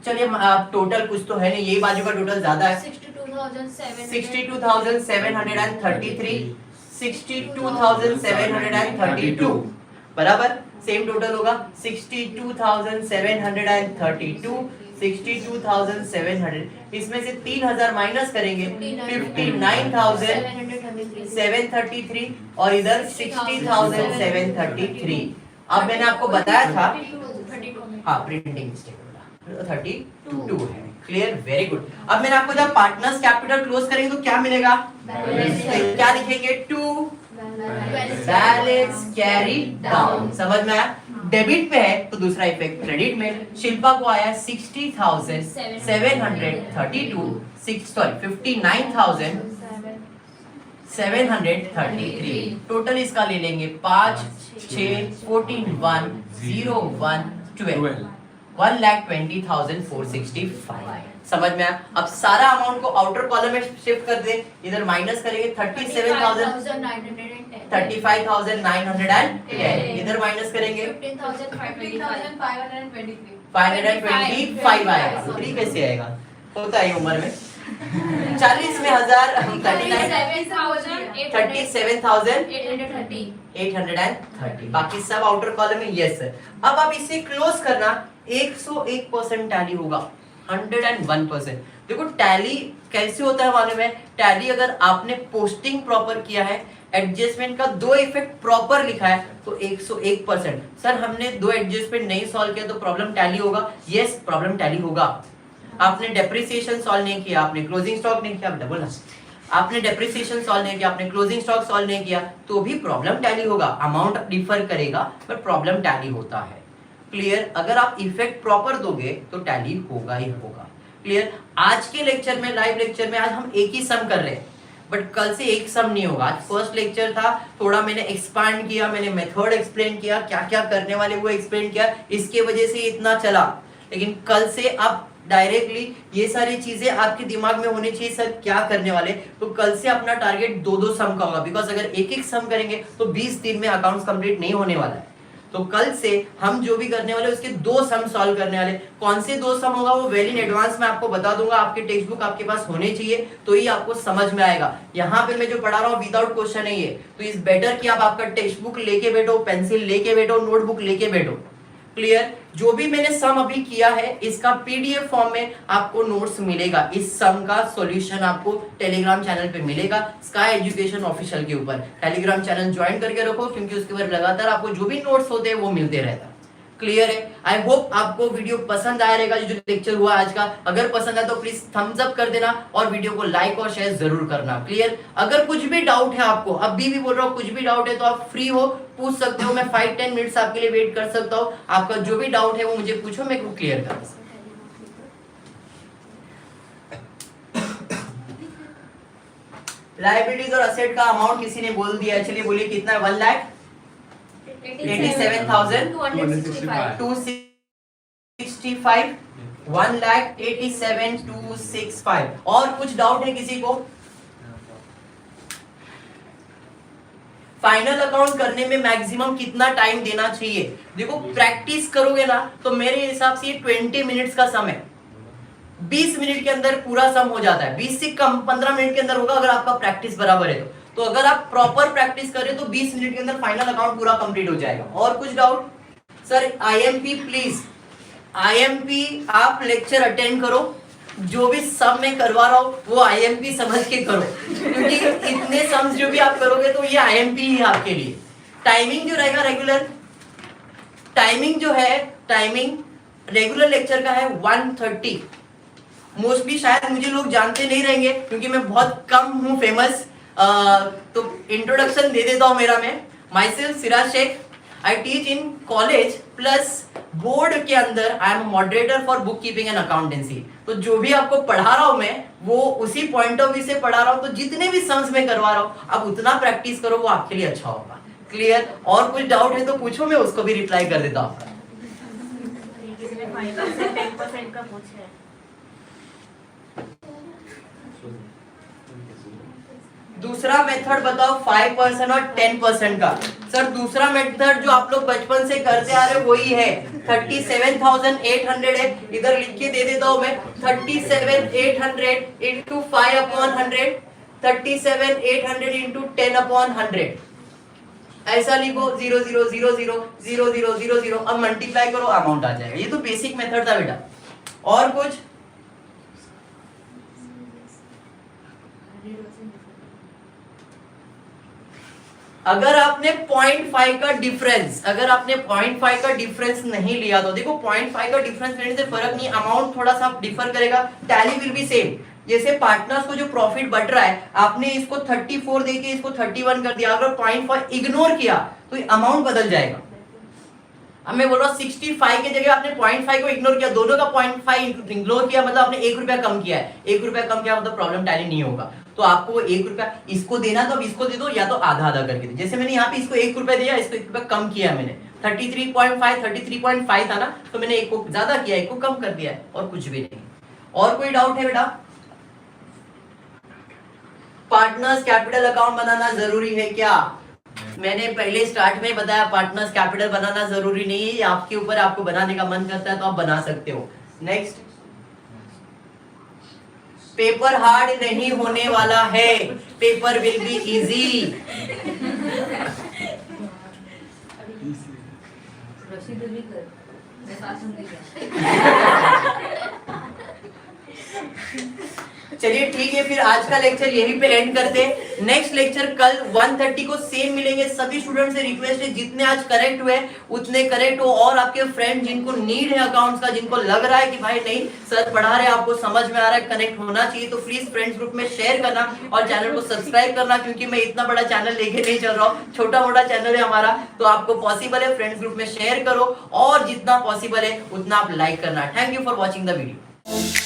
चलिए टोटल कुछ तो है नहीं, यही बाजू का टोटल ज्यादा है, 62,733, 62,732 बराबर। सेम टोटल होगा 62,732, 62,700, इसमें से 3,000 माइनस करेंगे 59,733 और इधर 60,733। अब मैंने आपको बताया था, हाँ प्रिंटिंग मिस्टेक होगा, 32 है। क्लियर? Very good. अब मैंने आपको जब पार्टनर्स कैपिटल क्लोज करेंगे तो क्या मिलेगा, क्या लिखेंगे, 2 बैलेंस कैरी डाउन। समझ में आया? डेबिट पे है तो दूसरा इफेक्ट क्रेडिट में। शिल्पा को आया 60,732, 59,733। टोटल इसका ले लेंगे 5, 6, 14, 1, 0, 1, 12, 1,20,465। समझ में आया? अब सारा अमाउंट को आउटर कॉलम में शिफ्ट कर दे, इधर माइनस करेंगे 35,910, इधर माइनस करेंगे 525 आएगा। 3 कैसे आएगा, होता है उम्र में। 40 में 1000, 37,830, बाकी सब आउटर कॉलम में। Yes sir. अब आप इसे क्लोज करना, 101% टैली होगा, 101%। देखो टैली कैसे होता है मालूम है, टैली अगर आपने पोस्टिंग प्रॉपर किया है, एडजस्टमेंट का 2 इफेक्ट प्रॉपर लिखा है तो 101%। सर हमने 2 एडजस्टमेंट नहीं सॉल्व किया तो प्रॉब्लम टैली होगा। यस प्रॉब्लम टैली होगा। आपने डेप्रिसिएशन सॉल्व नहीं किया, आपने क्लोजिंग स्टॉक नहीं किया, डबल है, आपने डेप्रिसिएशन सॉल्व नहीं किया, आपने क्लोजिंग स्टॉक सॉल्व नहीं किया तो भी प्रॉब्लम टैली होगा। अमाउंट डिफर करेगा पर प्रॉब्लम टैली होता है। क्लियर? अगर आप इफेक्ट प्रॉपर दोगे तो टैली होगा ही होगा। क्लियर? आज के लेक्चर में, लाइव लेक्चर में आज हम एक ही सम कर रहे हैं, बट कल से एक सम नहीं होगा। आज फर्स्ट लेक्चर था, थोड़ा मैंने एक्सपांड किया, मैंने मेथड एक्सप्लेन किया, क्या क्या करने वाले वो एक्सप्लेन किया, इसके वजह से इतना चला। लेकिन कल से आप डायरेक्टली ये सारी चीजें आपके दिमाग में होनी चाहिए, सर क्या करने वाले। तो कल से अपना टारगेट 2-2 सम का होगा, बिकॉज अगर एक सम करेंगे तो 20 दिन में अकाउंट्स कंप्लीट नहीं होने वाला है। तो कल से हम जो भी करने वाले उसके 2 सम सॉल्व करने वाले। कौन से 2 सम होगा वो वेल इन एडवांस में आपको बता दूंगा। आपके टेक्स्ट बुक आपके पास होने चाहिए तो ही आपको समझ में आएगा। यहाँ पे मैं जो पढ़ा रहा हूँ विदाउट क्वेश्चन है ये, तो इस बेटर कि आप आपका टेक्स्ट बुक लेके बैठो, पेंसिल लेके बैठो, नोटबुक लेके बैठो। क्लियर? जो भी मैंने सम अभी किया है इसका पीडीएफ फॉर्म में आपको नोट्स मिलेगा। इस सम का सॉल्यूशन आपको टेलीग्राम चैनल पे मिलेगा, स्काई एजुकेशन ऑफिशियल के ऊपर। टेलीग्राम चैनल ज्वाइन करके रखो क्योंकि उसके ऊपर लगातार आपको जो भी नोट्स होते हैं वो मिलते रहता। क्लियर है? आई होप आपको वीडियो पसंद आया रहेगा जो लेक्चर हुआ आज का। अगर पसंद आया तो प्लीज थम्स अप कर देना और वीडियो को लाइक और शेयर जरूर करना। क्लियर? अगर कुछ भी डाउट है आपको, अभी भी बोल रहा हूँ, कुछ भी डाउट है तो आप फ्री हो, पूछ सकते हो। मैं 5-10 मिनट्स आपके लिए वेट कर सकता हूँ। आपका जो भी डाउट है वो मुझे पूछो, मैं वो क्लियर कर दूंगा। लायबिलिटीज और असेट का अमाउंट किसी ने बोल दिया, चलिए बोलिए कितना है, 1,87,265, 1,87,265। और कुछ डाउट है किसी को? फाइनल अकाउंट करने में मैक्सिमम कितना टाइम देना चाहिए? देखो प्रैक्टिस करोगे ना तो मेरे हिसाब से ये 20 मिनट्स का सम है। 20 मिनट के अंदर पूरा सम हो जाता है, 20 से कम 15 मिनट के अंदर होगा अगर आपका प्रैक्टिस बराबर है तो अगर आप प्रॉपर प्रैक्टिस करें तो 20 मिनट के अंदर फाइनल अकाउंट पूरा कंप्लीट हो जाएगा। और कुछ doubt? Sir IMP please, IMP आप लेक्चर अटेंड करो, जो भी सम में करवा रहा हूं वो आईएमपी समझ के करो, क्योंकि इतने सम्स जो भी आप करोगे तो ये आईएमपी ही है आपके लिए। टाइमिंग जो रहेगा रेगुलर, टाइमिंग जो है, टाइमिंग रेगुलर लेक्चर का है 1:30। मोस्टली शायद मुझे लोग जानते नहीं रहेंगे क्योंकि मैं बहुत कम हूँ फेमस, तो इंट्रोडक्शन दे देता हूँ मेरा। मैं myself Siraj Shaikh, I teach in college plus board के अंदर I am moderator for book keeping and accountancy. तो जो भी आपको पढ़ा रहा हूं मैं वो उसी पॉइंट ऑफ व्यू से पढ़ा रहा हूं, तो जितने भी सम्स में करवा रहा हूं आप उतना प्रैक्टिस करो, वो आपके लिए अच्छा होगा। क्लियर? और कुछ डाउट है तो पूछो, मैं उसको भी रिप्लाई कर देता हूं। किसी ने 5% 10% का पूछा है। दूसरा मेथड बताओ 5% और 10% का। सर दूसरा मेथड जो आप लोग बचपन से करते आ रहे वही है, 37,800 है, इधर लिख के दे देता हूं मैं, 37,800 इंटू 5/100, 37,800 इंटू 10/100, ऐसा लिखो 0 0 0 0 0 0 0 0, अब मल्टीप्लाई करो अमाउंट आ जाएगा। ये तो बेसिक मेथड था बेटा। और कुछ? अगर आपने 0.5 का डिफरेंस, अगर आपने 0.5 का डिफरेंस नहीं लिया तो देखो 0.5 का डिफरेंस लेने से फर्क नहीं, अमाउंट थोड़ा सा डिफर करेगा, टैली विल बी सेम। जैसे पार्टनर्स को जो प्रॉफिट बढ़ रहा है, आपने इसको 34 देके इसको 31 कर दिया, अगर 0.5 इग्नोर किया तो अमाउंट बदल जाएगा। अब मैं बोल रहा हूँ 65 की जगह आपने 0.5 को इग्नोर किया, दोनों का 0.5 इग्नोर किया मतलब आपने 1 रुपया कम किया है, 1 रुपया कम किया मतलब प्रॉब्लम टैली नहीं होगा। तो आपको 1 रुपया इसको देना तो अब इसको दे दो, या तो आधा आधा करके दे। जैसे मैंने यहाँ पे इसको 1 रुपया दिया, इसको 1 रुपया कम किया मैंने, 33.5 था ना, तो मैंने 1 को ज्यादा किया, 1 को कम कर दिया है, और कुछ भी नहीं। और कोई डाउट है बेटा? पार्टनर्स कैपिटल अकाउंट बनाना जरूरी है क्या? मैंने पहले स्टार्ट में बताया पार्टनर्स कैपिटल बनाना जरूरी नहीं है, आपके ऊपर, आपको बनाने का मन करता है तो आप बना सकते हो। नेक्स्ट, पेपर हार्ड नहीं होने वाला है, पेपर विल बी इजी। चलिए ठीक है, फिर आज का लेक्चर यहीं पे एंड करते हैं। नेक्स्ट लेक्चर कल 1:30 को सेम मिलेंगे। सभी स्टूडेंट से रिक्वेस्ट है जितने आज करेक्ट हुए उतने करेक्ट हो, और आपके फ्रेंड जिनको नीड है अकाउंट्स का, जिनको लग रहा है कि भाई नहीं सर पढ़ा रहे आपको समझ में आ रहा है, कनेक्ट होना चाहिए, तो प्लीज फ्रेंड्स ग्रुप में शेयर करना और चैनल को सब्सक्राइब करना, क्योंकि मैं इतना बड़ा चैनल लेके नहीं चल रहा हूँ, छोटा मोटा चैनल है हमारा। तो आपको पॉसिबल है फ्रेंड्स ग्रुप में शेयर करो, और जितना पॉसिबल है उतना आप लाइक करना। Thank you for watching the video.